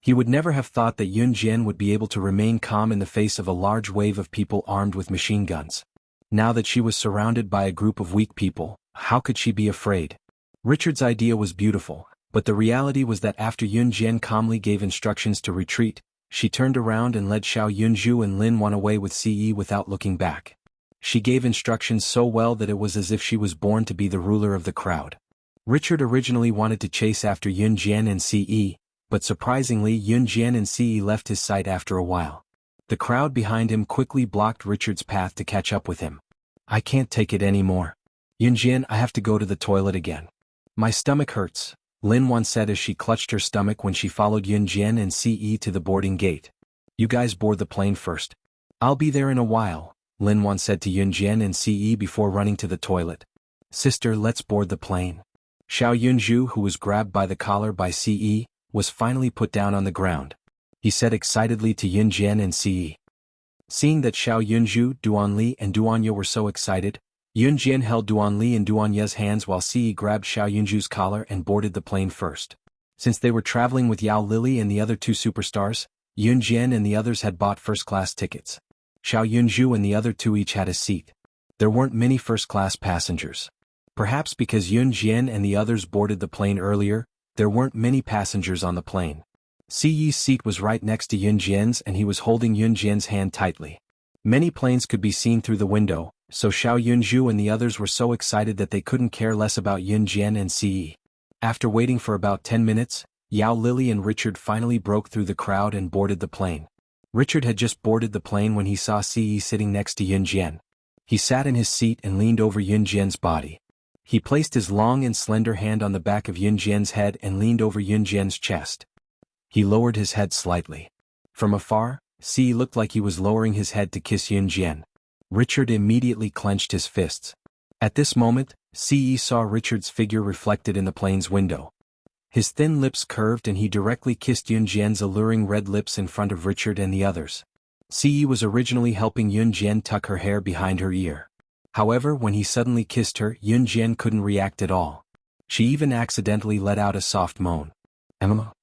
He would never have thought that Yun Jian would be able to remain calm in the face of a large wave of people armed with machine guns. Now that she was surrounded by a group of weak people, how could she be afraid? Richard's idea was beautiful, but the reality was that after Yun Jian calmly gave instructions to retreat, she turned around and led Xiao Yunzhu and Lin Wan away with Ce without looking back. She gave instructions so well that it was as if she was born to be the ruler of the crowd. Richard originally wanted to chase after Yun Jian and Ce, but surprisingly Yun Jian and Ce left his sight after a while. The crowd behind him quickly blocked Richard's path to catch up with him. I can't take it anymore. Yun Jian, I have to go to the toilet again. My stomach hurts, Lin Wan said as she clutched her stomach when she followed Yun Jian and Ce to the boarding gate. You guys board the plane first. I'll be there in a while, Lin Wan said to Yun Jian and Ce before running to the toilet. Sister, let's board the plane. Xiao Yunju, who was grabbed by the collar by Ce, was finally put down on the ground. He said excitedly to Yunjian and Ce. Seeing that Xiao Yunju, Duanli and Duanya were so excited, Yunjian held Duanli and Duanya's hands while Ce grabbed Xiao Yunju's collar and boarded the plane first. Since they were traveling with Yao Lily and the other two superstars, Yunjian and the others had bought first-class tickets. Xiao Yunju and the other two each had a seat. There weren't many first-class passengers. Perhaps because Yunjian and the others boarded the plane earlier, there weren't many passengers on the plane. Ce's seat was right next to Yunjian's and he was holding Yunjian's hand tightly. Many planes could be seen through the window, so Xiao Yunju and the others were so excited that they couldn't care less about Yunjian and Ce. After waiting for about 10 minutes, Yao Lily and Richard finally broke through the crowd and boarded the plane. Richard had just boarded the plane when he saw Ce sitting next to Yunjian. He sat in his seat and leaned over Yunjian's body. He placed his long and slender hand on the back of Yunjian's head and leaned over Yunjian's chest. He lowered his head slightly. From afar, Ce looked like he was lowering his head to kiss Yunjian. Richard immediately clenched his fists. At this moment, Ce saw Richard's figure reflected in the plane's window. His thin lips curved and he directly kissed Yunjian's alluring red lips in front of Richard and the others. Ce was originally helping Yunjian tuck her hair behind her ear. However, when he suddenly kissed her, Yunjian couldn't react at all. She even accidentally let out a soft moan. Emma?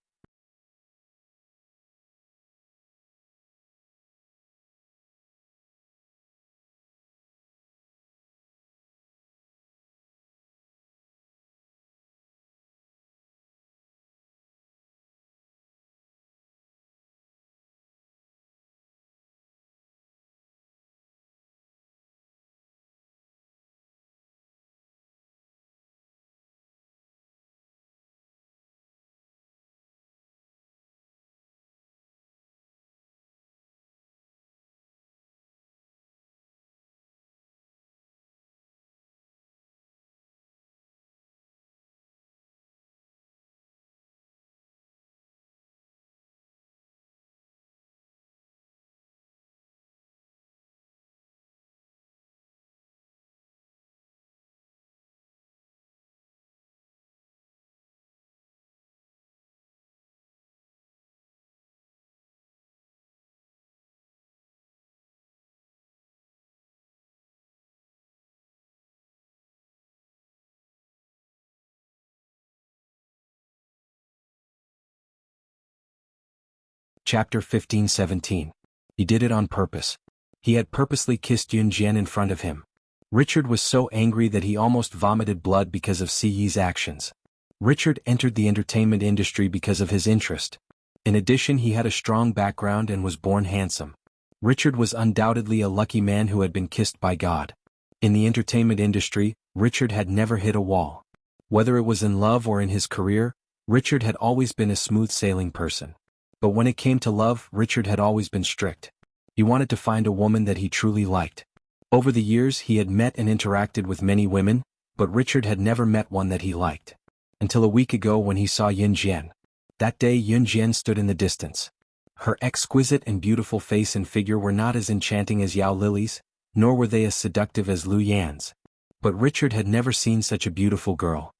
Chapter 15-17. He did it on purpose. He had purposely kissed Yunjian in front of him. Richard was so angry that he almost vomited blood because of Ce's actions. Richard entered the entertainment industry because of his interest. In addition, he had a strong background and was born handsome. Richard was undoubtedly a lucky man who had been kissed by God. In the entertainment industry, Richard had never hit a wall. Whether it was in love or in his career, Richard had always been a smooth-sailing person. But when it came to love, Richard had always been strict. He wanted to find a woman that he truly liked. Over the years he had met and interacted with many women, but Richard had never met one that he liked. Until a week ago when he saw Yunjian. That day Yunjian stood in the distance. Her exquisite and beautiful face and figure were not as enchanting as Yao Lily's, nor were they as seductive as Lu Yan's. But Richard had never seen such a beautiful girl.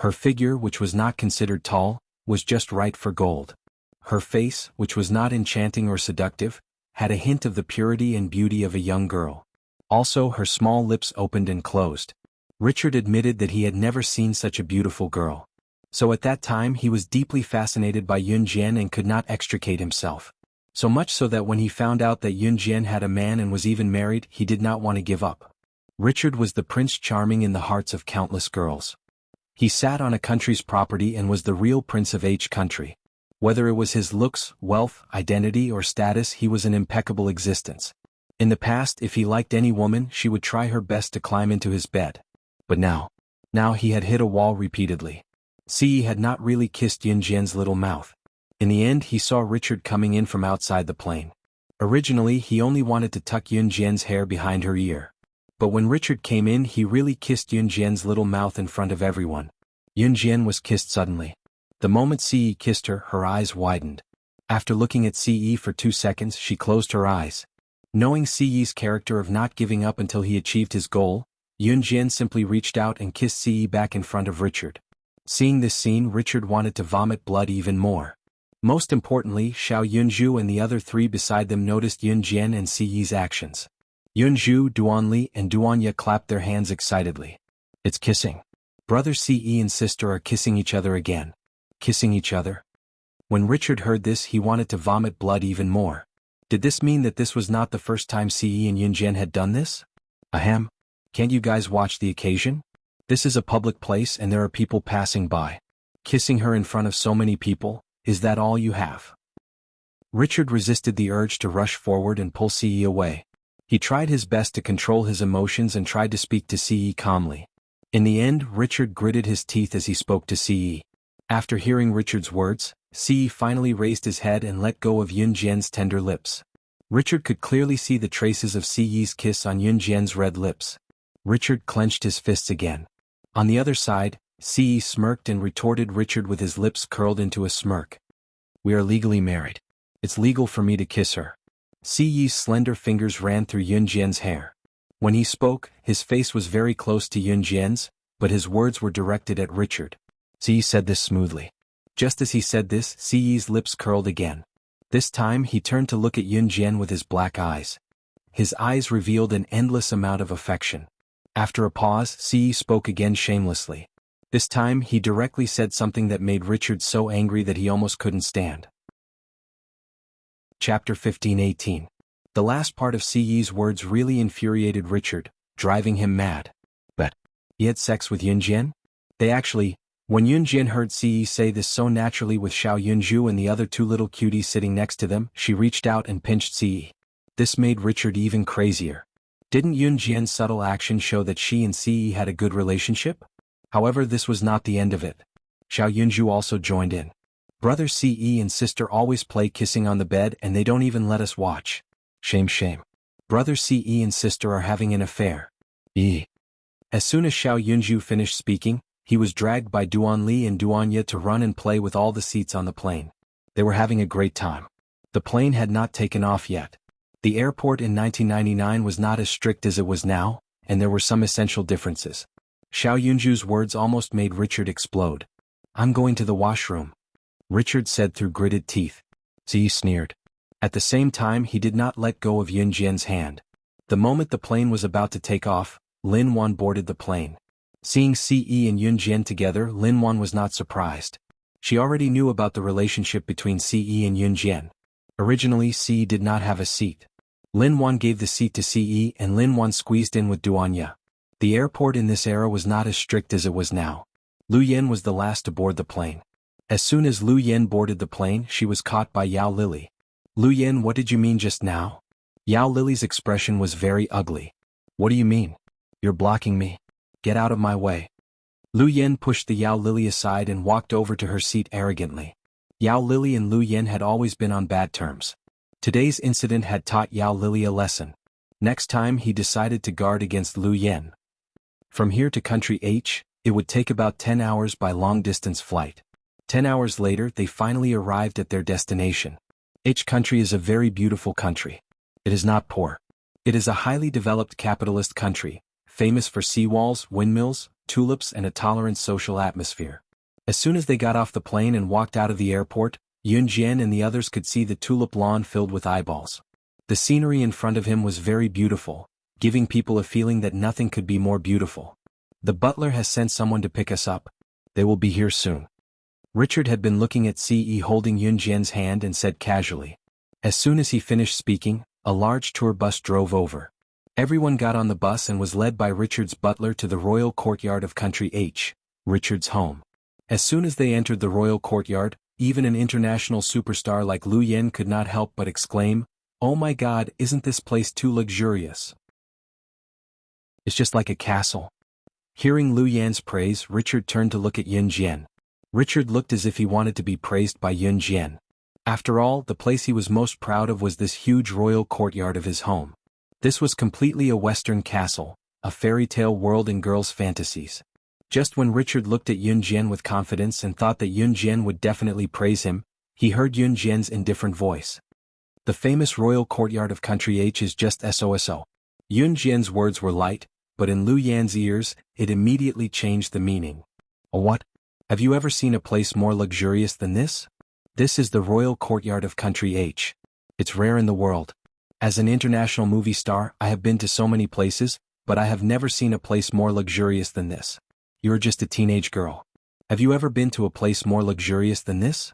Her figure, which was not considered tall, was just right for gold. Her face, which was not enchanting or seductive, had a hint of the purity and beauty of a young girl. Also, her small lips opened and closed. Richard admitted that he had never seen such a beautiful girl. So at that time he was deeply fascinated by Yunjian and could not extricate himself. So much so that when he found out that Yunjian had a man and was even married, he did not want to give up. Richard was the Prince Charming in the hearts of countless girls. He sat on a country's property and was the real prince of each country. Whether it was his looks, wealth, identity or status, he was an impeccable existence. In the past, if he liked any woman, she would try her best to climb into his bed. But now he had hit a wall repeatedly. Ce had not really kissed Yunjian's little mouth. In the end he saw Richard coming in from outside the plane. Originally he only wanted to tuck Yunjian's hair behind her ear. But when Richard came in he really kissed Yunjian's little mouth in front of everyone. Yunjian was kissed suddenly. The moment Ce kissed her, her eyes widened. After looking at Ce for 2 seconds, she closed her eyes. Knowing Ce's character of not giving up until he achieved his goal, Yunjian simply reached out and kissed Ce back in front of Richard. Seeing this scene, Richard wanted to vomit blood even more. Most importantly, Xiao Yunzhu and the other three beside them noticed Yun Jian and Siyi's actions. Yunzhu, Duanli, and Duanya clapped their hands excitedly. It's kissing. Brother Siyi and sister are kissing each other again. Kissing each other? When Richard heard this, he wanted to vomit blood even more. Did this mean that this was not the first time Siyi and Yunjian had done this? Ahem. Can't you guys watch the occasion? This is a public place and there are people passing by. Kissing her in front of so many people, is that all you have? Richard resisted the urge to rush forward and pull Siyi away. He tried his best to control his emotions and tried to speak to Siyi calmly. In the end, Richard gritted his teeth as he spoke to Siyi. After hearing Richard's words, Siyi finally raised his head and let go of Yun Jian's tender lips. Richard could clearly see the traces of Siyi's kiss on Yun Jian's red lips. Richard clenched his fists again. On the other side, Siyi smirked and retorted Richard with his lips curled into a smirk. We are legally married. It's legal for me to kiss her. Siyi's slender fingers ran through Yun Jian's hair. When he spoke, his face was very close to Yun Jian's, but his words were directed at Richard. Siyi said this smoothly. Just as he said this, Siyi's lips curled again. This time he turned to look at Yun Jian with his black eyes. His eyes revealed an endless amount of affection. After a pause, Siyi spoke again shamelessly. This time he directly said something that made Richard so angry that he almost couldn't stand. Chapter 15:18. The last part of Siyi's words really infuriated Richard, driving him mad. But he had sex with Yun Jian? When Yun Jian heard Siyi say this so naturally with Xiao Yunzhu and the other two little cuties sitting next to them, she reached out and pinched Siyi. This made Richard even crazier. Didn't Yun Jian's subtle action show that she and Siyi had a good relationship? However, this was not the end of it. Xiao Yunzhu also joined in. Brother Siyi and sister always play kissing on the bed and they don't even let us watch. Shame, shame. Brother Siyi and sister are having an affair. As soon as Xiao Yunzhu finished speaking, he was dragged by Duanli and Duanya to run and play with all the seats on the plane. They were having a great time. The plane had not taken off yet. The airport in 1999 was not as strict as it was now, and there were some essential differences. Xiao Yunzhu's words almost made Richard explode. I'm going to the washroom, Richard said through gritted teeth. Siyi sneered. At the same time, he did not let go of Yun Jian's hand. The moment the plane was about to take off, Lin Wan boarded the plane. Seeing Siyi and Yun Jian together, Lin Wan was not surprised. She already knew about the relationship between Siyi and Yun Jian. Originally, Siyi did not have a seat. Lin Wan gave the seat to Siyi and Lin Wan squeezed in with Duanya. The airport in this era was not as strict as it was now. Lu Yen was the last to board the plane. As soon as Lu Yen boarded the plane, she was caught by Yao Lily. Lu Yen, what did you mean just now? Yao Lily's expression was very ugly. What do you mean? You're blocking me. Get out of my way. Lu Yen pushed the Yao Lily aside and walked over to her seat arrogantly. Yao Lily and Lu Yen had always been on bad terms. Today's incident had taught Yao Lily a lesson. Next time he decided to guard against Lu Yen. From here to country H, it would take about 10 hours by long-distance flight. 10 hours later they finally arrived at their destination. H country is a very beautiful country. It is not poor. It is a highly developed capitalist country, famous for seawalls, windmills, tulips and a tolerant social atmosphere. As soon as they got off the plane and walked out of the airport, Yun Jian and the others could see the tulip lawn filled with eyeballs. The scenery in front of him was very beautiful, giving people a feeling that nothing could be more beautiful. The butler has sent someone to pick us up. They will be here soon. Richard had been looking at Siyi holding Yun Jian's hand and said casually. As soon as he finished speaking, a large tour bus drove over. Everyone got on the bus and was led by Richard's butler to the royal courtyard of country H, Richard's home. As soon as they entered the royal courtyard, even an international superstar like Lu Yen could not help but exclaim, "Oh my God, isn't this place too luxurious? It's just like a castle." Hearing Lu Yan's praise, Richard turned to look at Yun Jian. Richard looked as if he wanted to be praised by Yun Jian. After all, the place he was most proud of was this huge royal courtyard of his home. This was completely a Western castle, a fairy tale world in girls' fantasies. Just when Richard looked at Yun Jian with confidence and thought that Yun Jian would definitely praise him, he heard Yun Jian's indifferent voice. The famous royal courtyard of country H is just SOSO. Yun Jian's words were light, but in Lu Yan's ears, it immediately changed the meaning. A what? Have you ever seen a place more luxurious than this? This is the royal courtyard of Country H. It's rare in the world. As an international movie star, I have been to so many places, but I have never seen a place more luxurious than this. You're just a teenage girl. Have you ever been to a place more luxurious than this?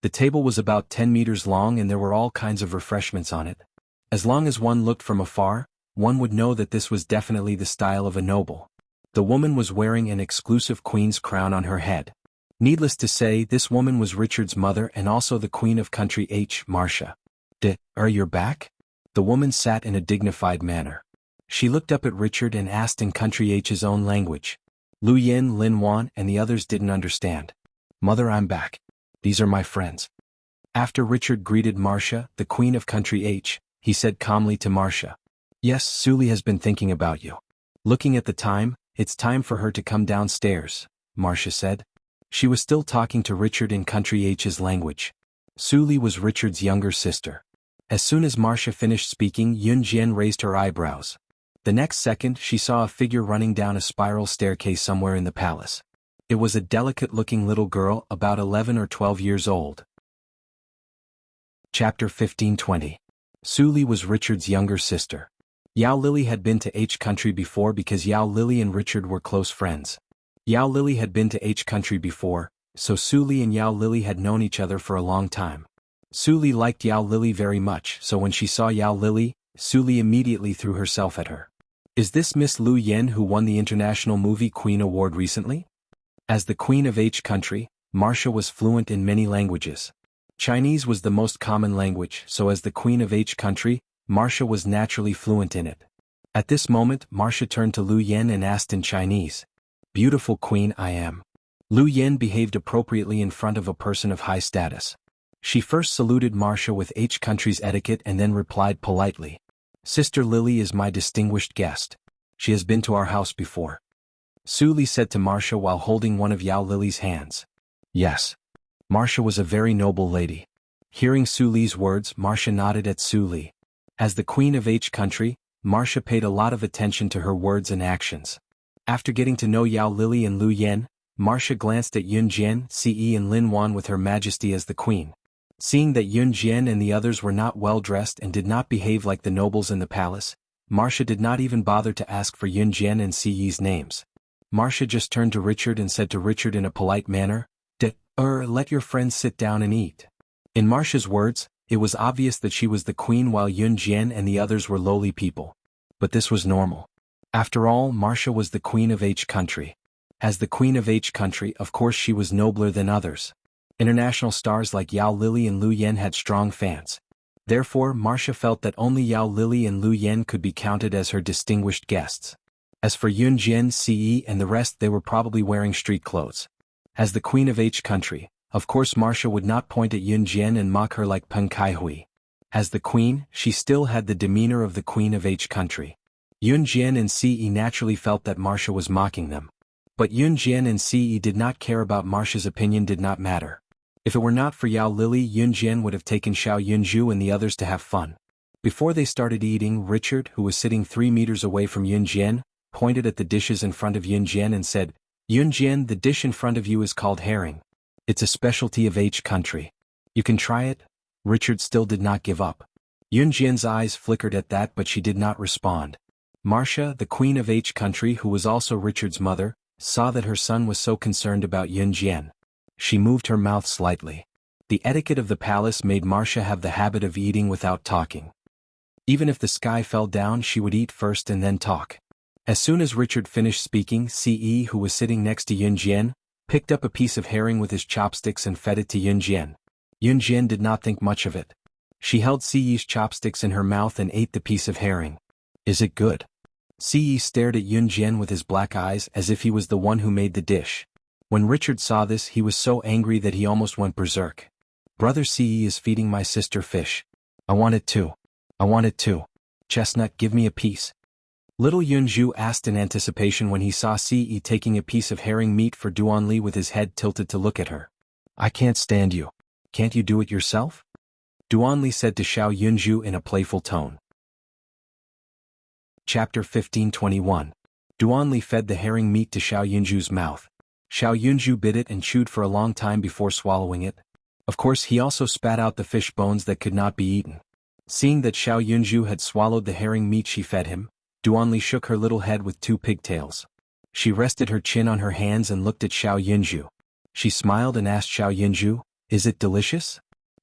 The table was about 10 meters long and there were all kinds of refreshments on it. As long as one looked from afar, one would know that this was definitely the style of a noble. The woman was wearing an exclusive queen's crown on her head. Needless to say, this woman was Richard's mother and also the Queen of Country H, Marcia. You're back? The woman sat in a dignified manner. She looked up at Richard and asked in Country H's own language. Lu Yin, Lin Wan and the others didn't understand. Mother, I'm back. These are my friends. After Richard greeted Marcia, the Queen of Country H, he said calmly to Marcia. Yes, Suli has been thinking about you. Looking at the time, it's time for her to come downstairs, Marcia said. She was still talking to Richard in Country H's language. Suli was Richard's younger sister. As soon as Marcia finished speaking, Yun Jian raised her eyebrows. The next second, she saw a figure running down a spiral staircase somewhere in the palace. It was a delicate-looking little girl about 11 or 12 years old. Chapter 15:20. Suli was Richard's younger sister. Yao Lily had been to H country before because Yao Lily and Richard were close friends. Yao Lily had been to H country before, so Suli and Yao Lily had known each other for a long time. Suli liked Yao Lily very much, so when she saw Yao Lily, Suli immediately threw herself at her. Is this Miss Lu Yen who won the International Movie Queen Award recently? As the Queen of H country, Marcia was fluent in many languages. Chinese was the most common language, so as the Queen of H country, Marcia was naturally fluent in it. At this moment, Marcia turned to Lu Yen and asked in Chinese, Beautiful Queen I am. Lu Yen behaved appropriately in front of a person of high status. She first saluted Marcia with H country's etiquette and then replied politely, Sister Lily is my distinguished guest. She has been to our house before. Suli said to Marcia while holding one of Yao Lily's hands. Yes. Marcia was a very noble lady. Hearing Suli's words, Marcia nodded at Suli. As the Queen of H country, Marcia paid a lot of attention to her words and actions. After getting to know Yao Lily and Lu Yen, Marcia glanced at Yun Jian, Ce and Lin Wan with Her Majesty as the Queen. Seeing that Yun Jian and the others were not well dressed and did not behave like the nobles in the palace, Marcia did not even bother to ask for Yun Jian and Ce's names. Marcia just turned to Richard and said to Richard in a polite manner, let your friends sit down and eat. In Marcia's words, it was obvious that she was the queen while Yun Jian and the others were lowly people. But this was normal. After all, Marcia was the Queen of H country. As the queen of H country, of course she was nobler than others. International stars like Yao Lili and Lu Yen had strong fans. Therefore, Marcia felt that only Yao Lili and Lu Yen could be counted as her distinguished guests. As for Yun Jian, Ce, and the rest, they were probably wearing street clothes. As the queen of H country, of course Marcia would not point at Yun Jian and mock her like Peng Kaihui. As the queen, she still had the demeanor of the queen of H country. Yun Jian and Ce naturally felt that Marcia was mocking them. But Yun Jian and Ce did not care about Marcia's opinion, did not matter. If it were not for Yao Lili, Yun Jian would have taken Xiao Yunju and the others to have fun. Before they started eating, Richard, who was sitting 3 meters away from Yun Jian, pointed at the dishes in front of Yun Jian and said, "Yun Jian, the dish in front of you is called herring. It's a specialty of H country. You can try it." Richard still did not give up. Yun Jian's eyes flickered at that, but she did not respond. Marcia, the queen of H country, who was also Richard's mother, saw that her son was so concerned about Yun Jian. She moved her mouth slightly. The etiquette of the palace made Marcia have the habit of eating without talking. Even if the sky fell down, she would eat first and then talk. As soon as Richard finished speaking, Ce, who was sitting next to Yun Jian, picked up a piece of herring with his chopsticks and fed it to Yun Jian. Yun Jian did not think much of it. She held Ce's chopsticks in her mouth and ate the piece of herring. "Is it good?" Ce stared at Yun Jian with his black eyes as if he was the one who made the dish. When Richard saw this, he was so angry that he almost went berserk. "Brother Ce is feeding my sister fish. I want it too. I want it too. Chestnut, give me a piece." Little Yunju asked in anticipation when he saw Ce taking a piece of herring meat for Duanli with his head tilted to look at her. "I can't stand you. Can't you do it yourself?" Duanli said to Xiao Yunju in a playful tone. Chapter 15:21. Duanli fed the herring meat to Xiao Yunju's mouth. Xiao Yunju bit it and chewed for a long time before swallowing it. Of course, he also spat out the fish bones that could not be eaten. Seeing that Xiao Yunju had swallowed the herring meat she fed him, Duanli shook her little head with 2 pigtails. She rested her chin on her hands and looked at Xiao Yunju. She smiled and asked Xiao Yunju, "Is it delicious?"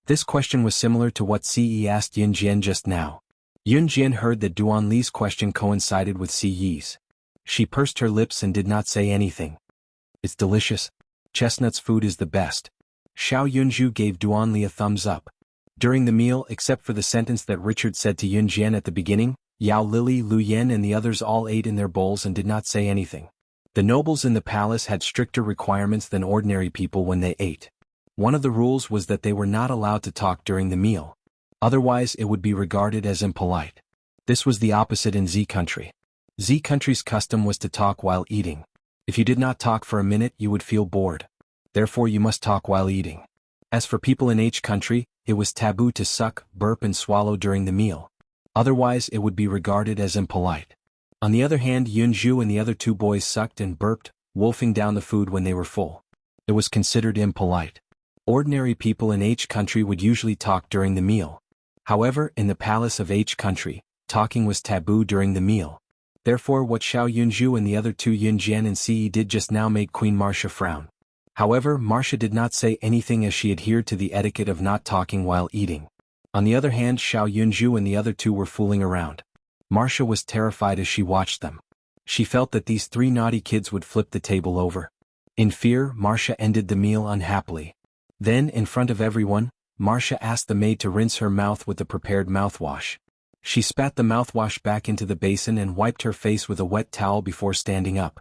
This question was similar to what Ce asked Yun Jian just now. Yun Jian heard that Duanli's question coincided with Ce's. She pursed her lips and did not say anything. "It's delicious. Chestnut's food is the best." Xiao Yunju gave Duanli a thumbs up. During the meal, except for the sentence that Richard said to Yun Jian at the beginning, Yao Lili, Lu Yen and the others all ate in their bowls and did not say anything. The nobles in the palace had stricter requirements than ordinary people when they ate. One of the rules was that they were not allowed to talk during the meal. Otherwise it would be regarded as impolite. This was the opposite in Z country. Z country's custom was to talk while eating. If you did not talk for a minute, you would feel bored. Therefore you must talk while eating. As for people in H country, it was taboo to suck, burp and swallow during the meal. Otherwise it would be regarded as impolite. On the other hand, Yunju and the other 2 boys sucked and burped, wolfing down the food when they were full. It was considered impolite. Ordinary people in H country would usually talk during the meal. However, in the palace of H country, talking was taboo during the meal. Therefore what Xiao Yunju and the other 2 Yun Jian and Ce did just now made Queen Marcia frown. However, Marcia did not say anything as she adhered to the etiquette of not talking while eating. On the other hand, Xiao Yunju and the other 2 were fooling around. Marcia was terrified as she watched them. She felt that these 3 naughty kids would flip the table over. In fear, Marcia ended the meal unhappily. Then, in front of everyone, Marcia asked the maid to rinse her mouth with the prepared mouthwash. She spat the mouthwash back into the basin and wiped her face with a wet towel before standing up.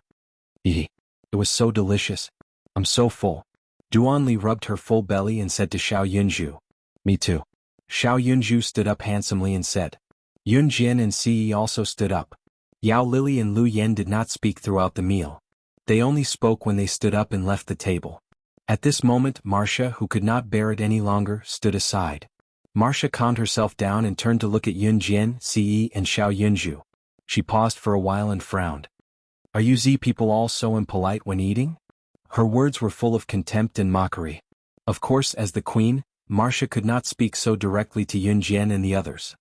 It was so delicious. I'm so full. Duanli rubbed her full belly and said to Xiao Yunju, "Me too." Xiao Yunju stood up handsomely and said. Yun Jian and Ce also stood up. Yao Lili and Lu Yen did not speak throughout the meal. They only spoke when they stood up and left the table. At this moment, Marcia, who could not bear it any longer, stood aside. Marcia calmed herself down and turned to look at Yun Jian, Ce and Xiao Yunju. She paused for a while and frowned. "Are you Z people all so impolite when eating?" Her words were full of contempt and mockery. Of course, as the queen, Marcia could not speak so directly to Yun Jian and the others.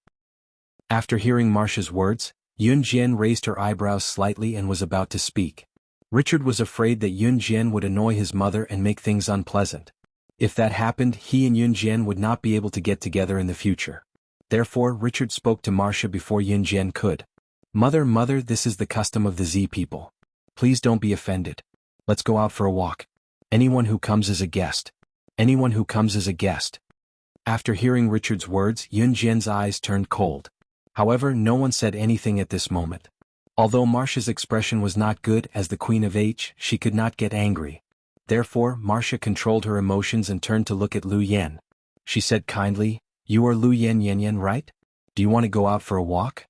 After hearing Marcia's words, Yun Jian raised her eyebrows slightly and was about to speak. Richard was afraid that Yun Jian would annoy his mother and make things unpleasant. If that happened, he and Yun Jian would not be able to get together in the future. Therefore, Richard spoke to Marcia before Yun Jian could. Mother, this is the custom of the Z people. Please don't be offended. Let's go out for a walk. Anyone who comes is a guest. Anyone who comes is a guest. After hearing Richard's words, Yun Jian's eyes turned cold. However, no one said anything at this moment. Although Marcia's expression was not good as the Queen of H, she could not get angry. Therefore, Marcia controlled her emotions and turned to look at Lu Yan. She said kindly, "You are Lu Yan, right? Do you want to go out for a walk?"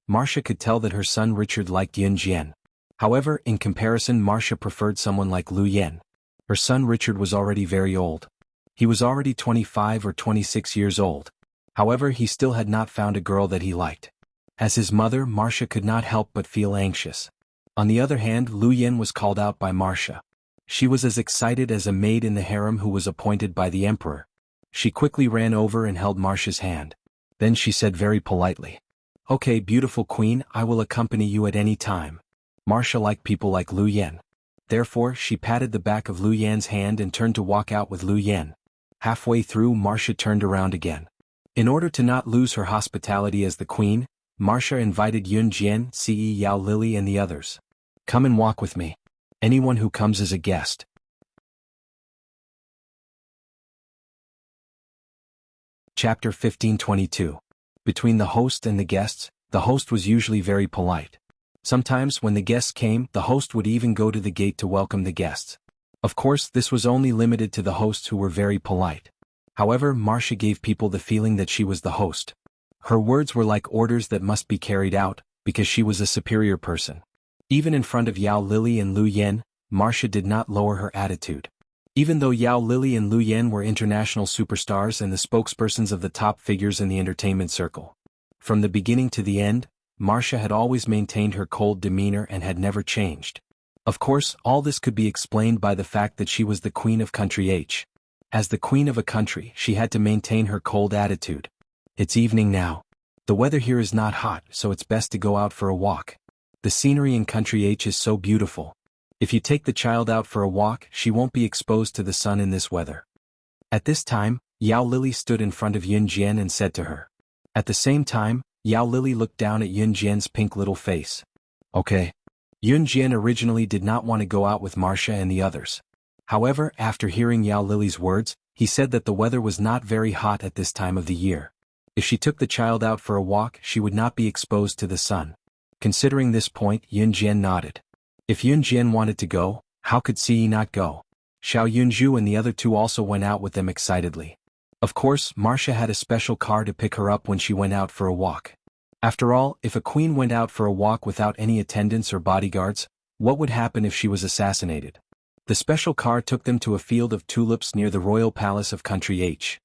Marcia could tell that her son Richard liked Yun Jian. However, in comparison, Marcia preferred someone like Lu Yan. Her son Richard was already very old. He was already 25 or 26 years old. However, he still had not found a girl that he liked. As his mother, Marcia could not help but feel anxious. On the other hand, Lu Yan was called out by Marcia. She was as excited as a maid in the harem who was appointed by the emperor. She quickly ran over and held Marcia's hand. Then she said very politely, "Okay, beautiful queen, I will accompany you at any time." Marcia liked people like Lu Yan. Therefore, she patted the back of Lu Yan's hand and turned to walk out with Lu Yan. Halfway through, Marcia turned around again. In order to not lose her hospitality as the queen, Marcia invited Yun Jian, Ce Yao Lily and the others. "Come and walk with me. Anyone who comes is a guest." Chapter 1522. Between the host and the guests, the host was usually very polite. Sometimes when the guests came, the host would even go to the gate to welcome the guests. Of course, this was only limited to the hosts who were very polite. However, Marcia gave people the feeling that she was the host. Her words were like orders that must be carried out, because she was a superior person. Even in front of Yao Lily and Lu Yan, Marcia did not lower her attitude. Even though Yao Lily and Lu Yan were international superstars and the spokespersons of the top figures in the entertainment circle. From the beginning to the end, Marcia had always maintained her cold demeanor and had never changed. Of course, all this could be explained by the fact that she was the queen of country H. As the queen of a country, she had to maintain her cold attitude. It's evening now. The weather here is not hot, so it's best to go out for a walk. The scenery in country H is so beautiful. If you take the child out for a walk, she won't be exposed to the sun in this weather. At this time, Yao Lily stood in front of Yun Jian and said to her. At the same time, Yao Lily looked down at Yun Jian's pink little face. Okay. Yun Jian originally did not want to go out with Marcia and the others. However, after hearing Yao Lily's words, he said that the weather was not very hot at this time of the year. If she took the child out for a walk, she would not be exposed to the sun. Considering this point, Yun Jian nodded. If Yun Jian wanted to go, how could Ce not go? Xiao Yunju and the other two also went out with them excitedly. Of course, Marcia had a special car to pick her up when she went out for a walk. After all, if a queen went out for a walk without any attendants or bodyguards, what would happen if she was assassinated? The special car took them to a field of tulips near the royal palace of country H.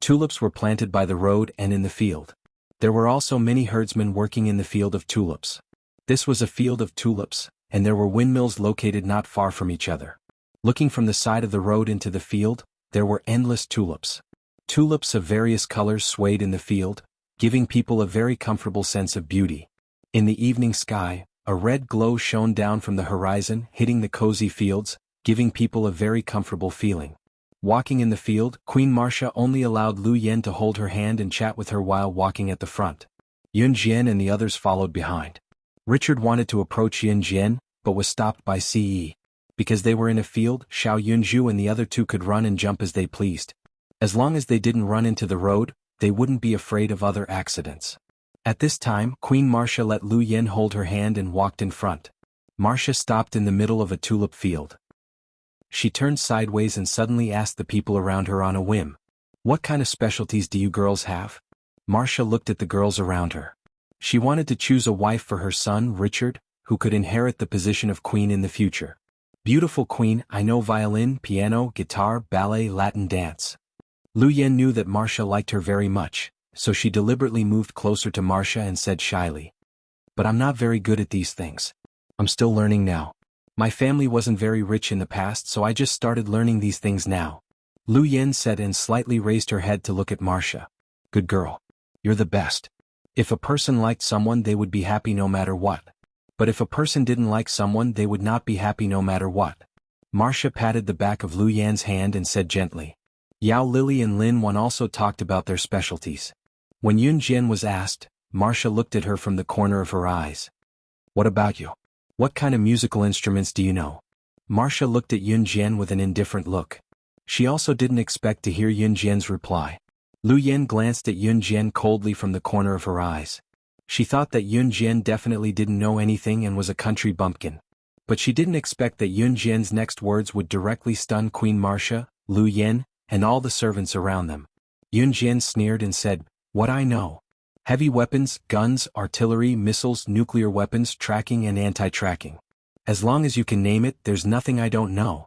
Tulips were planted by the road and in the field. There were also many herdsmen working in the field of tulips. This was a field of tulips, and there were windmills located not far from each other. Looking from the side of the road into the field, there were endless tulips. Tulips of various colors swayed in the field, giving people a very comfortable sense of beauty. In the evening sky, a red glow shone down from the horizon, hitting the cozy fields, giving people a very comfortable feeling. Walking in the field, Queen Marcia only allowed Lu Yan to hold her hand and chat with her while walking at the front. Yun Jian and the others followed behind. Richard wanted to approach Yun Jian, but was stopped by Ce. Because they were in a field, Xiao Yunju and the other two could run and jump as they pleased. As long as they didn't run into the road, they wouldn't be afraid of other accidents. At this time, Queen Marcia let Lu Yan hold her hand and walked in front. Marcia stopped in the middle of a tulip field. She turned sideways and suddenly asked the people around her on a whim. "What kind of specialties do you girls have?" Marcia looked at the girls around her. She wanted to choose a wife for her son, Richard, who could inherit the position of queen in the future. "Beautiful queen, I know violin, piano, guitar, ballet, Latin dance." Lu Yan knew that Marcia liked her very much, so she deliberately moved closer to Marcia and said shyly. "But I'm not very good at these things. I'm still learning now. My family wasn't very rich in the past, so I just started learning these things now." Lu Yan said and slightly raised her head to look at Marcia. "Good girl. You're the best. If a person liked someone, they would be happy no matter what. But if a person didn't like someone, they would not be happy no matter what." Marcia patted the back of Lu Yan's hand and said gently. Yao Lily and Lin Wan also talked about their specialties. When Yun Jian was asked, Marcia looked at her from the corner of her eyes. "What about you? What kind of musical instruments do you know?" Marcia looked at Yun Jian with an indifferent look. She also didn't expect to hear Yun Jian's reply. Lu Yen glanced at Yun Jian coldly from the corner of her eyes. She thought that Yun Jian definitely didn't know anything and was a country bumpkin. But she didn't expect that Yun Jian's next words would directly stun Queen Marcia, Lu Yen, and all the servants around them. Yun Jian sneered and said, "What I know. Heavy weapons, guns, artillery, missiles, nuclear weapons, tracking and anti-tracking. As long as you can name it, there's nothing I don't know."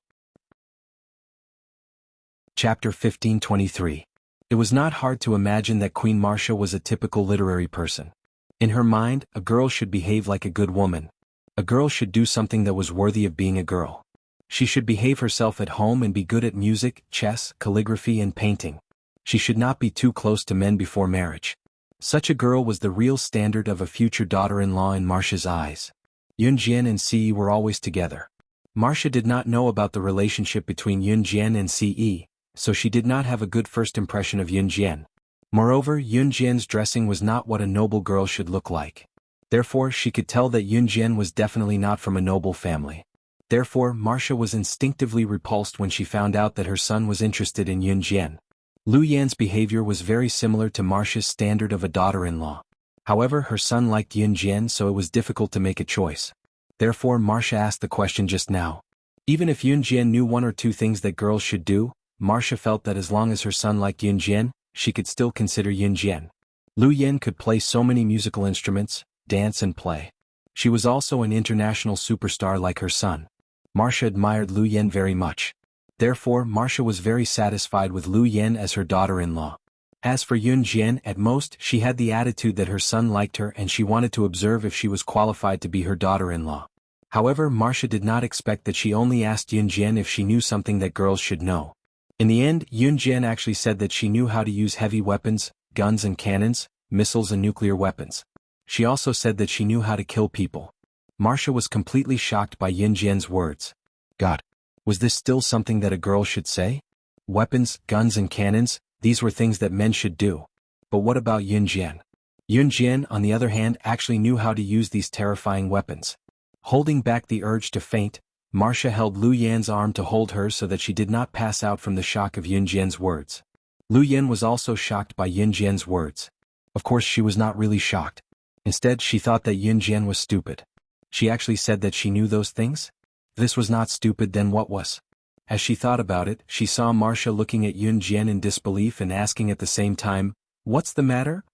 Chapter 1523. It was not hard to imagine that Queen Marcia was a typical literary person. In her mind, a girl should behave like a good woman. A girl should do something that was worthy of being a girl. She should behave herself at home and be good at music, chess, calligraphy and painting. She should not be too close to men before marriage. Such a girl was the real standard of a future daughter-in-law in Marcia's eyes. Yun Jian and Ce were always together. Marcia did not know about the relationship between Yun Jian and Ce, so she did not have a good first impression of Yun Jian. Moreover, Yun Jian's dressing was not what a noble girl should look like. Therefore, she could tell that Yun Jian was definitely not from a noble family. Therefore, Marcia was instinctively repulsed when she found out that her son was interested in Yun Jian. Lu Yan's behavior was very similar to Marcia's standard of a daughter-in-law. However, her son liked Yun Jian, so it was difficult to make a choice. Therefore, Marcia asked the question just now. Even if Yun Jian knew one or two things that girls should do, Marcia felt that as long as her son liked Yun Jian, she could still consider Yun Jian. Lu Yen could play so many musical instruments, dance and play. She was also an international superstar like her son. Marcia admired Lu Yen very much. Therefore, Marcia was very satisfied with Lu Yen as her daughter-in-law. As for Yun Jian, at most, she had the attitude that her son liked her and she wanted to observe if she was qualified to be her daughter-in-law. However, Marcia did not expect that she only asked Yun Jian if she knew something that girls should know. In the end, Yun Jian actually said that she knew how to use heavy weapons, guns and cannons, missiles and nuclear weapons. She also said that she knew how to kill people. Marcia was completely shocked by Yun Jian's words. God! Was this still something that a girl should say? Weapons, guns and cannons, these were things that men should do. But what about Yun Jian? Yun Jian, on the other hand, actually knew how to use these terrifying weapons. Holding back the urge to faint, Marcia held Lu Yan's arm to hold her so that she did not pass out from the shock of Yun Jian's words. Lu Yan was also shocked by Yun Jian's words. Of course, she was not really shocked. Instead, she thought that Yun Jian was stupid. She actually said that she knew those things? If this was not stupid, then what was? As she thought about it, she saw Marcia looking at Yun Jian in disbelief and asking at the same time, "What's the matter?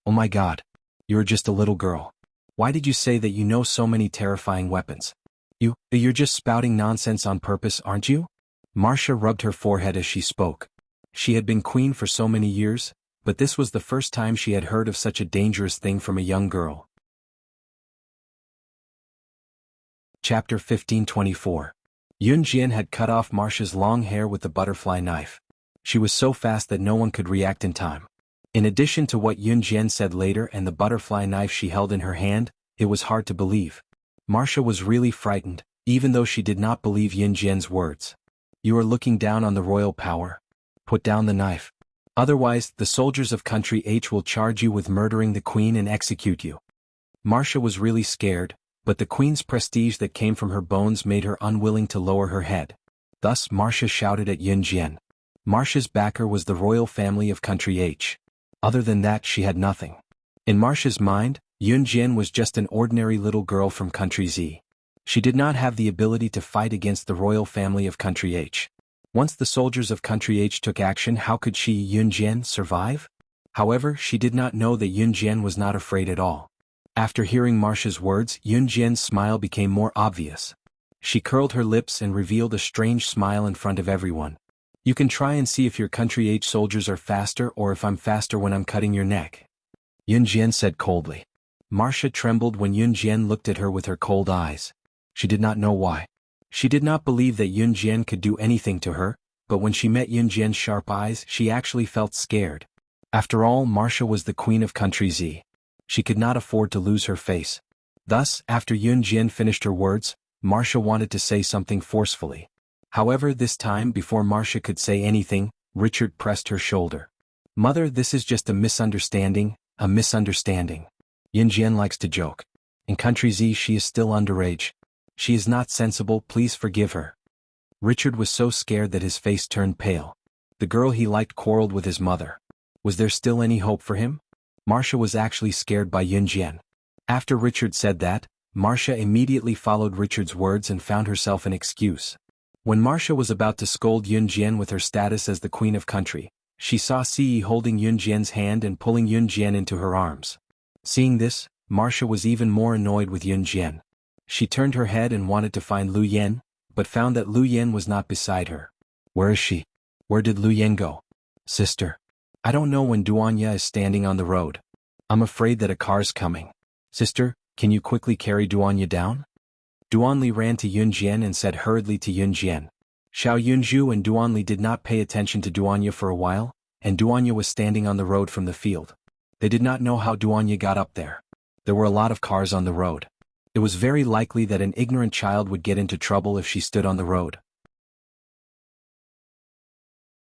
Oh my God. You're just a little girl. Why did you say that you know so many terrifying weapons? You're just spouting nonsense on purpose, aren't you?" Marcia rubbed her forehead as she spoke. She had been queen for so many years, but this was the first time she had heard of such a dangerous thing from a young girl. Chapter 1524. Yun Jian had cut off Marcia's long hair with the butterfly knife. She was so fast that no one could react in time. In addition to what Yun Jian said later and the butterfly knife she held in her hand, it was hard to believe. Marcia was really frightened, even though she did not believe Yun Jian's words. "You are looking down on the royal power. Put down the knife. Otherwise, the soldiers of Country H will charge you with murdering the queen and execute you." Marcia was really scared, but the queen's prestige that came from her bones made her unwilling to lower her head. Thus, Marcia shouted at Yun Jian. Marcia's backer was the royal family of Country H. Other than that, she had nothing. In Marcia's mind, Yun Jian was just an ordinary little girl from Country Z. She did not have the ability to fight against the royal family of Country H. Once the soldiers of Country H took action, how could she, Yun Jian, survive? However, she did not know that Yun Jian was not afraid at all. After hearing Marcia's words, Yun Jian's smile became more obvious. She curled her lips and revealed a strange smile in front of everyone. "You can try and see if your Country H soldiers are faster or if I'm faster when I'm cutting your neck," Yun Jian said coldly. Marcia trembled when Yun Jian looked at her with her cold eyes. She did not know why. She did not believe that Yun Jian could do anything to her, but when she met Yun Jian's sharp eyes, she actually felt scared. After all, Marcia was the queen of Country Z. She could not afford to lose her face. Thus, after Yun Jian finished her words, Marcia wanted to say something forcefully. However, this time, before Marcia could say anything, Richard pressed her shoulder. "Mother, this is just a misunderstanding, a misunderstanding. Yun Jian likes to joke. In Country Z she is still underage. She is not sensible, please forgive her. Richard was so scared that his face turned pale. The girl he liked quarreled with his mother. Was there still any hope for him? Marcia was actually scared by Yunjian. After Richard said that, Marcia immediately followed Richard's words and found herself an excuse. When Marcia was about to scold Yunjian with her status as the queen of country, she saw Ci holding Yunjian's hand and pulling Yunjian into her arms. Seeing this, Marcia was even more annoyed with Yunjian. She turned her head and wanted to find Lu Yen, but found that Lu Yen was not beside her. Where is she? Where did Lu Yen go? Sister. I don't know when Duanya is standing on the road. I'm afraid that a car's coming. Sister, can you quickly carry Duanya down? Duanli ran to Yunjian and said hurriedly to Yunjian. Xiao Yunju and Duanli did not pay attention to Duanya for a while, and Duanya was standing on the road from the field. They did not know how Duanya got up there. There were a lot of cars on the road. It was very likely that an ignorant child would get into trouble if she stood on the road.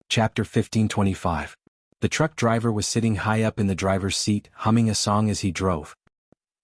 Chapter 1525. The truck driver was sitting high up in the driver's seat, humming a song as he drove.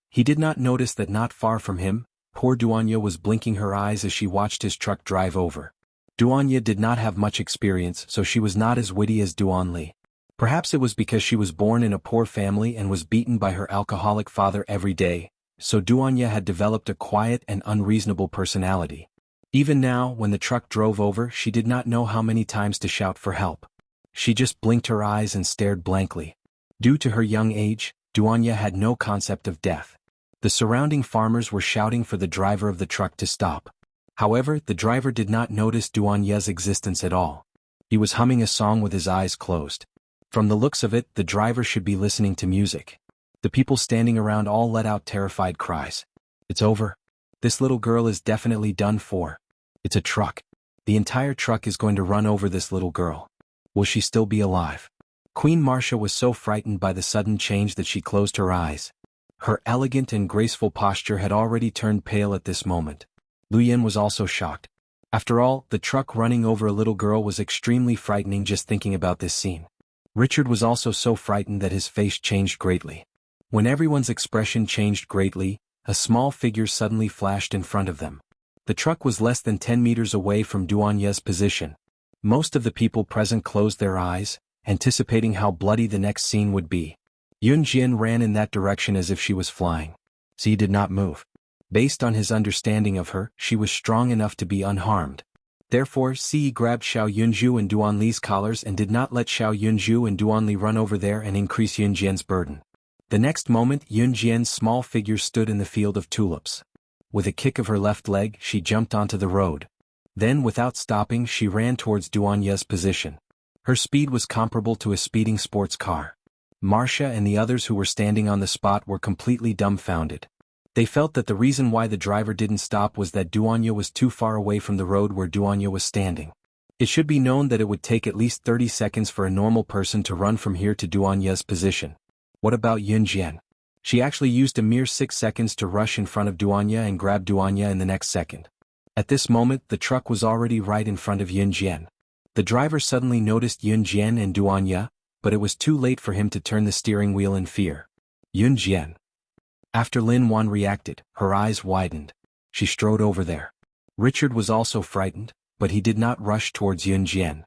He did not notice that not far from him, poor Duanya was blinking her eyes as she watched his truck drive over. Duanya did not have much experience, so she was not as witty as Duanli. Perhaps it was because she was born in a poor family and was beaten by her alcoholic father every day, so Duanya had developed a quiet and unreasonable personality. Even now, when the truck drove over, she did not know how many times to shout for help. She just blinked her eyes and stared blankly. Due to her young age, Duanya had no concept of death. The surrounding farmers were shouting for the driver of the truck to stop. However, the driver did not notice Duanya's existence at all. He was humming a song with his eyes closed. From the looks of it, the driver should be listening to music. The people standing around all let out terrified cries. It's over. This little girl is definitely done for. It's a truck. The entire truck is going to run over this little girl. Will she still be alive? Queen Marcia was so frightened by the sudden change that she closed her eyes. Her elegant and graceful posture had already turned pale at this moment. Lu Yen was also shocked. After all, the truck running over a little girl was extremely frightening just thinking about this scene. Richard was also so frightened that his face changed greatly. When everyone's expression changed greatly, a small figure suddenly flashed in front of them. The truck was less than 10 meters away from Duanya's position. Most of the people present closed their eyes, anticipating how bloody the next scene would be. Yunjian ran in that direction as if she was flying. Ci did not move. Based on his understanding of her, she was strong enough to be unharmed. Therefore, Ci grabbed Xiao Yunju and Duanli's collars and did not let Xiao Yunju and Duanli run over there and increase Yunjian's burden. The next moment, Yunjian's small figure stood in the field of tulips. With a kick of her left leg, she jumped onto the road. Then, without stopping, she ran towards Duanya's position. Her speed was comparable to a speeding sports car. Marcia and the others who were standing on the spot were completely dumbfounded. They felt that the reason why the driver didn't stop was that Duanya was too far away from the road where Duanya was standing. It should be known that it would take at least 30 seconds for a normal person to run from here to Duanya's position. What about Yunjian? She actually used a mere 6 seconds to rush in front of Duanya and grab Duanya in the next second. At this moment, the truck was already right in front of Yunjian. The driver suddenly noticed Yunjian and Duanya, but it was too late for him to turn the steering wheel in fear. Yunjian. After Lin Wan reacted, her eyes widened. She strode over there. Richard was also frightened, but he did not rush towards Yunjian.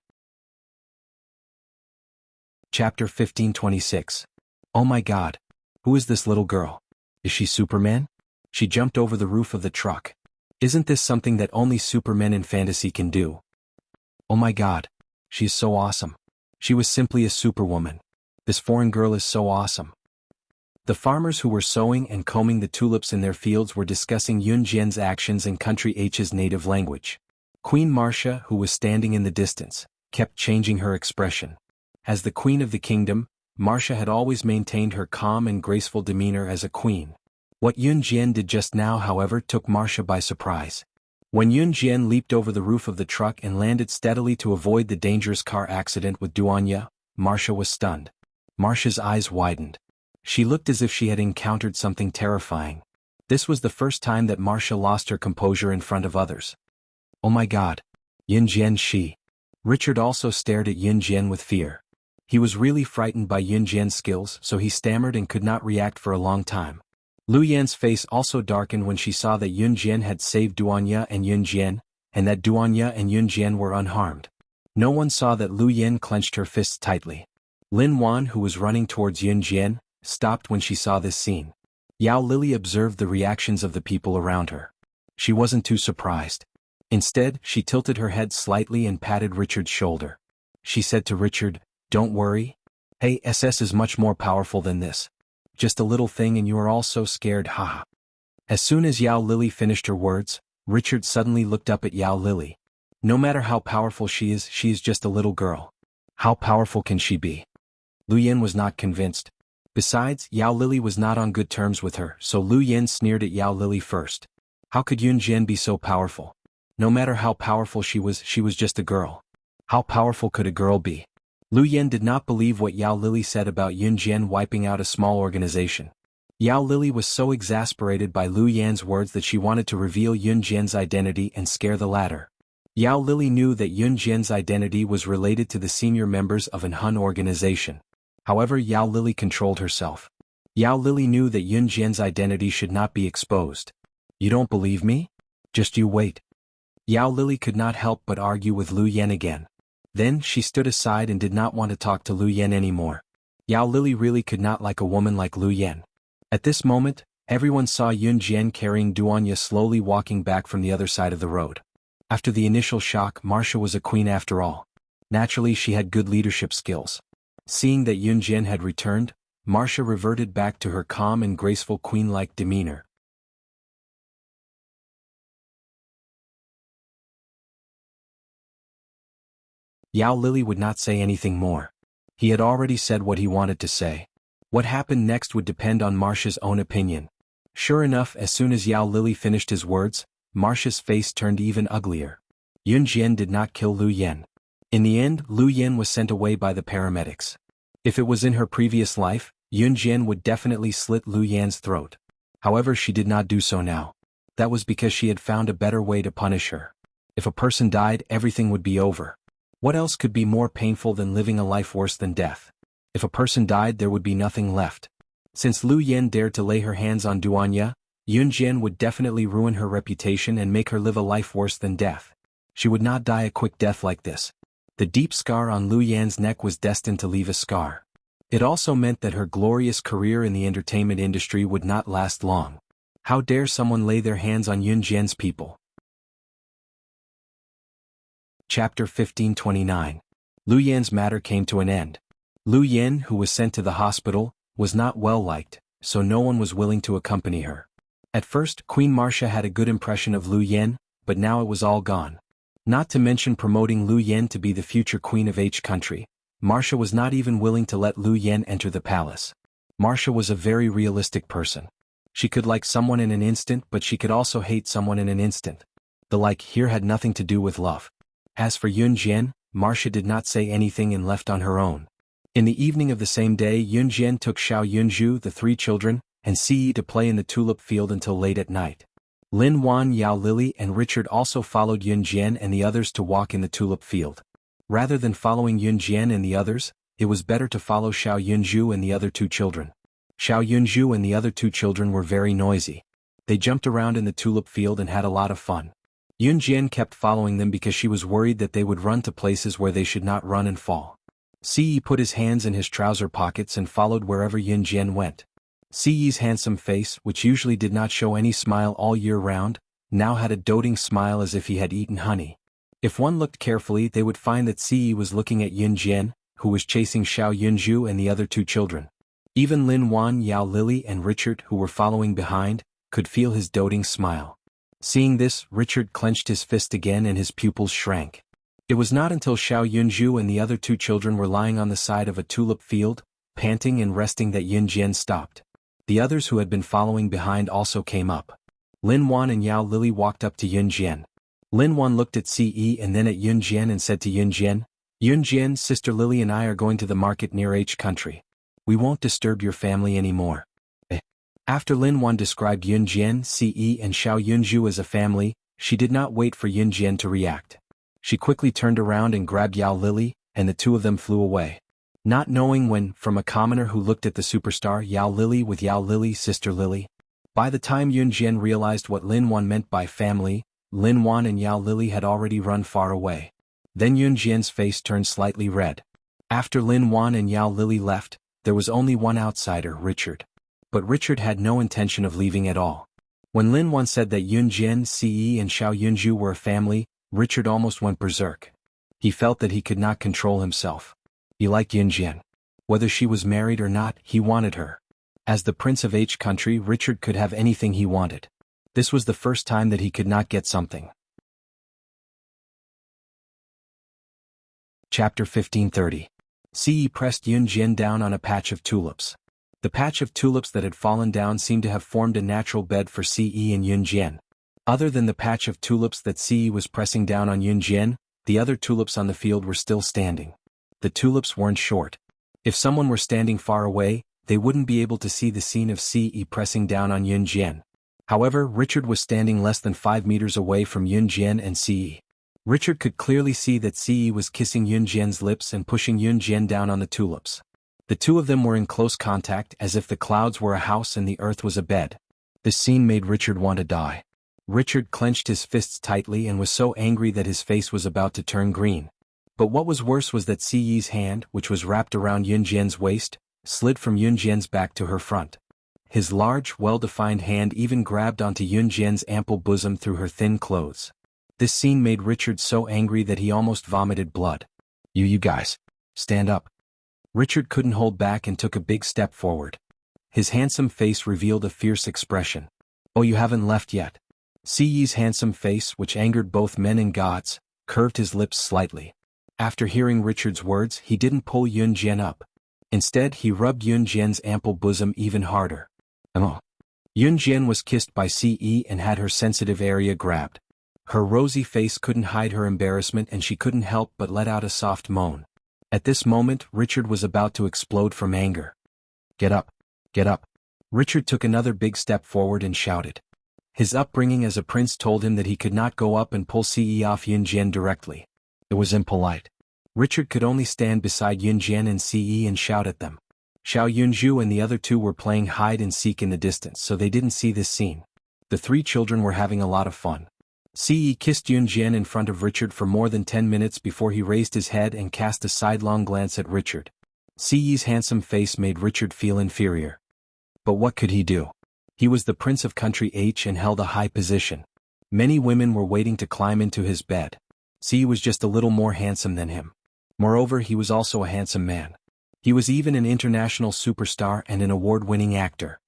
Chapter 1526. Oh my God. Who is this little girl? Is she Superman? She jumped over the roof of the truck. Isn't this something that only Supermen in fantasy can do? Oh my God. She is so awesome. She was simply a superwoman. This foreign girl is so awesome. The farmers who were sowing and combing the tulips in their fields were discussing Yunjian's actions in Country H's native language. Queen Marcia, who was standing in the distance, kept changing her expression. As the queen of the kingdom, Marcia had always maintained her calm and graceful demeanor as a queen. What Yunjian did just now, however, took Marcia by surprise. When Yunjian leaped over the roof of the truck and landed steadily to avoid the dangerous car accident with Duanya, Marcia was stunned. Marcia's eyes widened. She looked as if she had encountered something terrifying. This was the first time that Marcia lost her composure in front of others. Oh my God. Yunjian she. Richard also stared at Yunjian with fear. He was really frightened by Yunjian's skills, so he stammered and could not react for a long time. Lu Yan's face also darkened when she saw that Yun Jian had saved Duanya and Yun Jian, and that Duanya and Yun Jian were unharmed. No one saw that Lu Yan clenched her fists tightly. Lin Wan, who was running towards Yun Jian, stopped when she saw this scene. Yao Lili observed the reactions of the people around her. She wasn't too surprised. Instead, she tilted her head slightly and patted Richard's shoulder. She said to Richard, "Don't worry. Hey, SS is much more powerful than this. Just a little thing and you are all so scared, haha." As soon as Yao Lili finished her words, Richard suddenly looked up at Yao Lili. No matter how powerful she is just a little girl. How powerful can she be? Lu Yan was not convinced. Besides, Yao Lili was not on good terms with her, so Lu Yan sneered at Yao Lili first. How could Yun Jian be so powerful? No matter how powerful she was just a girl. How powerful could a girl be? Lu Yan did not believe what Yao Lili said about Yun Jian wiping out a small organization. Yao Lili was so exasperated by Lu Yan's words that she wanted to reveal Yun Jian's identity and scare the latter. Yao Lili knew that Yun Jian's identity was related to the senior members of an Hun organization. However, Yao Lili controlled herself. Yao Lili knew that Yun Jian's identity should not be exposed. You don't believe me? Just you wait. Yao Lili could not help but argue with Lu Yan again. Then she stood aside and did not want to talk to Lu Yan anymore. Yao Lili really could not like a woman like Lu Yan. At this moment, everyone saw Yun Jian carrying Duanya slowly walking back from the other side of the road. After the initial shock, Marcia was a queen after all. Naturally, she had good leadership skills. Seeing that Yun Jian had returned, Marcia reverted back to her calm and graceful queen-like demeanor. Yao Lili would not say anything more. He had already said what he wanted to say. What happened next would depend on Marcia's own opinion. Sure enough, as soon as Yao Lili finished his words, Marcia's face turned even uglier. Yun Jian did not kill Lu Yan. In the end, Lu Yan was sent away by the paramedics. If it was in her previous life, Yun Jian would definitely slit Lu Yan's throat. However, she did not do so now. That was because she had found a better way to punish her. If a person died, everything would be over. What else could be more painful than living a life worse than death? If a person died, there would be nothing left. Since Lu Yan dared to lay her hands on Duanya, Yun Jian would definitely ruin her reputation and make her live a life worse than death. She would not die a quick death like this. The deep scar on Lu Yan's neck was destined to leave a scar. It also meant that her glorious career in the entertainment industry would not last long. How dare someone lay their hands on Yun Jian's people? Chapter 1529. Lu Yan's matter came to an end. Lu Yan, who was sent to the hospital, was not well liked, so no one was willing to accompany her. At first, Queen Marcia had a good impression of Lu Yan, but now it was all gone. Not to mention promoting Lu Yan to be the future queen of H country, Marcia was not even willing to let Lu Yan enter the palace. Marcia was a very realistic person. She could like someone in an instant, but she could also hate someone in an instant. The like here had nothing to do with love. As for Yun Jian, Marcia did not say anything and left on her own. In the evening of the same day, Yun Jian took Xiao Yunju, the 3 children, and Si to play in the tulip field until late at night. Lin Wan, Yao Lili, and Richard also followed Yun Jian and the others to walk in the tulip field. Rather than following Yun Jian and the others, it was better to follow Xiao Yunju and the other 2 children. Xiao Yunju and the other 2 children were very noisy. They jumped around in the tulip field and had a lot of fun. Yun Jian kept following them because she was worried that they would run to places where they should not run and fall. Si put his hands in his trouser pockets and followed wherever Yun Jian went. Si's handsome face, which usually did not show any smile all year round, now had a doting smile as if he had eaten honey. If one looked carefully, they would find that Si was looking at Yun Jian, who was chasing Xiao Yunju and the other 2 children. Even Lin Wan, Yao Lili, and Richard, who were following behind, could feel his doting smile. Seeing this, Richard clenched his fist again and his pupils shrank. It was not until Xiao Yunju and the other 2 children were lying on the side of a tulip field, panting and resting, that Yun Jian stopped. The others who had been following behind also came up. Lin Wan and Yao Lili walked up to Yun Jian. Lin Wan looked at Ce and then at Yun Jian and said to Yun Jian, Sister Lily and I are going to the market near H country. We won't disturb your family anymore. After Lin Wan described Yun Jian, Ce and Xiao Yunju as a family, she did not wait for Yun Jian to react. She quickly turned around and grabbed Yao Lili, and the 2 of them flew away. Not knowing when, from a commoner who looked at the superstar Yao Lili with Yao Lili, Sister Lily. By the time Yun Jian realized what Lin Wan meant by family, Lin Wan and Yao Lily had already run far away. Then Yun Jian's face turned slightly red. After Lin Wan and Yao Lily left, there was only one outsider, Richard. But Richard had no intention of leaving at all. When Lin Wan said that Yun Jian, Ce and Xiao Yunju were a family, Richard almost went berserk. He felt that he could not control himself. He liked Yun Jian. Whether she was married or not, he wanted her. As the Prince of H country, Richard could have anything he wanted. This was the first time that he could not get something. Chapter 1530. Ce pressed Yun Jian down on a patch of tulips. The patch of tulips that had fallen down seemed to have formed a natural bed for Ce and Yun Jian. Other than the patch of tulips that Ce was pressing down on Yun Jian, the other tulips on the field were still standing. The tulips weren't short. If someone were standing far away, they wouldn't be able to see the scene of Ce pressing down on Yun Jian. However, Richard was standing less than 5 meters away from Yun Jian and Ce. Richard could clearly see that Ce was kissing Yun Jian's lips and pushing Yun Jian down on the tulips. The two of them were in close contact, as if the clouds were a house and the earth was a bed. This scene made Richard want to die. Richard clenched his fists tightly and was so angry that his face was about to turn green. But what was worse was that Ce's hand, which was wrapped around Yun Jian's waist, slid from Yun Jian's back to her front. His large, well-defined hand even grabbed onto Yun Jian's ample bosom through her thin clothes. This scene made Richard so angry that he almost vomited blood. You guys. Stand up. Richard couldn't hold back and took a big step forward. His handsome face revealed a fierce expression. Oh, you haven't left yet. Ce's handsome face, which angered both men and gods, curved his lips slightly. After hearing Richard's words, he didn't pull Yun Jian up. Instead, he rubbed Yun Jian's ample bosom even harder. Oh. Yun Jian was kissed by Ce and had her sensitive area grabbed. Her rosy face couldn't hide her embarrassment and she couldn't help but let out a soft moan. At this moment, Richard was about to explode from anger. Get up. Get up. Richard took another big step forward and shouted. His upbringing as a prince told him that he could not go up and pull Ce off Yun Jian directly. It was impolite. Richard could only stand beside Yun Jian and Ce and shout at them. Xiao Yunju and the other two were playing hide and seek in the distance, so they didn't see this scene. The three children were having a lot of fun. Ce kissed Yun Jian in front of Richard for more than 10 minutes before he raised his head and cast a sidelong glance at Richard. Ce's handsome face made Richard feel inferior. But what could he do? He was the Prince of Country H and held a high position. Many women were waiting to climb into his bed. Ce was just a little more handsome than him. Moreover, he was also a handsome man. He was even an international superstar and an award-winning actor.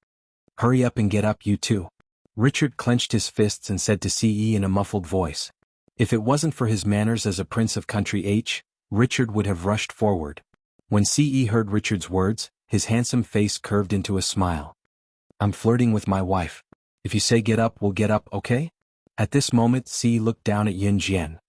Hurry up and get up, you two. Richard clenched his fists and said to Ce in a muffled voice. If it wasn't for his manners as a Prince of Country H, Richard would have rushed forward. When Ce heard Richard's words, his handsome face curved into a smile. I'm flirting with my wife. If you say get up, we'll get up, okay? At this moment, Ce looked down at Yun Jian.